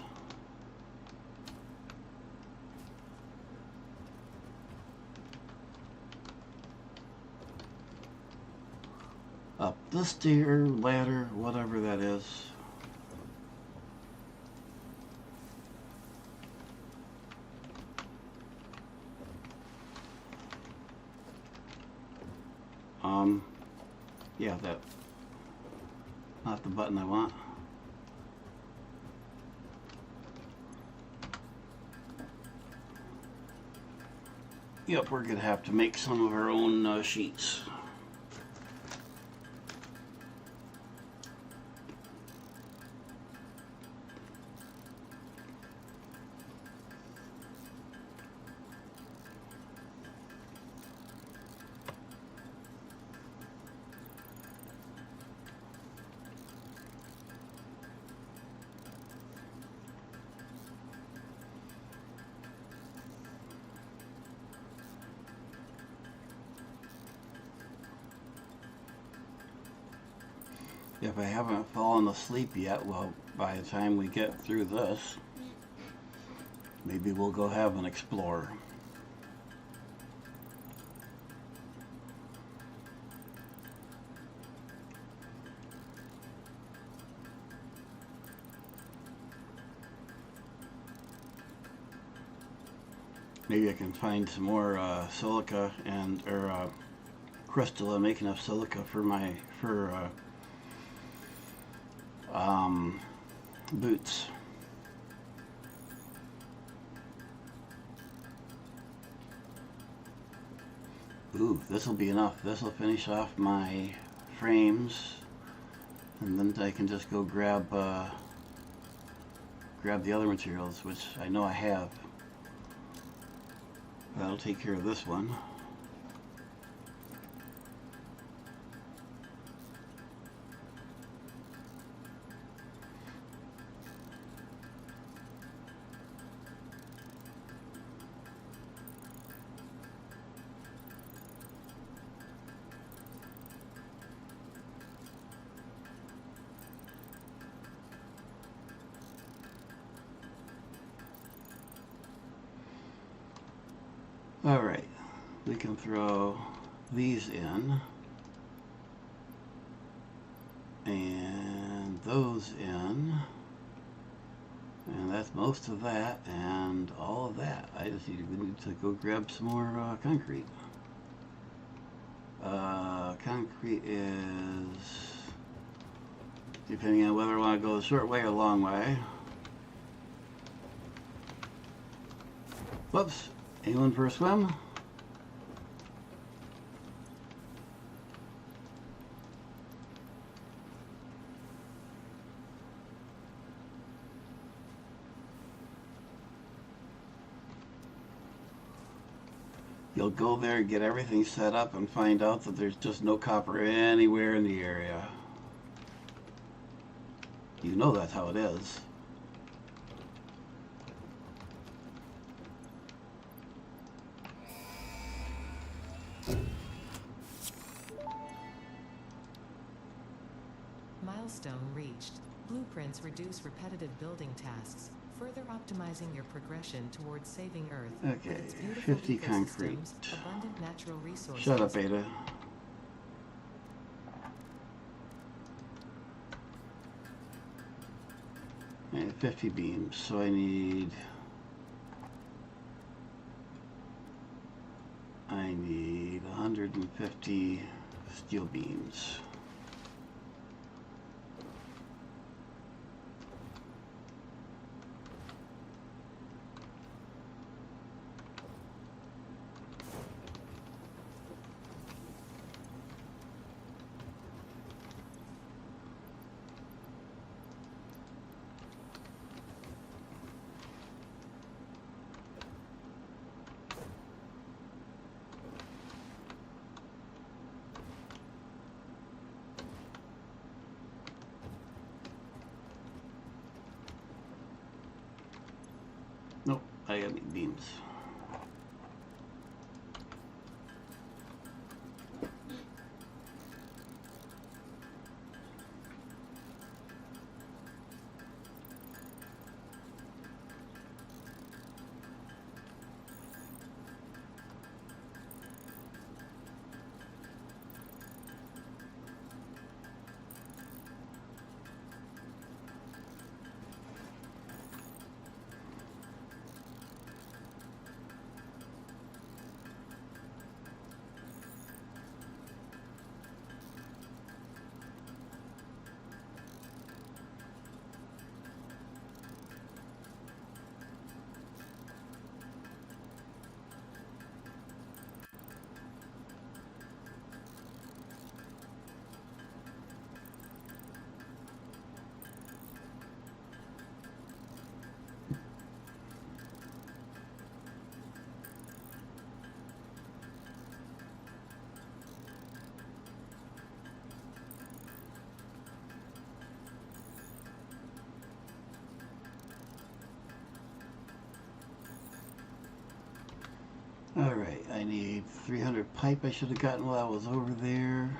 Up the stair, ladder, whatever that is. Yeah, that. Not the button I want. Yep, we're going to have to make some of our own sheets. If I haven't fallen asleep yet, well, by the time we get through this, maybe we'll go have an explore. Maybe I can find some more silica or crystal and make enough silica for boots. Ooh, this will be enough. This will finish off my frames, and then I can just go grab the other materials, which I know I have. That'll take care of this one. Alright, we can throw these in, and those in, and that's most of that, and all of that. We need to go grab some more concrete. Concrete is, depending on whether I want to go the short way or long way. Whoops. Anyone for a swim? You'll go there and get everything set up and find out that there's just no copper anywhere in the area. You know that's how it is. Milestone reached. Blueprints reduce repetitive building tasks, further optimizing your progression towards saving Earth. Okay, With its beautiful 50 concrete. ecosystems, abundant natural resources. Shut up, Ada. And 50 beams, so I need 150 steel beams. Nope, I got beams. Alright, I need 300 pipe I should have gotten while I was over there.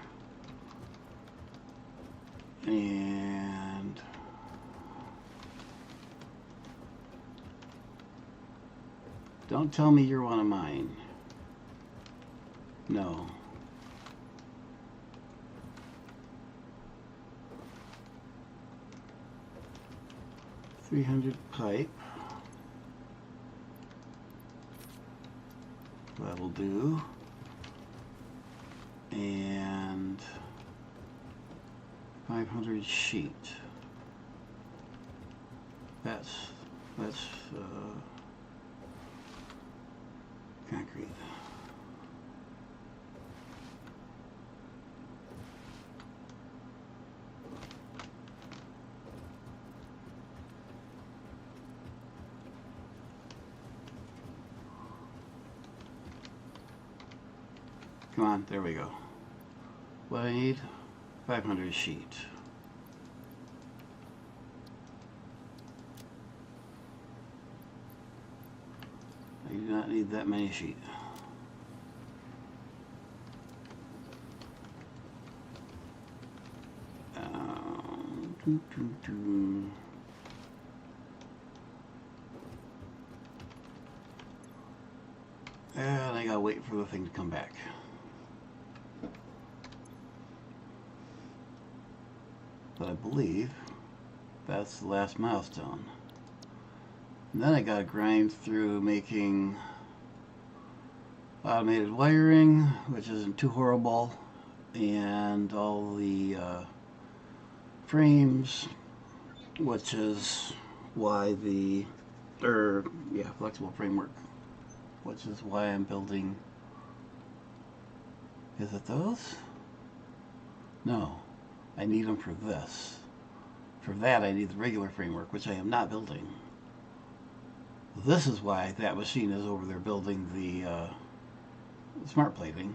And don't tell me you're one of mine. No. $300 pipe. That'll do. And 500 sheet. That's concrete. Come on, there we go. What I need? 500 sheet. I do not need that many sheet. And I gotta wait for the thing to come back. But I believe that's the last milestone. And then I gotta grind through making automated wiring, which isn't too horrible, and all the frames, which is why the flexible framework, which is why I'm building. Is it those? No, I need them for this. For that I need the regular framework, which I am not building. This is why that machine is over there building the smart plating.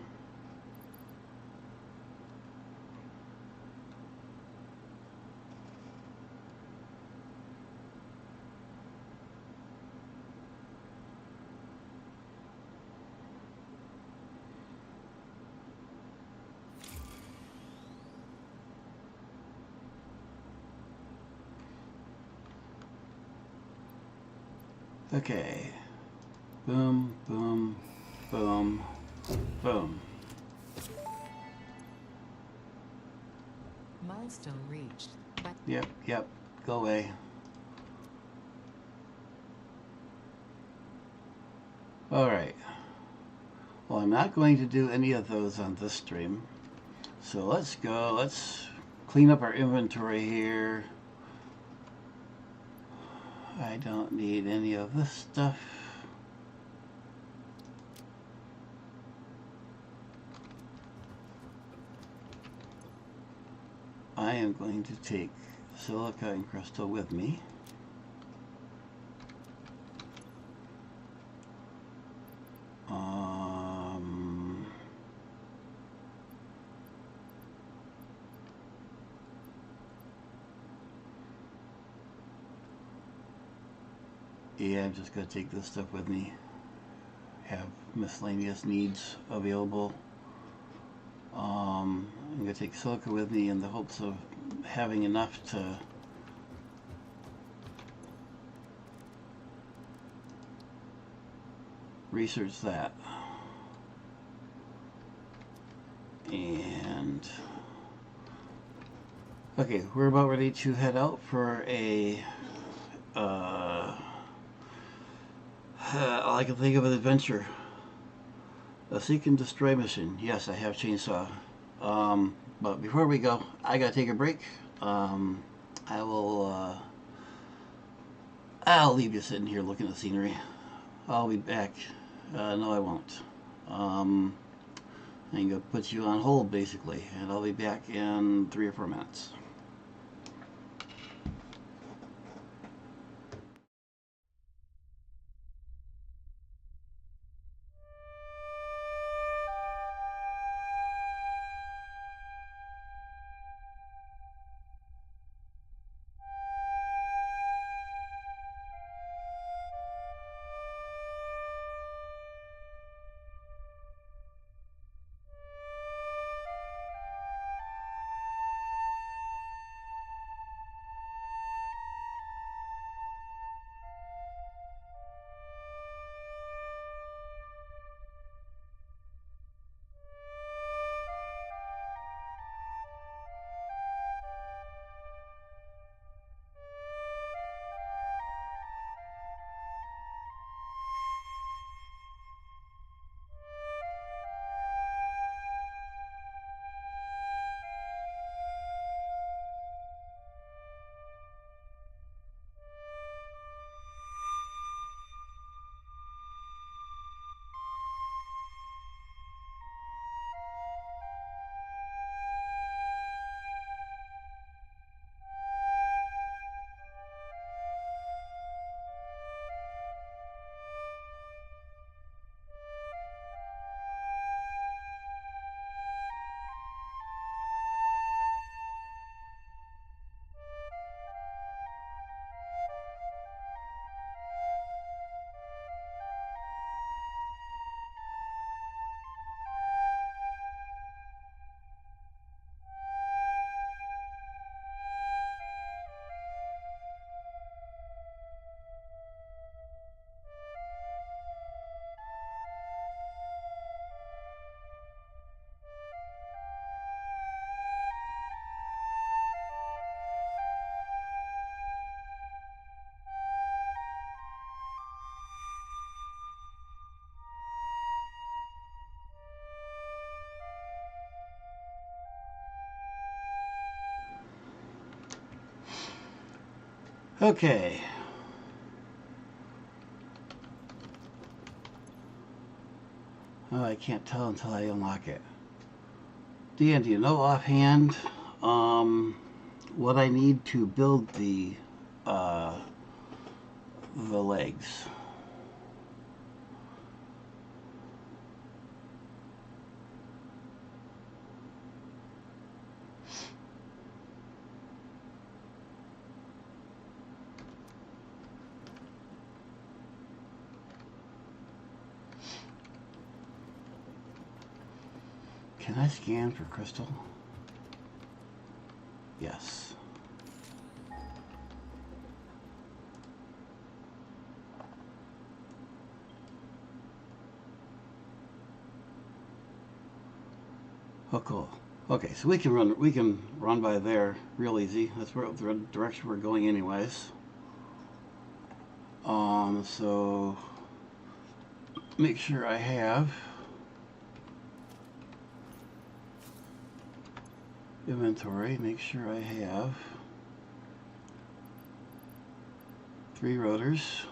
Okay. Boom, boom, boom, boom. Milestone reached. Yep. Go away. Alright. Well, I'm not going to do any of those on this stream. So let's go. Let's clean up our inventory here. I don't need any of this stuff. I am going to take silica and crystal with me. Yeah, I'm just going to take this stuff with me. Have miscellaneous needs available. I'm going to take silica with me in the hopes of having enough to research that. And okay, we're about ready to head out for a all I can think of an adventure. A seek and destroy mission. Yes, I have chainsaw. But before we go, I gotta take a break. I'll leave you sitting here looking at the scenery. I'll be back. No, I won't. I'm gonna put you on hold basically, and I'll be back in 3 or 4 minutes. Okay. Oh, I can't tell until I unlock it. Dan, do you know offhand what I need to build the legs? Can I scan for crystal? Yes. Oh, cool. Okay, so we can run by there real easy. That's where the direction we're going anyways. So make sure I have inventory. Make sure I have 3 rotors,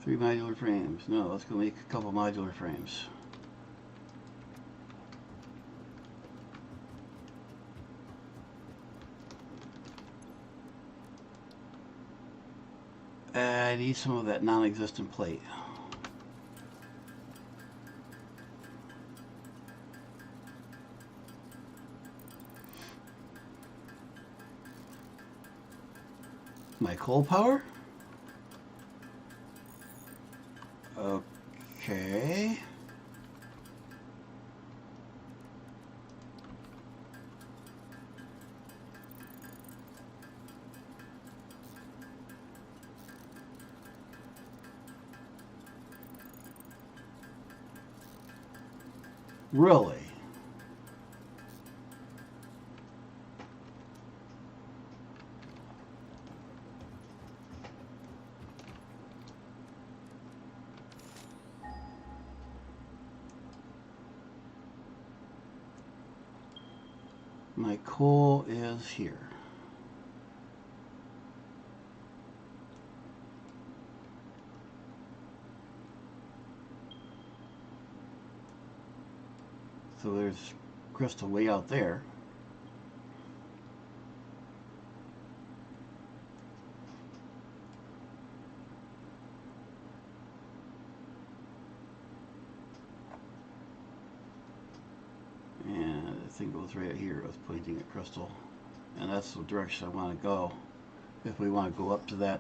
3 modular frames. No, let's go make a couple modular frames. I need some of that non-existent plate. My coal power? Okay. Really? My coal is here. So there's crystal way out there. And the thing goes right here. I was pointing at crystal. And that's the direction I want to go. If we want to go up to that,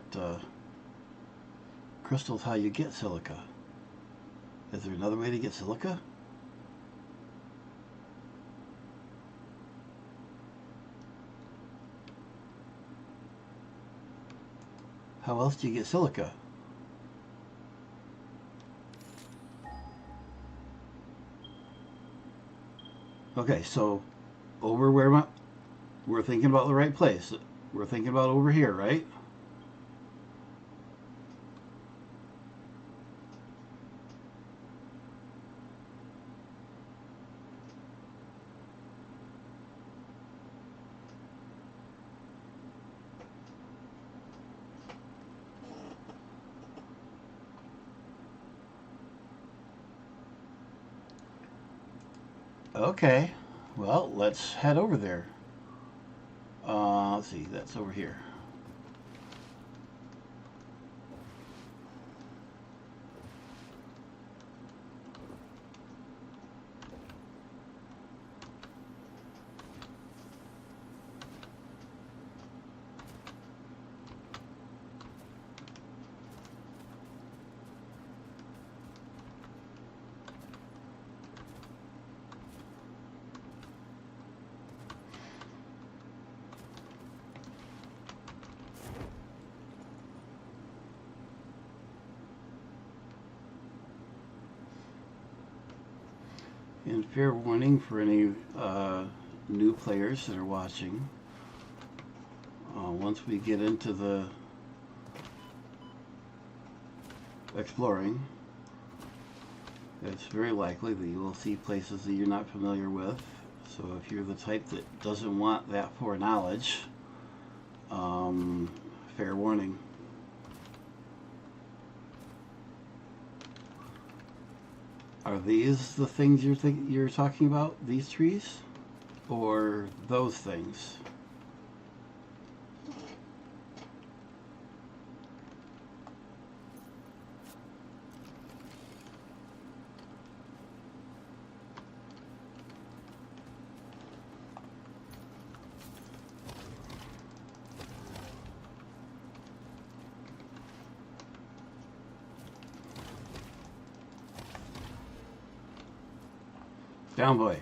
crystal's how you get silica. Is there another way to get silica? How else do you get silica? Okay, so over where we're thinking about the right place. We're thinking about over here, right? Okay, well, let's head over there. Let's see, that's over here. And fair warning for any new players that are watching. Once we get into the exploring, it's very likely that you will see places that you're not familiar with. So if you're the type that doesn't want that foreknowledge, Fair warning. Are these the things you're talking about? These trees, or those things? Down, boy.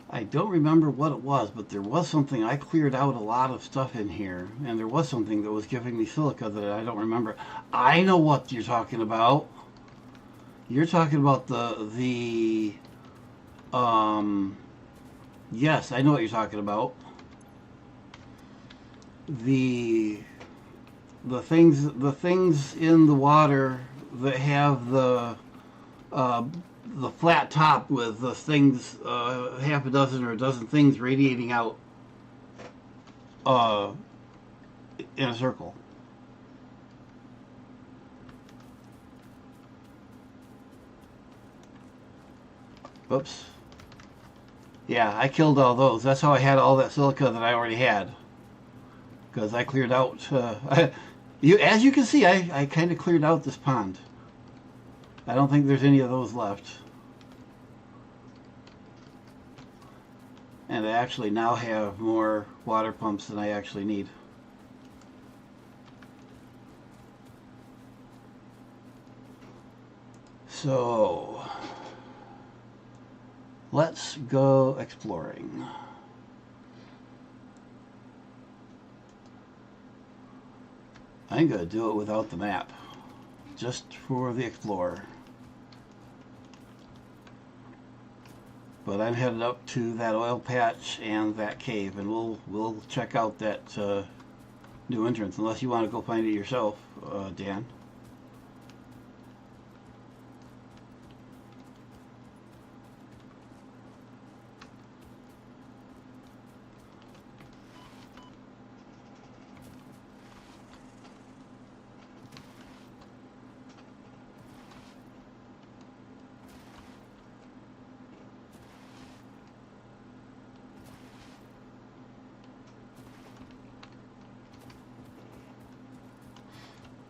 I don't remember what it was, but there was something. I cleared out a lot of stuff in here, and there was something that was giving me silica that I don't remember. I know what you're talking about. You're talking about the yes, I know what you're talking about. The things in the water that have the flat top with the things, half a dozen or a dozen things radiating out uh, in a circle. Whoops. Yeah, I killed all those. That's how I had all that silica that I already had. Because I cleared out. As you can see, I kind of cleared out this pond. I don't think there's any of those left. And I actually now have more water pumps than I actually need. So, let's go exploring. I'm going to do it without the map, just for the explorer. But I'm headed up to that oil patch and that cave, and we'll check out that new entrance. Unless you want to go find it yourself, Dan.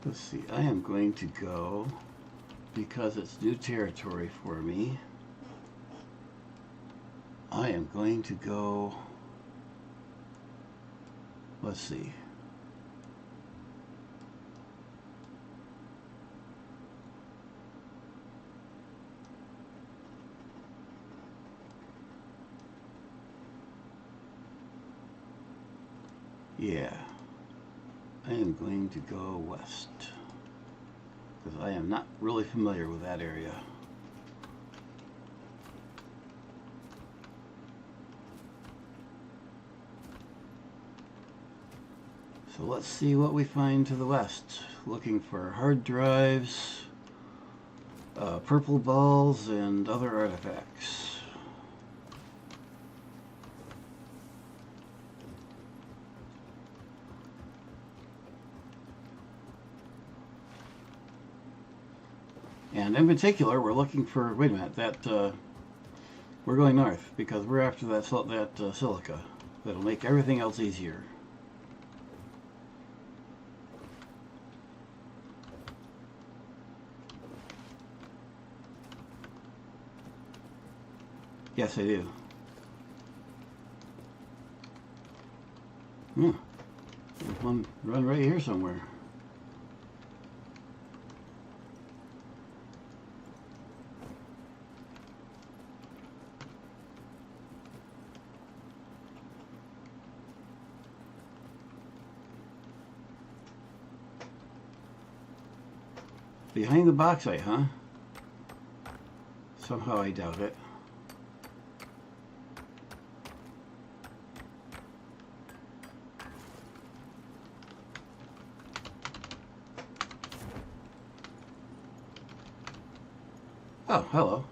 Let's see, I am going to go, because it's new territory for me, I am going to go, let's see. Yeah. I am going to go west, because I am not really familiar with that area. So let's see what we find to the west. Looking for hard drives, purple balls, and other artifacts. And in particular, we're looking for, wait a minute, we're going north because we're after that silica. That'll make everything else easier. Yes, I do. There's one run right here somewhere. Behind the bauxite, huh? Somehow I doubt it. Oh, hello.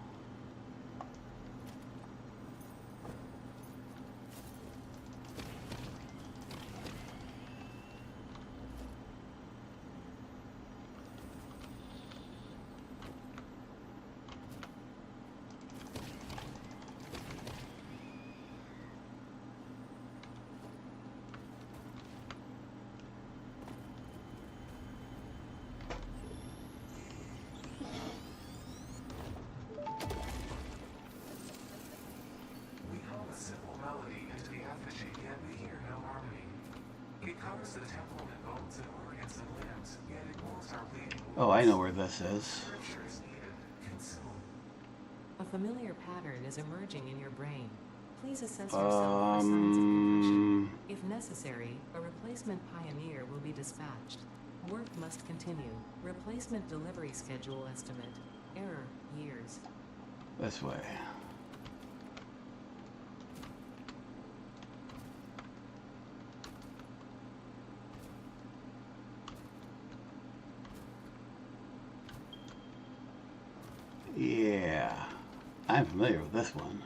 We hum a simple melody into the effigy, yet we hear no harmony. It covers the temple in bones and organs and limbs, yet ignores our bleeding Oh, I know wounds. where this is. Scripture is needed. Consume. A familiar pattern is emerging in your brain. Please assess yourself for signs of concussion. If necessary, a replacement pioneer will be dispatched. Work must continue. Replacement delivery schedule estimate. Error, years. This way. Yeah, I'm familiar with this one.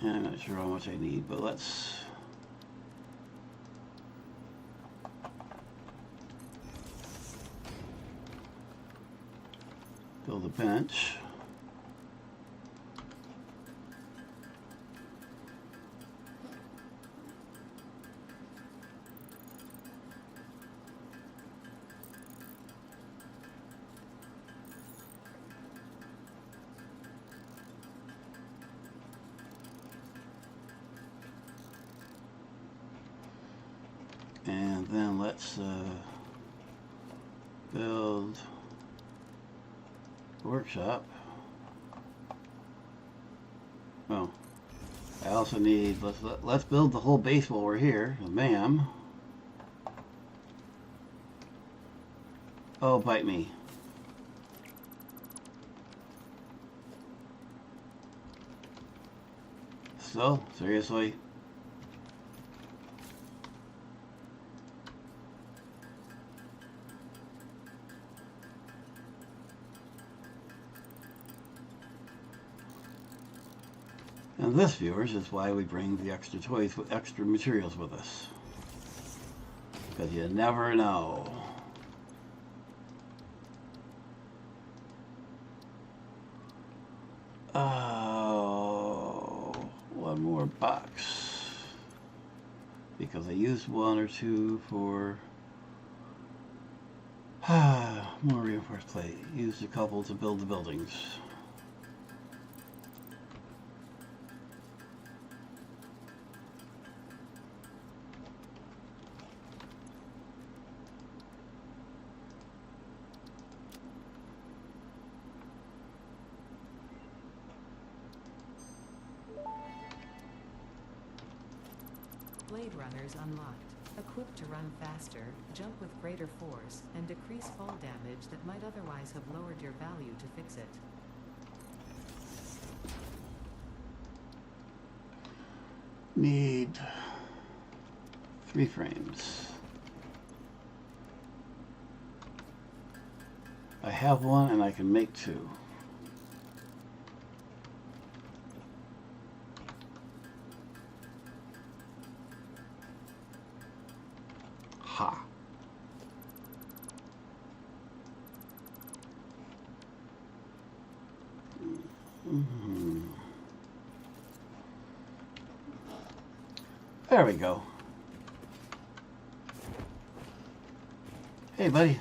I'm not sure how much I need, but let's build a bench. And then let's build a workshop. Oh, I also need, let's build the whole base while we're here. Bam. Oh, bite me. So, seriously? And this, viewers, is why we bring the extra toys with extra materials with us. Because you never know. Oh, one more box. Because I used one or two for more reinforced plate. Used a couple to build the buildings. Blade Runners unlocked. Equipped to run faster, jump with greater force, and decrease fall damage that might otherwise have lowered your value to fix it. Need 3 frames. I have one and I can make 2. Ha. There we go. Hey, buddy.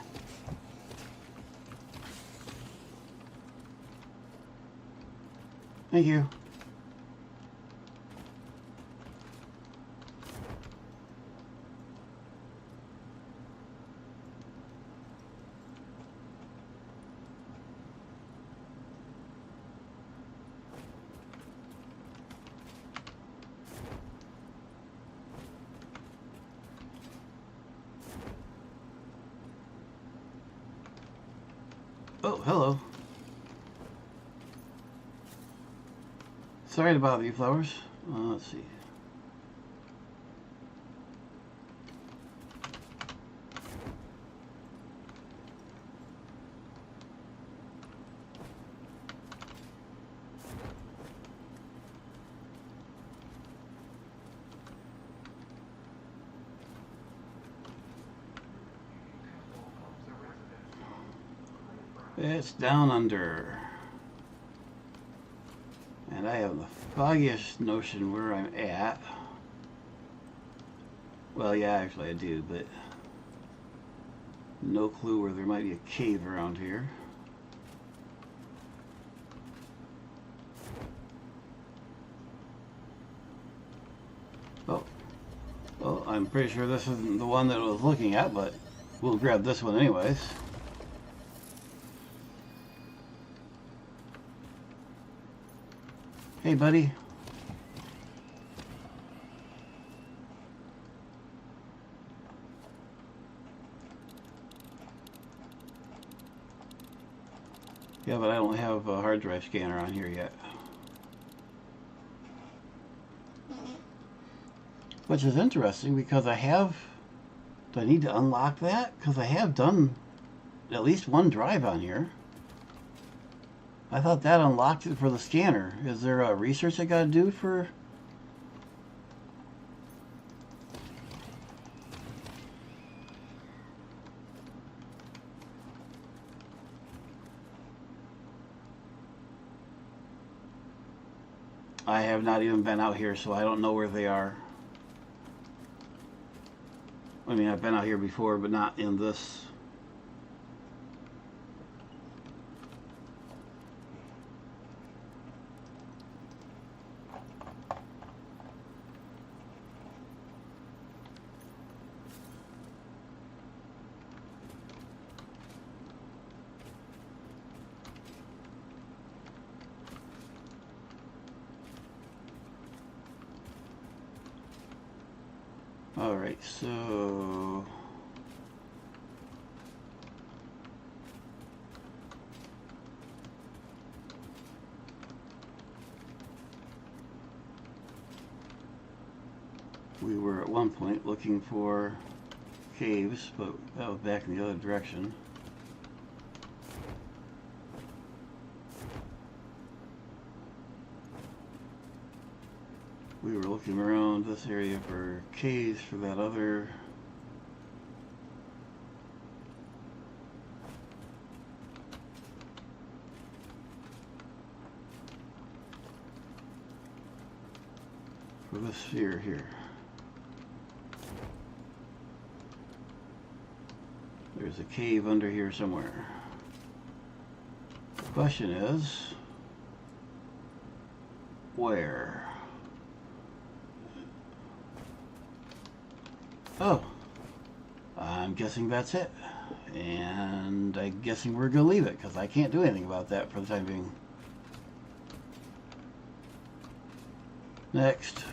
Thank you. Oh, hello. Sorry to bother you, Flowers. Let's see. It's down under. And I have the foggiest notion where I'm at. Well, yeah, actually I do, but no clue where there might be a cave around here. Oh, well, I'm pretty sure this isn't the one that I was looking at, but we'll grab this one anyways. Hey, buddy. Yeah, but I don't have a hard drive scanner on here yet. Which is interesting because I have... Do I need to unlock that? Because I have done at least one drive on here. I thought that unlocked it for the scanner. Is there a research I gotta do for... I have not even been out here, so I don't know where they are. I mean, I've been out here before, but not in this. All right, so we were at one point looking for caves, but that was back in the other direction. We were looking around this area for caves for that other. For this sphere here. There's a cave under here somewhere. The question is, where? Oh, I'm guessing that's it. And I'm guessing we're going to leave it because I can't do anything about that for the time being. Next.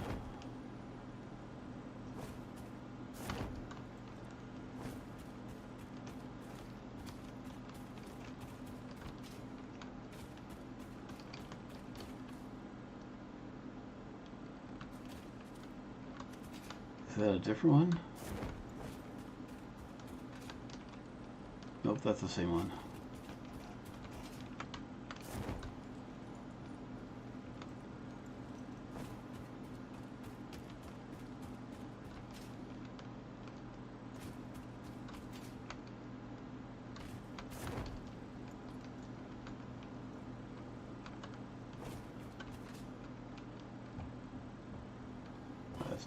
Is that a different one? Nope, that's the same one.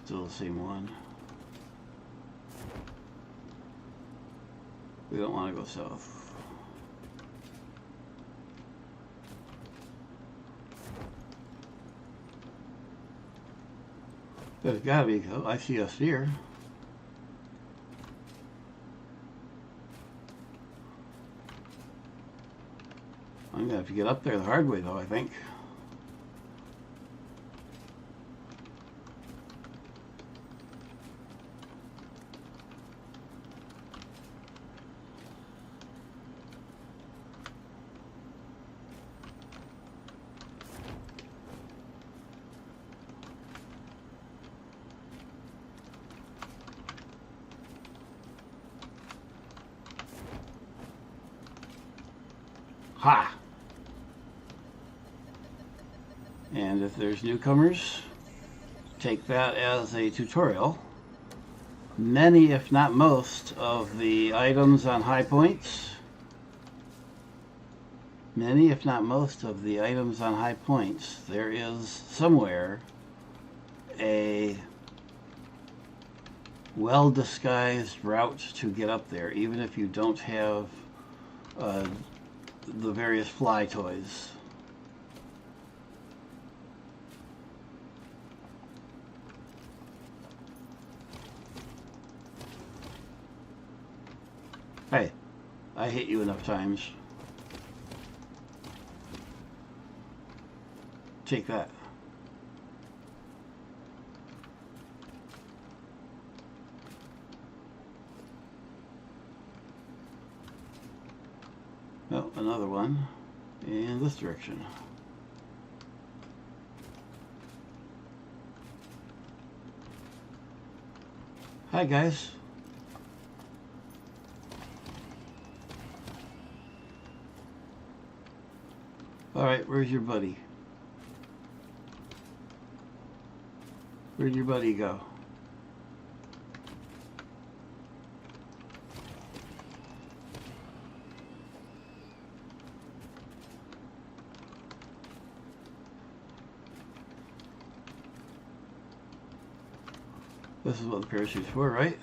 Still the same one. We don't want to go south. There's gotta be, I see us here. I'm gonna have to get up there the hard way though, I think. Ha! And if there's newcomers, take that as a tutorial. Many, if not most, of the items on high points, there is somewhere a well-disguised route to get up there, even if you don't have the various fly toys. Hey, I hit you enough times. Take that. Oh, another one in this direction. Hi, guys. All right, where's your buddy? Where'd your buddy go? This is what the parachute's for, right?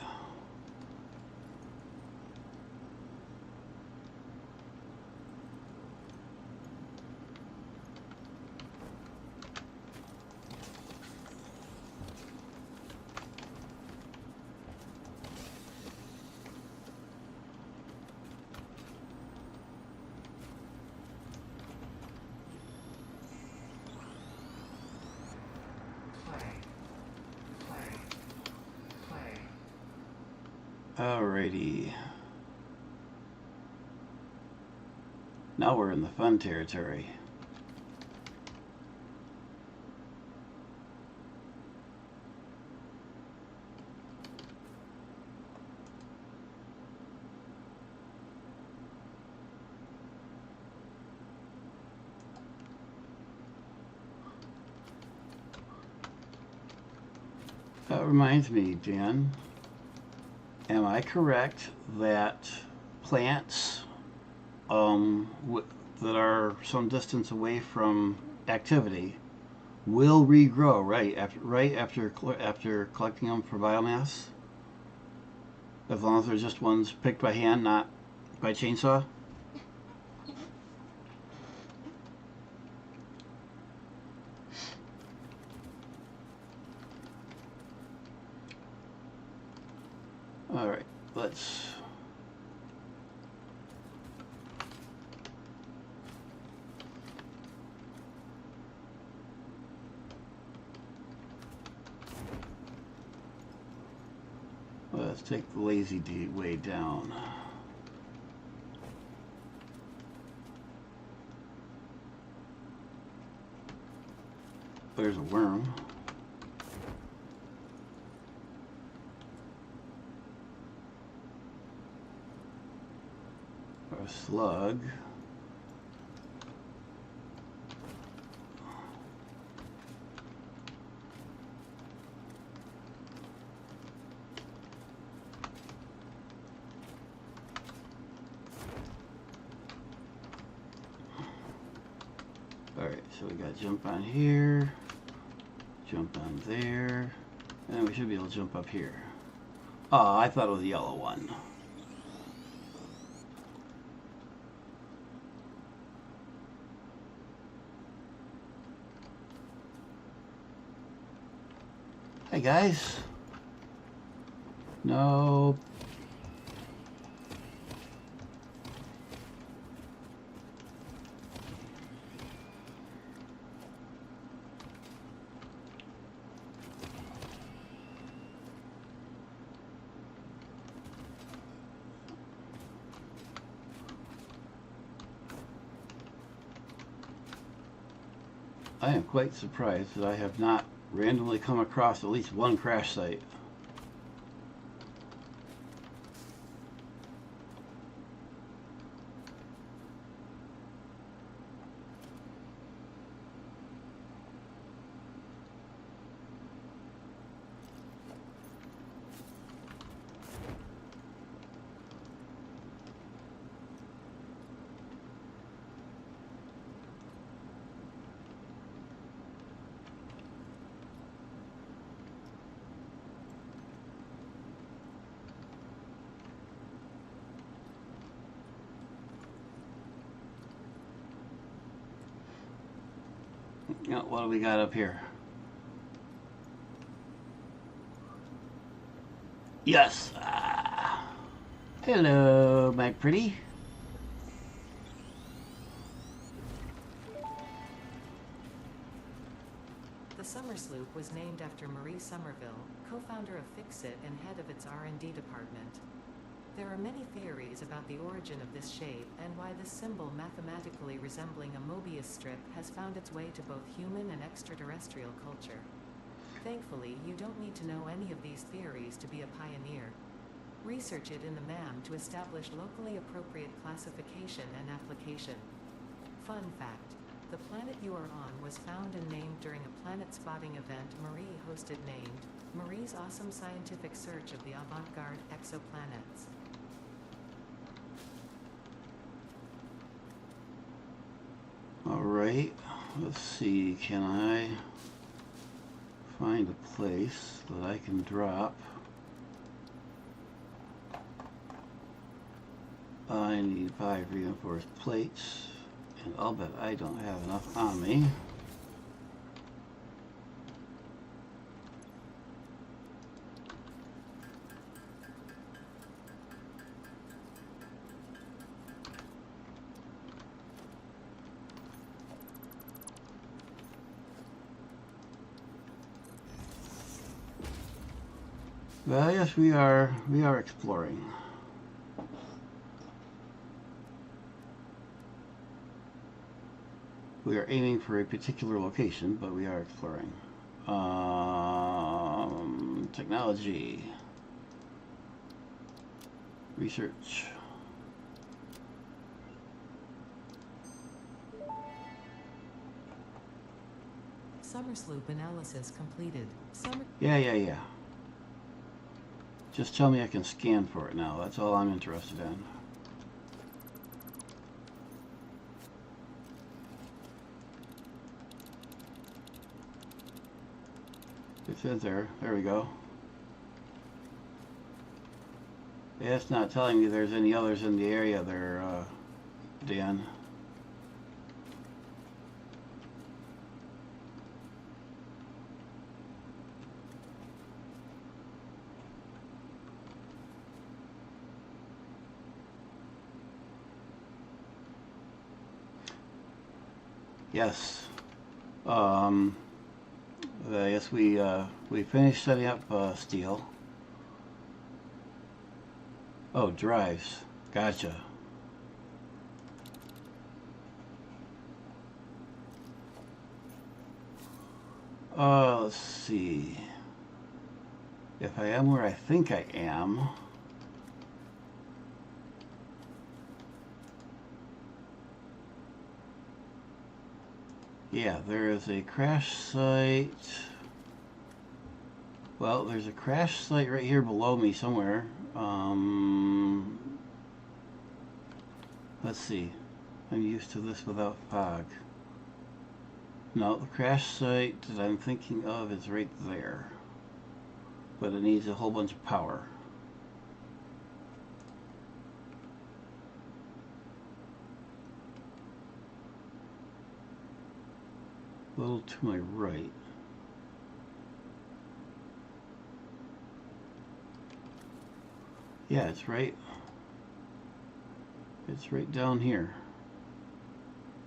Alrighty. Now we're in the fun territory. That reminds me, Dan. Am I correct that plants that are some distance away from activity will regrow right after collecting them for biomass? As long as they're just ones picked by hand, not by chainsaw? All right, let's take the lazy way down. There's a worm. Or a slug. Alright, so we got jump on here, jump on there, And we should be able to jump up here. Oh, I thought it was the yellow one. Hey guys. No. I am quite surprised that I have not randomly come across at least one crash site. What do we got up here? Yes. Hello, my pretty. The Summer Sloop was named after Marie Somerville, co-founder of Fixit and head of its R&D department. There are many theories about the origin of this shape and why this symbol mathematically resembling a Mobius strip has found its way to both human and extraterrestrial culture. Thankfully, you don't need to know any of these theories to be a pioneer. Research it in the MAM to establish locally appropriate classification and application. Fun fact: the planet you are on was found and named during a planet spotting event Marie hosted named Marie's Awesome Scientific Search of the Avant-Garde Exoplanets. Alright, let's see, can I find a place that I can drop? I need 5 reinforced plates, and I'll bet I don't have enough on me. Well, yes, we are exploring. We are aiming for a particular location, but we are exploring. Technology. Research. Summer Sloop analysis completed. Yeah. Just tell me I can scan for it now. That's all I'm interested in. It's in there. There we go. Yeah, it's not telling me there's any others in the area there, Dan. Yes. Yes, we finished setting up steel. Oh, drives. Gotcha. Let's see. If I am where I think I am, yeah, there is a crash site. Well, there's a crash site right here below me somewhere. Let's see. I'm used to this without fog. No, the crash site that I'm thinking of is right there. but it needs a whole bunch of power. A little to my right. Yeah, it's right down here,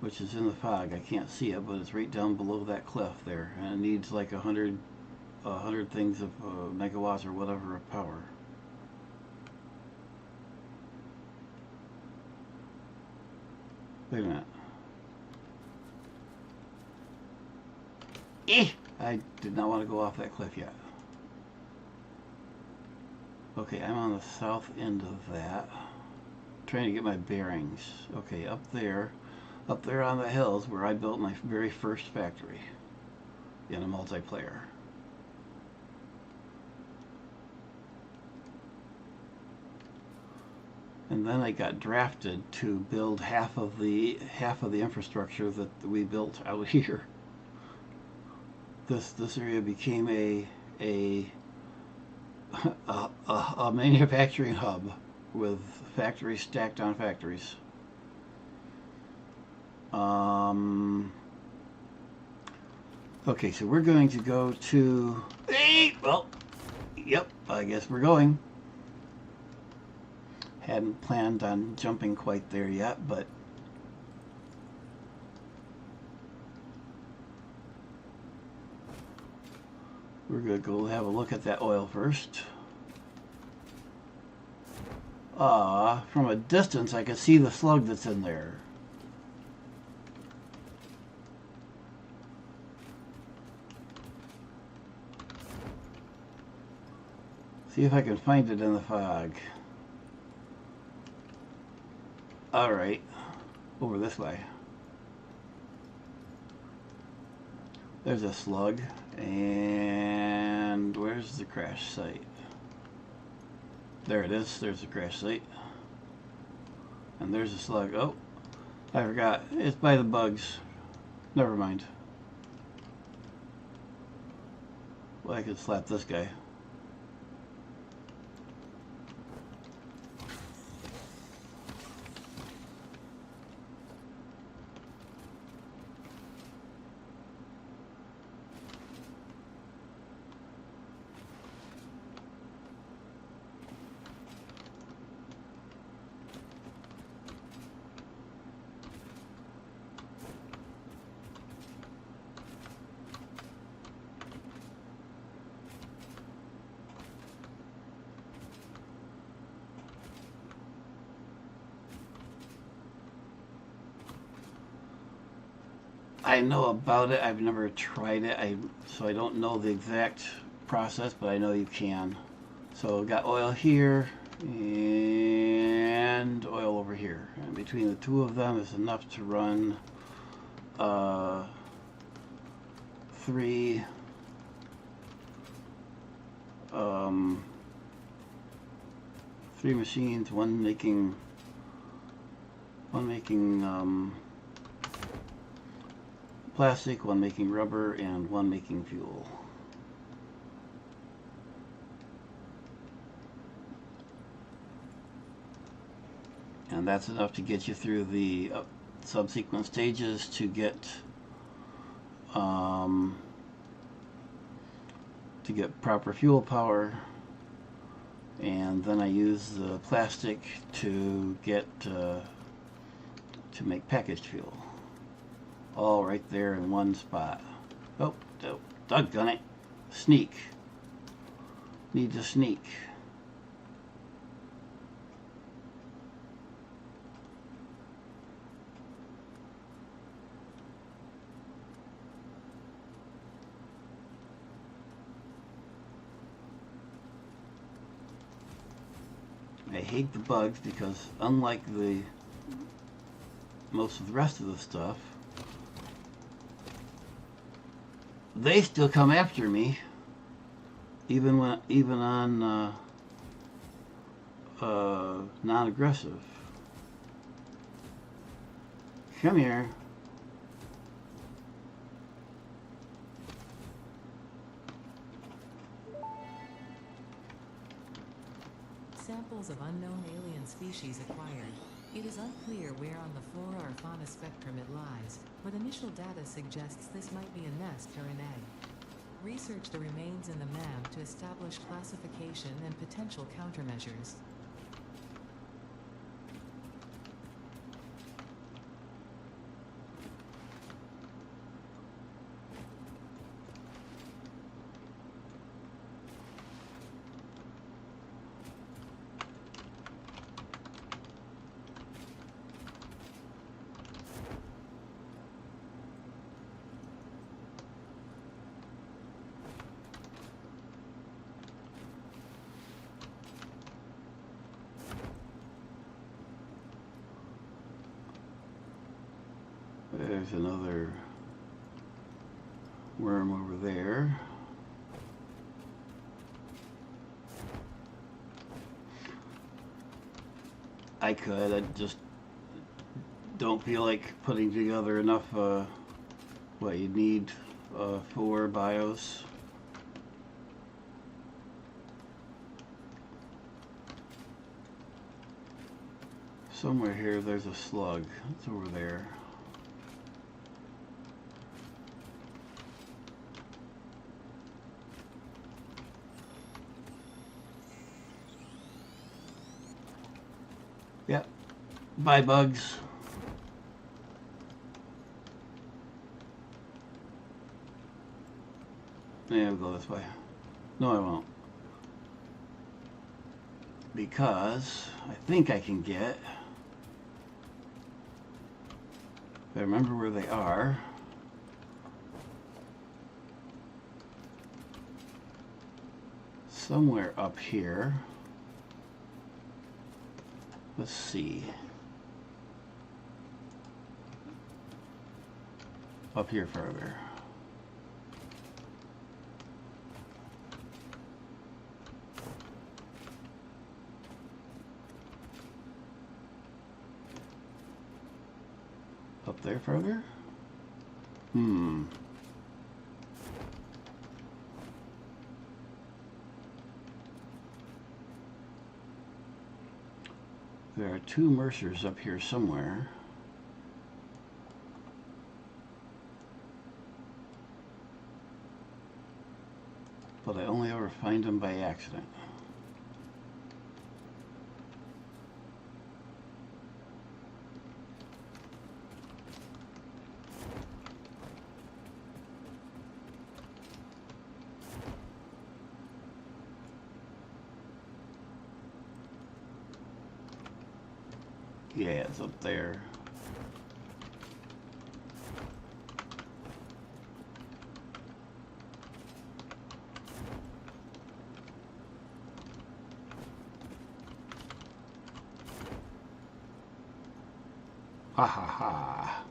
which is in the fog. I can't see it, but it's right down below that cliff there, and it needs like 100 things of megawatts or whatever of power. Wait a minute. I did not want to go off that cliff yet. Okay, I'm on the south end of that. Trying to get my bearings. Okay, up there on the hills where I built my very first factory in a multiplayer. And then I got drafted to build half of the infrastructure that we built out here. This area became a manufacturing hub with factories stacked on factories. Okay, so we're going to go to. Well, yep, I guess we're going. Hadn't planned on jumping quite there yet, but we're going to go have a look at that oil first. From a distance I can see the slug that's in there. See if I can find it in the fog. Alright, over this way. There's a slug, and where's the crash site? There it is, there's the crash site. And there's a slug. Oh, I forgot, it's by the bugs. Never mind. Well, I could slap this guy. I know about it. I've never tried it, so I don't know the exact process, but I know you can. So got oil here and oil over here, and between the two of them is enough to run three machines, one making plastic, one making rubber, and one making fuel. And that's enough to get you through the subsequent stages to get proper fuel power. And then I use the plastic to get to make packaged fuel. All right there in one spot. Oh, doggone it. Sneak. Need to sneak. I hate the bugs because unlike most of the rest of the stuff, they still come after me, even on non-aggressive. Come here. samples of unknown alien species acquired. It is unclear where on the flora or fauna spectrum it lies, but initial data suggests this might be a nest or an egg. Research the remains in the MAM to establish classification and potential countermeasures. There's another worm over there. I just don't feel like putting together enough what you need for BIOS. Somewhere here there's a slug. It's over there. Yep. Bye, bugs. Yeah, we'll go this way. No, I won't. Because I think I can get... If I remember where they are... Somewhere up here. Let's see. Up here further. Up there further? There are two Mercers up here somewhere. But I only ever find them by accident. Yeah, it's up there. Ha ha ha.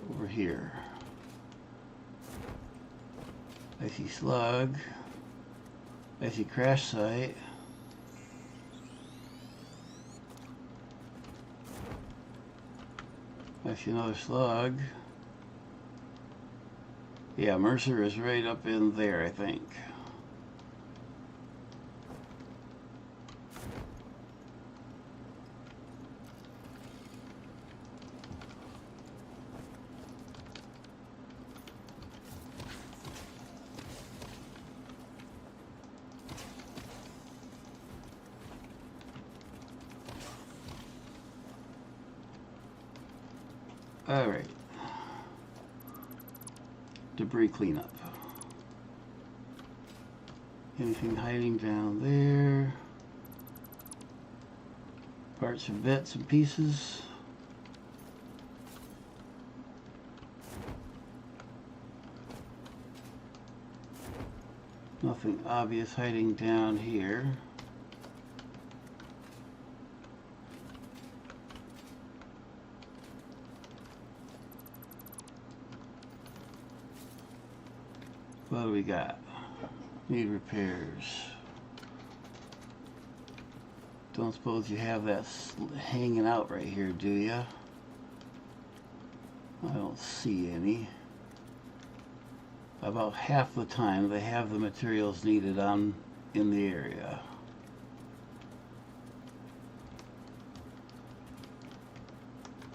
Over here. I see slug. I see crash site. I see another slug. Yeah, Mercer is right up in there, I think. All right. Debris cleanup. Anything hiding down there? Parts and bits and pieces. Nothing obvious hiding down here. What do we got? Need repairs. Don't suppose you have that hanging out right here, do ya? I don't see any. About half the time they have the materials needed in the area.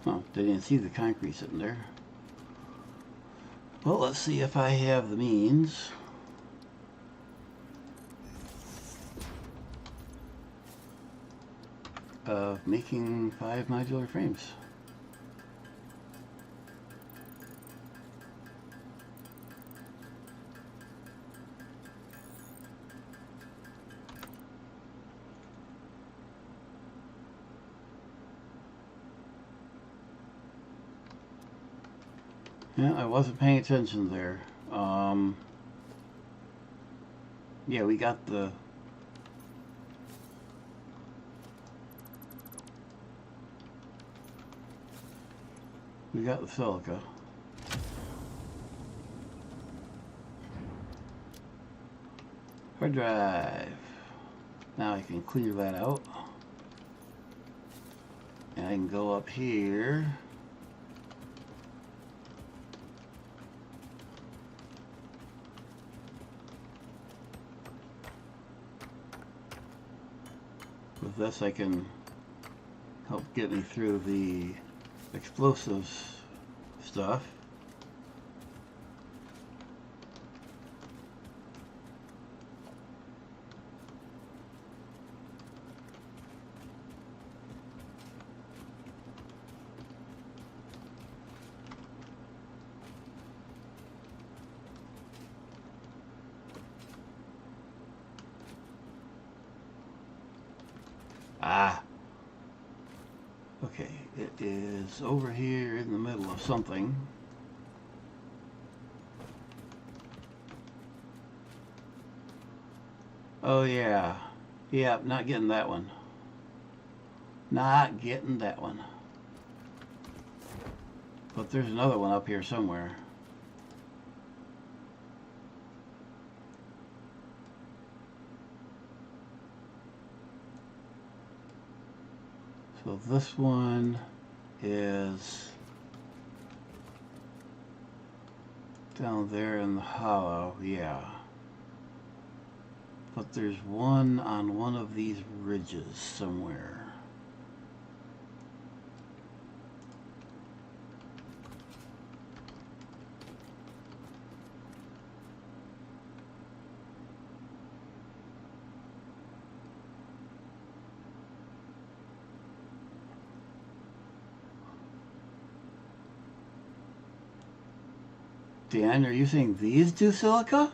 Oh, didn't see the concrete sitting there. Well, let's see if I have the means. Of making 5 modular frames. Yeah, I wasn't paying attention there. Yeah, we got the silica. Hard drive. Now I can clear that out. And I can go up here. With this I can help get me through the explosives stuff. Ah. Okay, it is over here in the middle of something. Oh yeah. Yeah, not getting that one. Not getting that one. But there's another one up here somewhere. So this one is down there in the hollow, yeah. But there's one on one of these ridges somewhere. Dan, are you saying these do silica?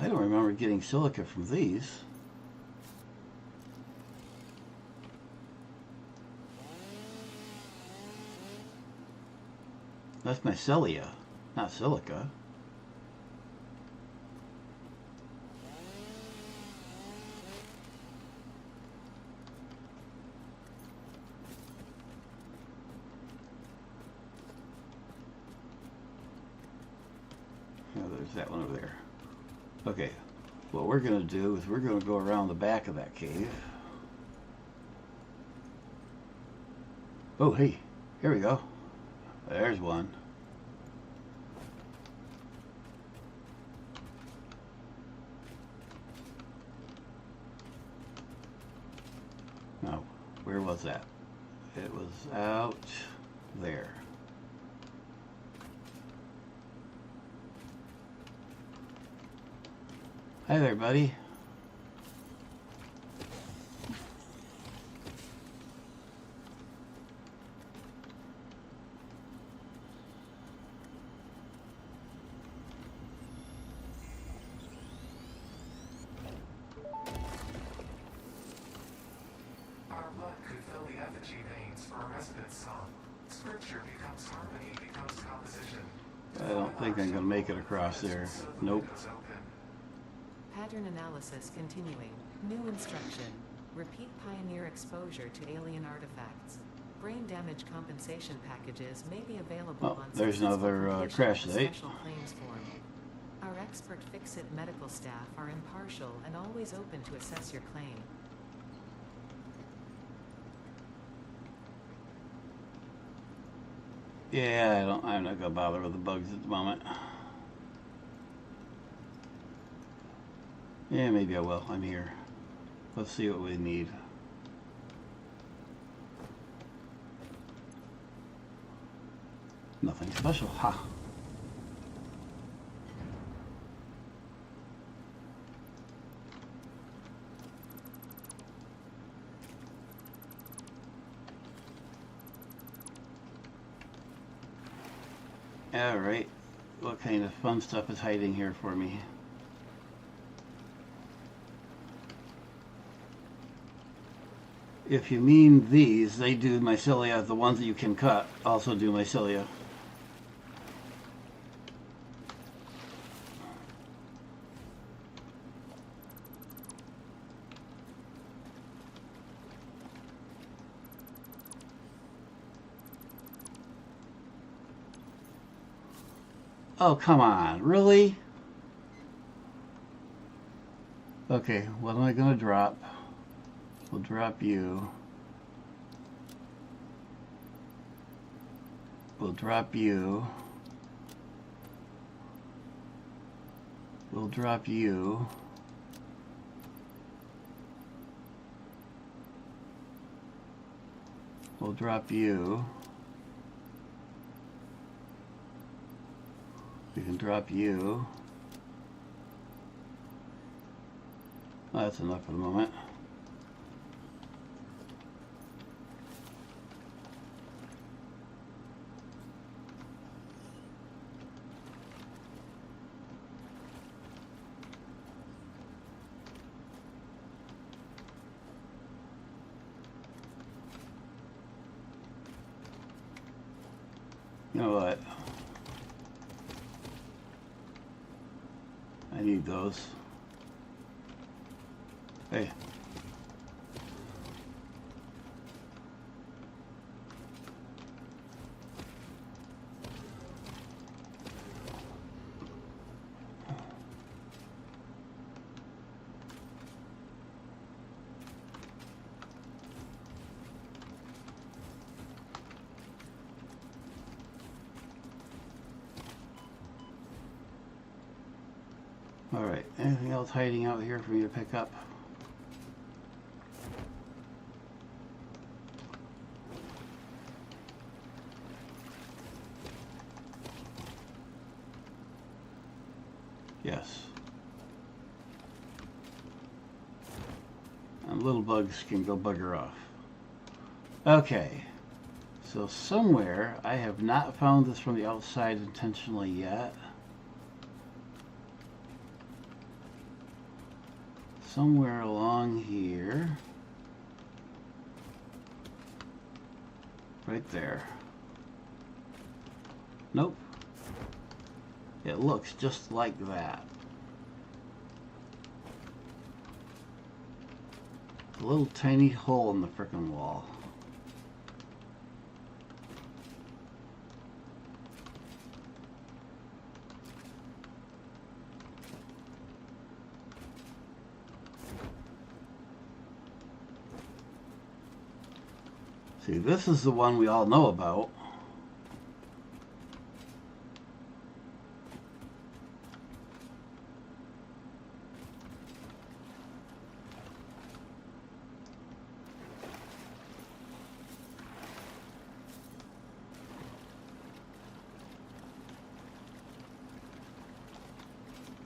I don't remember getting silica from these. That's mycelia, not silica. Oh, there's that one over there. Okay, what we're going to do is we're going to go around the back of that cave. Oh, hey, here we go. There's one. Now, where was that? It was out there. Hi there, buddy. Our blood could fill the effigy veins for a resident song. Scripture becomes harmony, becomes composition. I don't think I'm gonna make it across there. Nope. Pattern analysis continuing. New instruction. Repeat pioneer exposure to alien artifacts. Brain damage compensation packages may be available Oh, on there's successful another completion crash of a site. special claims form. Our expert Fix-It medical staff are impartial and always open to assess your claim. Yeah, I'm not gonna bother with the bugs at the moment. Yeah, maybe I will. I'm here. Let's see what we need. Nothing special. Ha. Alright. What kind of fun stuff is hiding here for me? If you mean these, they do mycelia. The ones that you can cut also do mycelia. Oh, come on. Really? Okay, what am I going to drop? We'll drop you. We'll drop you. We'll drop you. We'll drop you. We can drop you. Oh, that's enough for the moment. You know what? I need those. Hey. Alright, anything else hiding out here for me to pick up? Yes. And little bugs can go bugger off. Okay. So somewhere, I have not found this from the outside intentionally yet. Somewhere along here. Right there. Nope. It looks just like that. A little tiny hole in the frickin' wall. See, this is the one we all know about.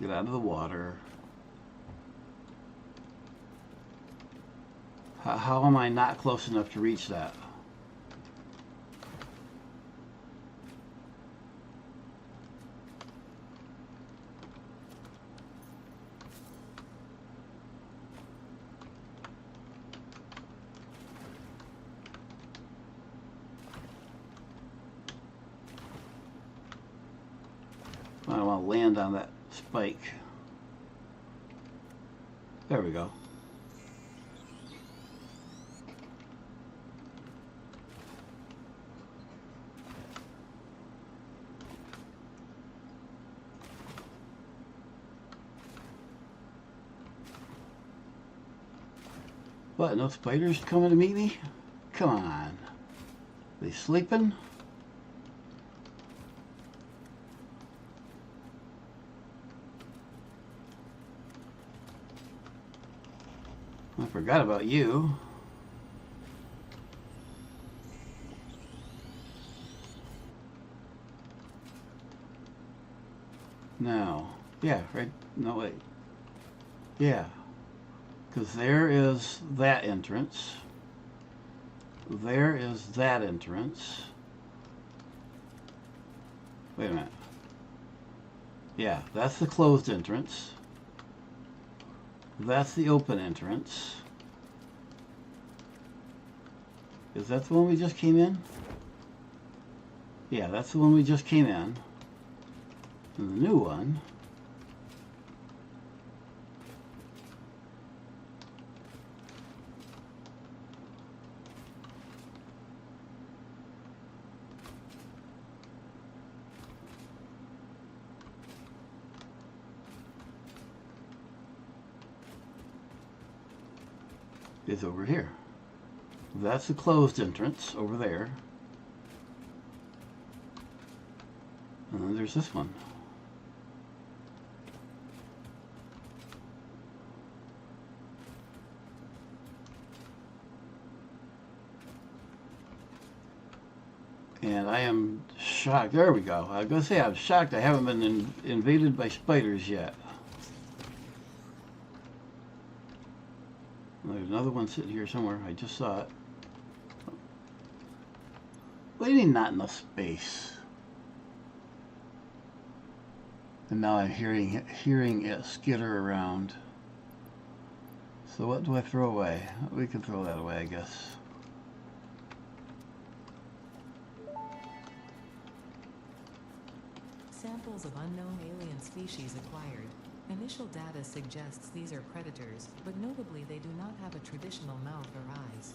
Get out of the water. How am I not close enough to reach that? land on that spike. There we go. What, no spiders coming to meet me? Come on. They sleeping? I forgot about you. Now, yeah, right, no wait. Yeah, because there is that entrance. There is that entrance. Wait a minute. Yeah, that's the closed entrance. That's the open entrance. Is that the one we just came in? Yeah, that's the one we just came in. And the new one is over here. That's the closed entrance over there. And then there's this one. And I am shocked. There we go. I was going to say I'm shocked I haven't been invaded by spiders yet. There's another one sitting here somewhere. I just saw it. What do you mean not enough space? And now I'm hearing it skitter around. So what do I throw away? We can throw that away, I guess. Samples of unknown alien species acquired. Initial data suggests these are predators, but notably they do not have a traditional mouth or eyes.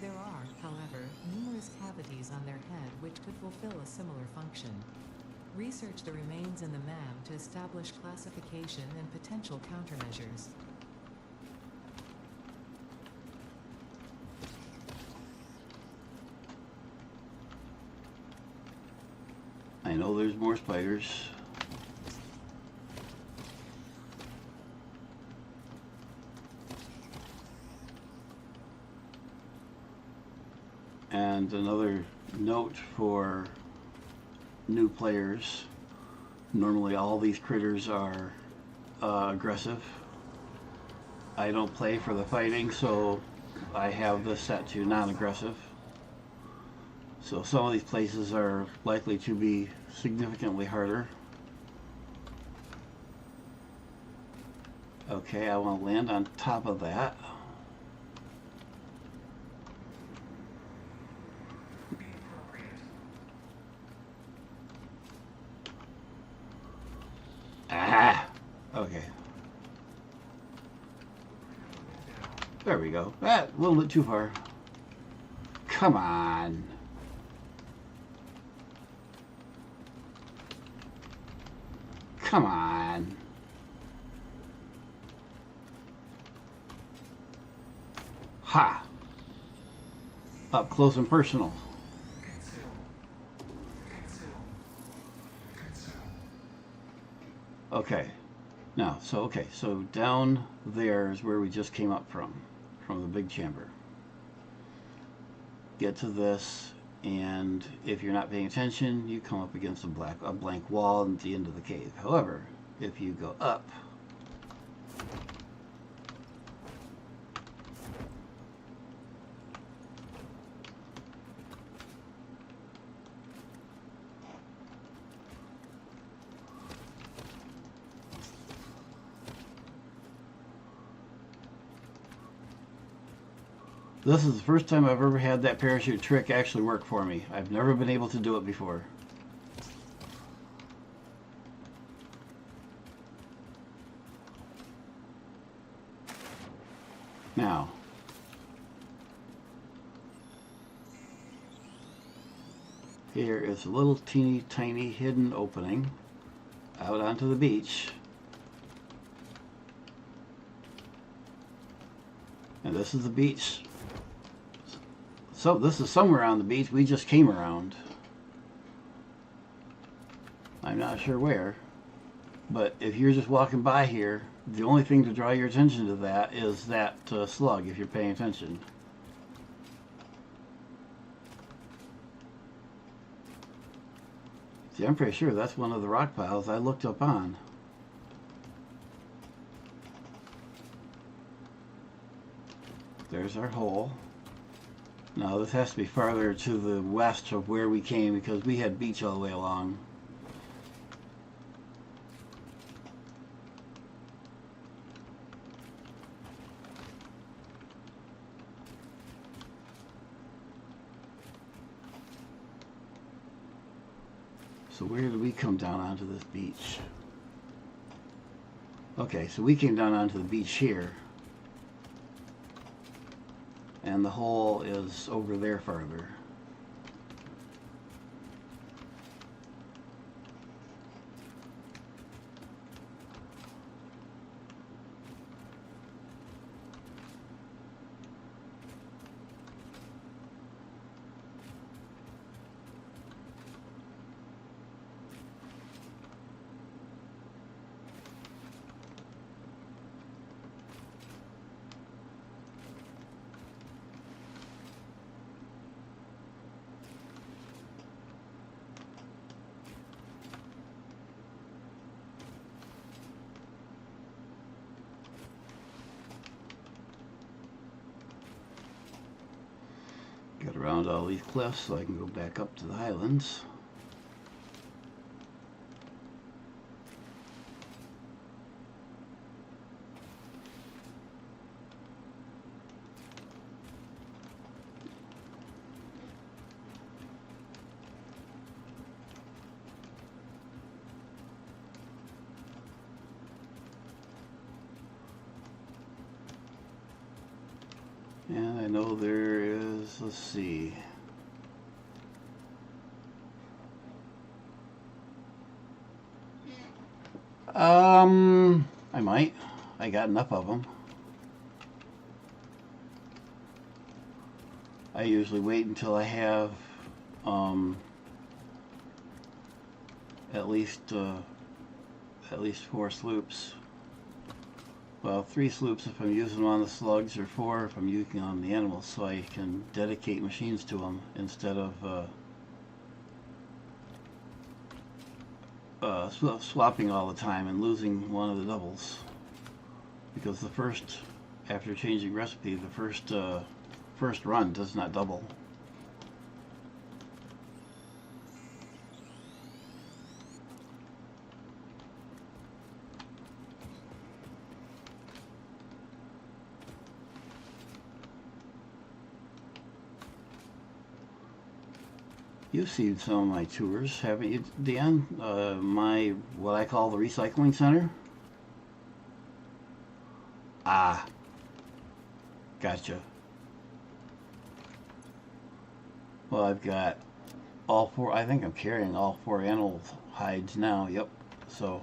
There are, however, numerous cavities on their head which could fulfill a similar function. Research the remains in the MAM to establish classification and potential countermeasures. I know there's more spiders. And another note for new players. Normally all these critters are aggressive. I don't play for the fighting, so I have this set to non-aggressive. So some of these places are likely to be significantly harder. Okay, I want to land on top of that. Ah! Okay. There we go. Ah, a little bit too far. Come on. Come on. Ha! Up close and personal. Okay. Now, so down there is where we just came up from the big chamber. Get to this, and if you're not paying attention, you come up against a blank wall at the end of the cave. However, if you go up, this is the first time I've ever had that parachute trick actually work for me. I've never been able to do it before. Here is a little teeny tiny hidden opening out onto the beach. And this is the beach. So this is somewhere on the beach we just came around. I'm not sure where. But if you're just walking by here, the only thing to draw your attention to that is that slug, if you're paying attention. See, I'm pretty sure that's one of the rock piles I looked up on. There's our hole. Now this has to be farther to the west of where we came because we had beach all the way along. So where did we come down onto this beach? Okay, so we came down onto the beach here. And the hole is over there farther. Get around all these cliffs so I can go back up to the highlands. And I know there is, let's see. I might. I got enough of them. I usually wait until I have at least 4 sloops. Well, 3 sloops if I'm using them on the slugs, or 4 if I'm using them on the animals, so I can dedicate machines to them instead of swapping all the time and losing one of the doubles. Because the first, after changing recipe, the first run does not double. You've seen some of my tours, haven't you, Dan? My, what I call the recycling center? Ah, gotcha. Well, I've got all 4, I think I'm carrying all 4 animal hides now, yep, so.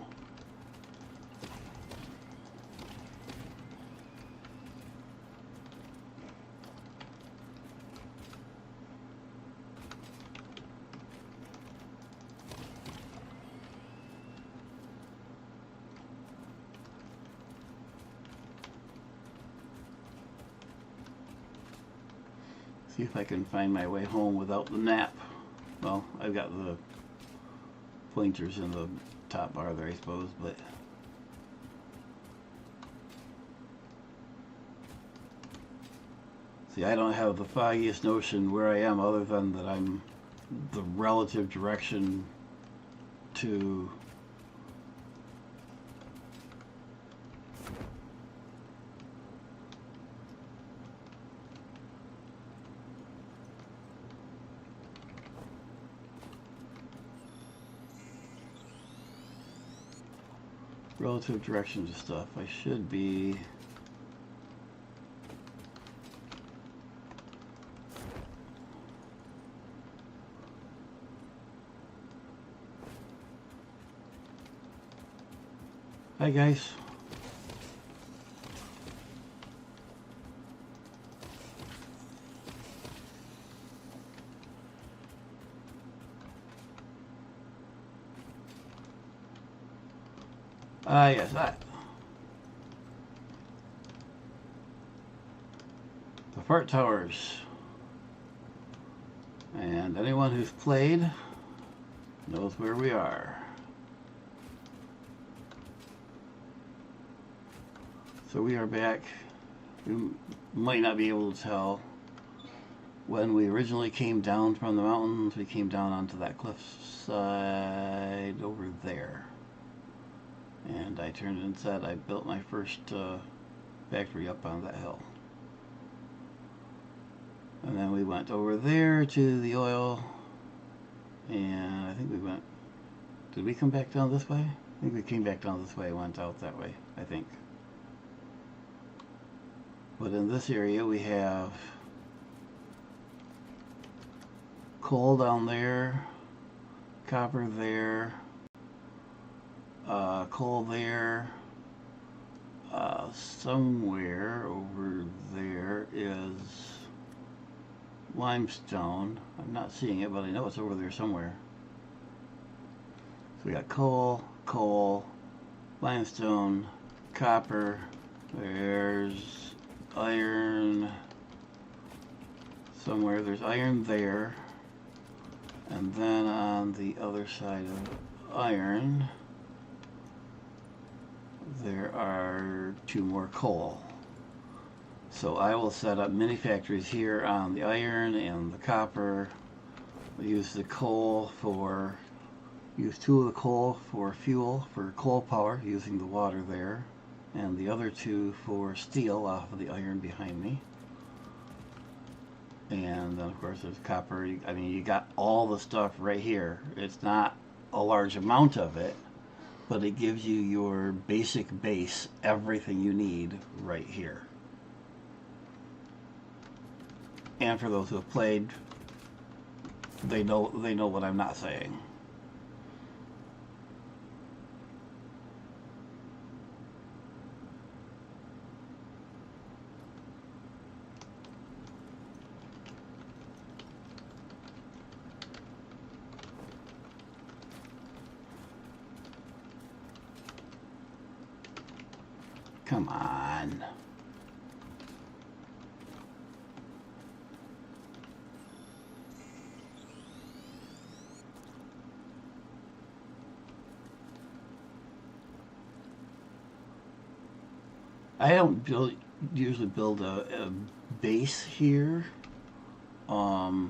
See if I can find my way home without the nap. Well, I've got the pointers in the top bar there, I suppose, but see, I don't have the foggiest notion where I am other than that I'm the relative direction to relative direction to stuff. I should be Hi guys. Yes, the fart towers. And anyone who's played knows where we are. So we are back. You might not be able to tell. When we originally came down from the mountains, we came down onto that cliffside over there. And I turned and said I built my first factory up on that hill. And then we went over there to the oil, and I think we went, did we come back down this way? I think we came back down this way and went out that way, I think. But in this area we have coal down there, copper there, coal there, somewhere over there is limestone. I'm not seeing it, but I know it's over there somewhere. So we got coal, limestone, copper, there's iron somewhere, there's iron there, and then on the other side of iron there are 2 more coal. So I will set up mini factories here on the iron and the copper. We'll use the coal for, use 2 of the coal for fuel, for coal power, using the water there, and the other 2 for steel off of the iron behind me. And then of course there's copper. I mean, you got all the stuff right here. It's not a large amount of it, but it gives you your basic base, everything you need right here. And for those who have played, they know what I'm not saying. Come on. I don't usually build a base here. I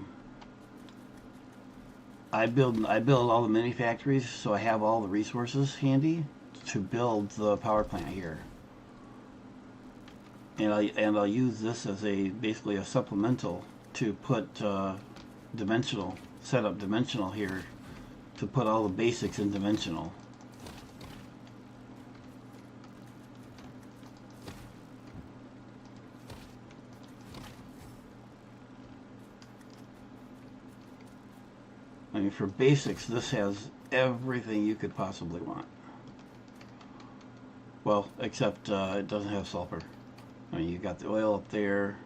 build all the mini factories, so I have all the resources handy to build the power plant here. And I'll use this as basically a supplemental to put set up dimensional here, to put all the basics in dimensional. I mean, for basics, this has everything you could possibly want. Well, except it doesn't have sulfur. I mean, you got the oil up there.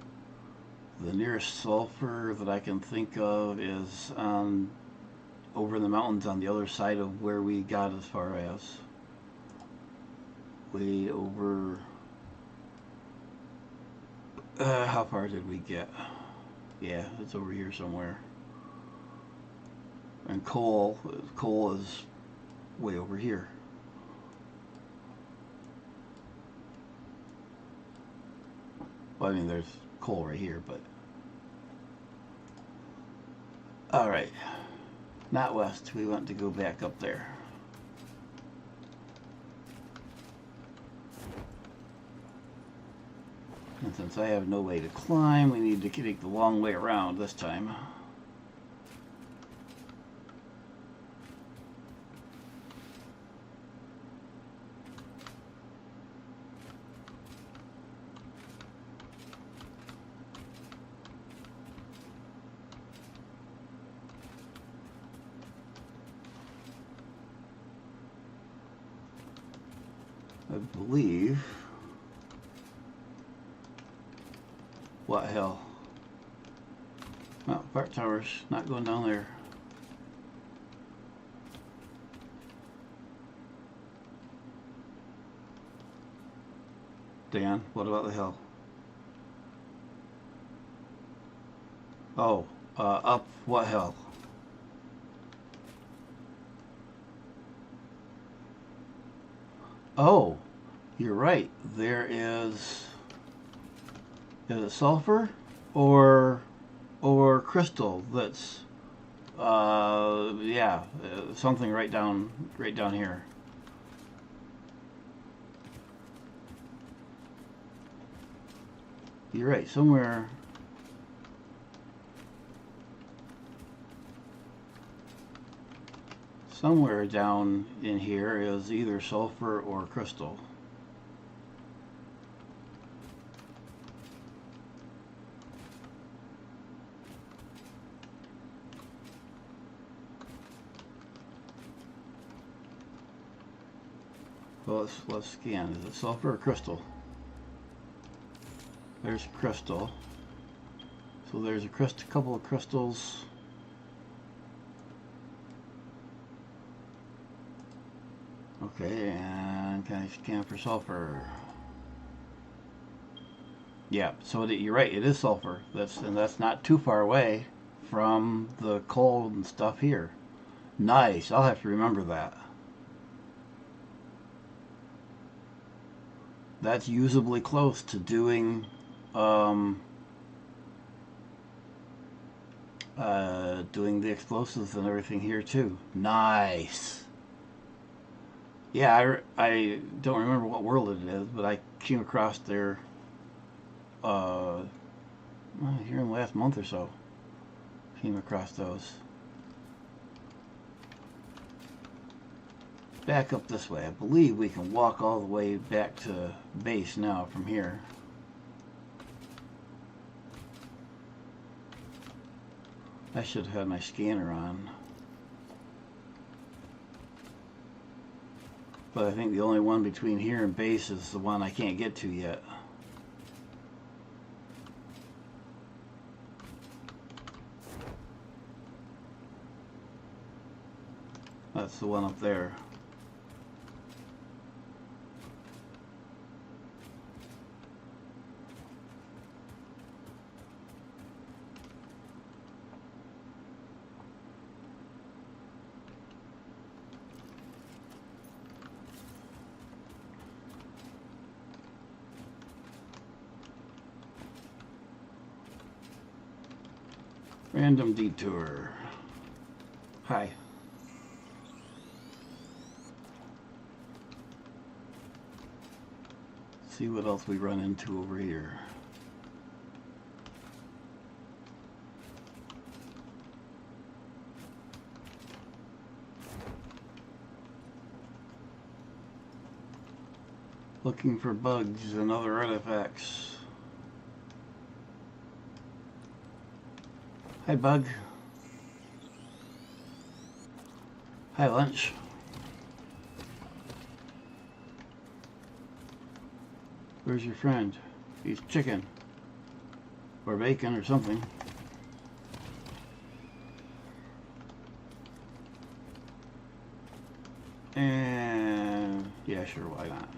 The nearest sulfur that I can think of is over in the mountains on the other side of where we got as far as. Way over. How far did we get? Yeah, it's over here somewhere. And coal is way over here. Well, I mean, there's coal right here, but... Alright. Not west. We want to go back up there. And since I have no way to climb, we need to take the long way around this time. I believe. What hell? Oh, part towers, not going down there. Dan, what about the hill? Oh, up what hill? Oh, you're right. There is it sulfur or crystal that's yeah, something right down here. You're right, somewhere down in here is either sulfur or crystal. Well, let's scan. Is it sulfur or crystal? There's crystal. So there's a couple of crystals. Okay, and can I scan for sulfur? Yeah, so you're right, it is sulfur. That's not too far away from the coal and stuff here. Nice, I'll have to remember that. That's usably close to doing doing the explosives and everything here too. Nice. Yeah, I don't remember what world it is, but I came across there here in the last month or so. Came across those. Back up this way. I believe we can walk all the way back to base now from here. I should have had my scanner on. But I think the only one between here and base is the one I can't get to yet. That's the one up there. Random detour. Hi. See what else we run into over here. Looking for bugs and other artifacts. Hi, bug. Hi, lunch. Where's your friend? He's chicken. Or bacon or something. And yeah, sure, why not?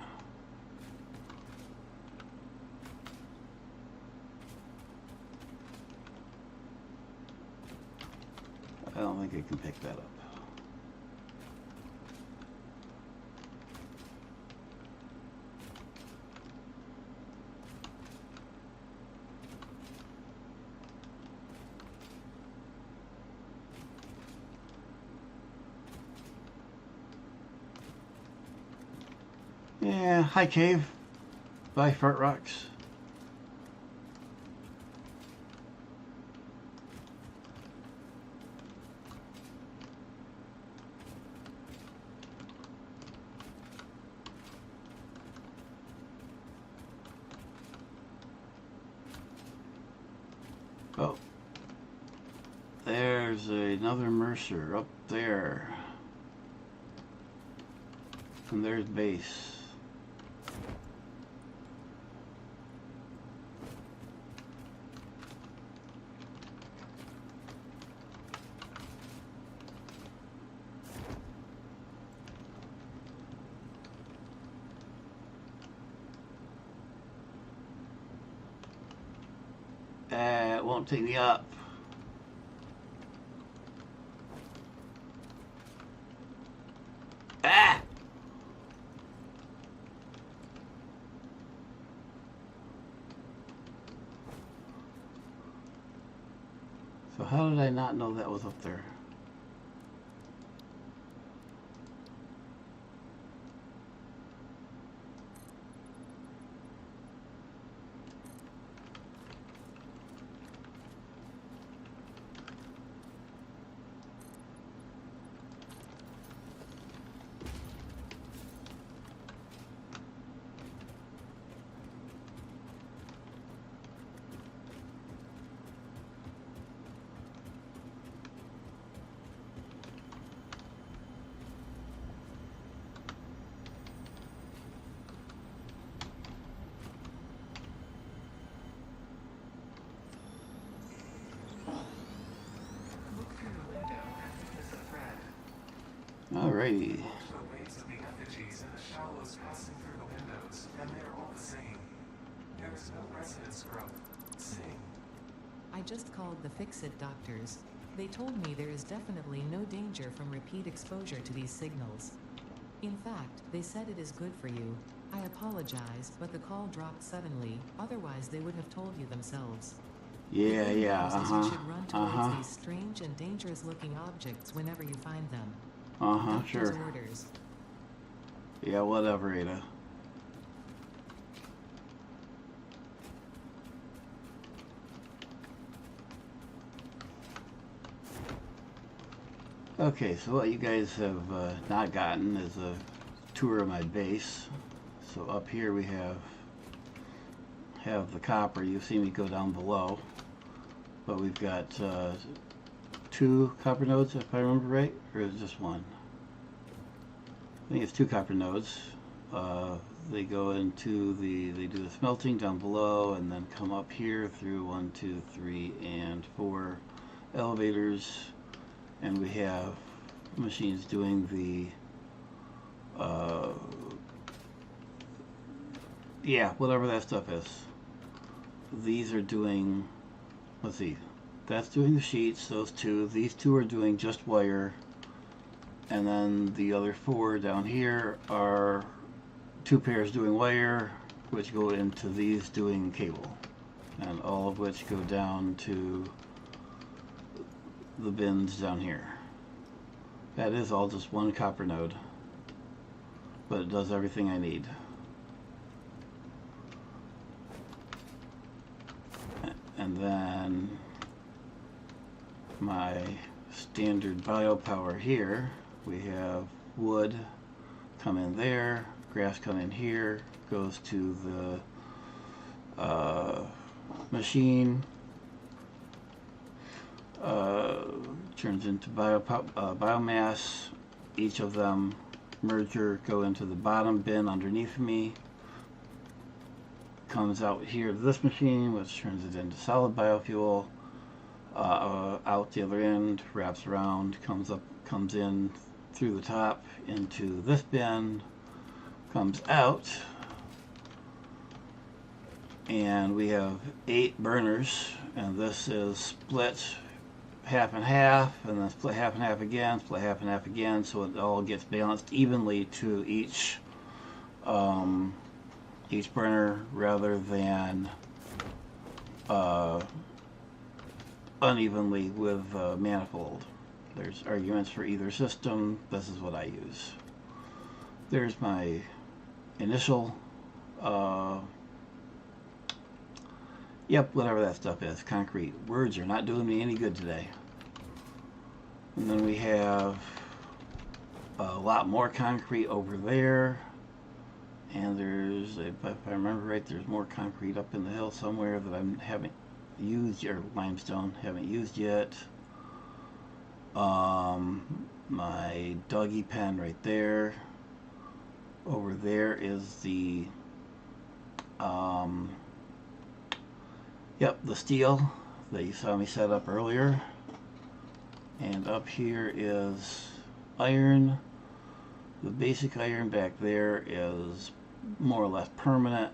I don't think I can pick that up. Yeah, hi cave. Bye fart rocks. Oh, there's another Mercer up there. And there's base. won't take me up. Ah! So how did I not know that was up there? Look through the window and witness a thread. Alrighty. Watch the waves of the effigies in the shallows passing through the windows, and they're all the same. There is no resonance growth. Sing. I just called the Fix-It doctors. They told me there is definitely no danger from repeat exposure to these signals. In fact, they said it is good for you. I apologize, but the call dropped suddenly, otherwise they would have told you themselves. Yeah, The good yeah, news is uh-huh. you should run towards Uh-huh. these strange and dangerous looking objects whenever you find them. Uh-huh, Doctor's sure. orders. Yeah, whatever, Ada. Okay, so what you guys have not gotten is a tour of my base. So up here we have the copper. You see me go down below, but we've got 2 copper nodes, if I remember right, or is it just 1? I think it's 2 copper nodes. They go into they do the smelting down below, and then come up here through 1, 2, 3, and 4 elevators. And we have machines doing the, yeah, whatever that stuff is. These are doing, let's see, that's doing the sheets, those 2. These 2 are doing just wire. And then the other 4 down here are 2 pairs doing wire, which go into these doing cable. And all of which go down to the bins down here. That is all just 1 copper node, but it does everything I need. And then my standard biopower here, we have wood come in there, grass come in here, goes to the machine, turns into biomass. Each of them merger go into the bottom bin underneath me, comes out here to this machine, which turns it into solid biofuel, out the other end, wraps around, comes in through the top into this bin, comes out, and we have 8 burners, and this is split half and half, and then split half and half again, split half and half again, so it all gets balanced evenly to each burner, rather than unevenly with manifold. There's arguments for either system. This is what I use. There's my initial yep, whatever that stuff is, concrete. Words are not doing me any good today. And then we have a lot more concrete over there. And there's, if I remember right, there's more concrete up in the hill somewhere that I haven't used, or limestone, haven't used yet. My doggy pen right there. Over there is the, yep, the steel that you saw me set up earlier. And up here is iron. The basic iron back there is more or less permanent.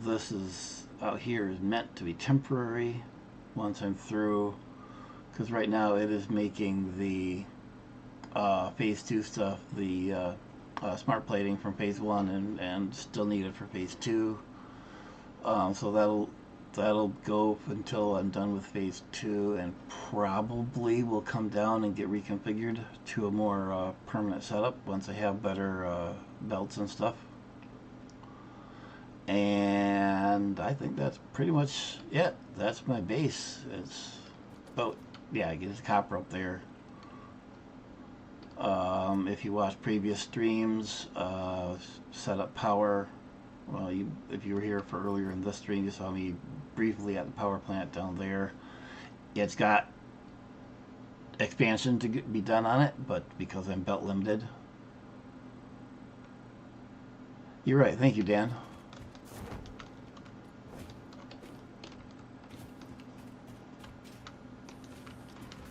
This is out here is meant to be temporary. once I'm through, because right now it is making the phase 2 stuff, the smart plating from phase 1, and still needed for phase 2. So that'll go until I'm done with phase 2, and probably will come down and get reconfigured to a more permanent setup once I have better belts and stuff. And I think that's pretty much it. That's my base. It's about, yeah, I get the copper up there. If you watch previous streams, set up power. Well, if you were here for earlier in this stream, you saw me briefly at the power plant down there. It's got expansion to be done on it, but because I'm belt limited. You're right. Thank you, Dan.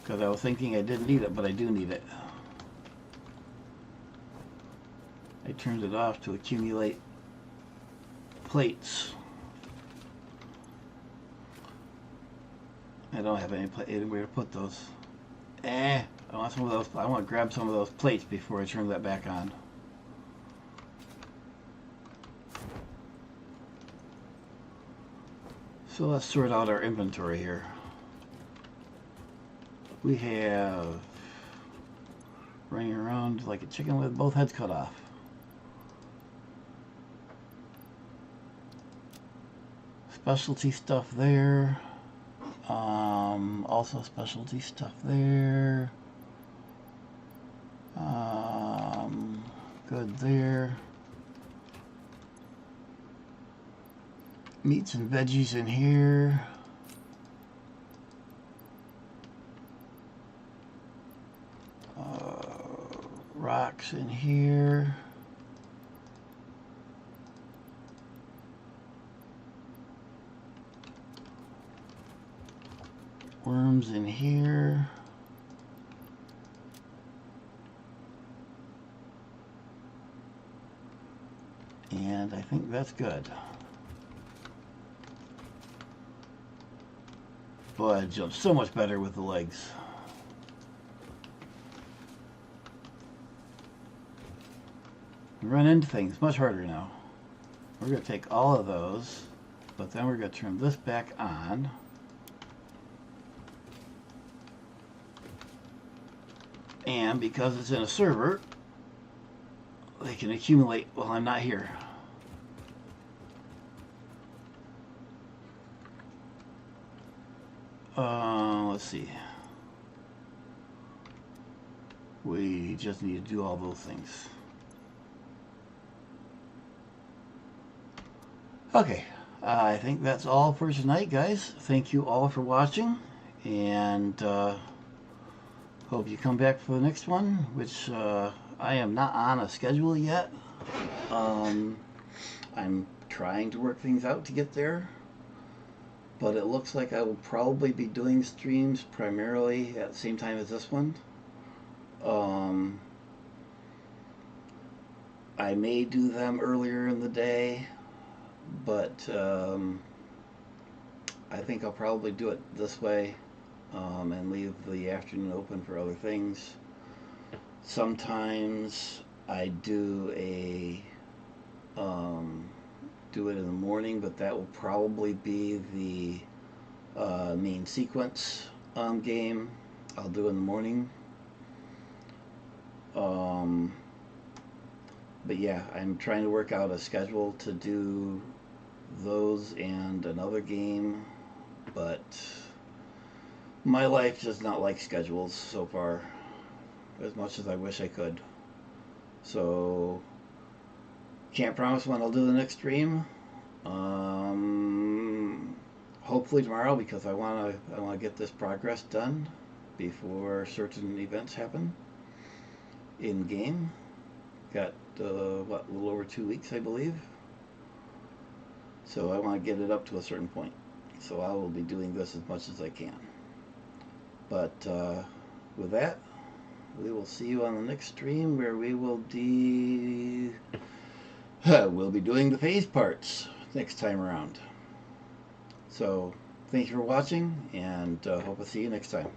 Because I was thinking I didn't need it, but I do need it. I turned it off to accumulate plates. I don't have anywhere to put those. I want some of those. I want to grab some of those plates before I turn that back on. So let's sort out our inventory here. We have running around like a chicken with both heads cut off. Specialty stuff there. Also specialty stuff there. Good there. Meats and veggies in here. Rocks in here. Worms in here. And I think that's good. Boy, it jumps so much better with the legs. Run into things much harder now. We're going to take all of those, but then we're going to turn this back on. And because it's in a server, they can accumulate while I'm not here. Let's see. We just need to do all those things. Okay, I think that's all for tonight, guys. Thank you all for watching, and hope you come back for the next one, which I am not on a schedule yet. I'm trying to work things out to get there, but it looks like I will probably be doing streams primarily at the same time as this one. I may do them earlier in the day, but I think I'll probably do it this way, and leave the afternoon open for other things. Sometimes I do it in the morning, but that will probably be the main sequence game I'll do in the morning. But yeah, I'm trying to work out a schedule to do those and another game, but my life does not like schedules so far, as much as I wish I could. So can't promise when I'll do the next stream. Hopefully tomorrow, because I want to get this progress done before certain events happen in game. Got what, a little over 2 weeks, I believe. So I want to get it up to a certain point. So I will be doing this as much as I can. But with that, we will see you on the next stream, where we will we'll be doing the phase parts next time around. So Thank you for watching, and hope to see you next time.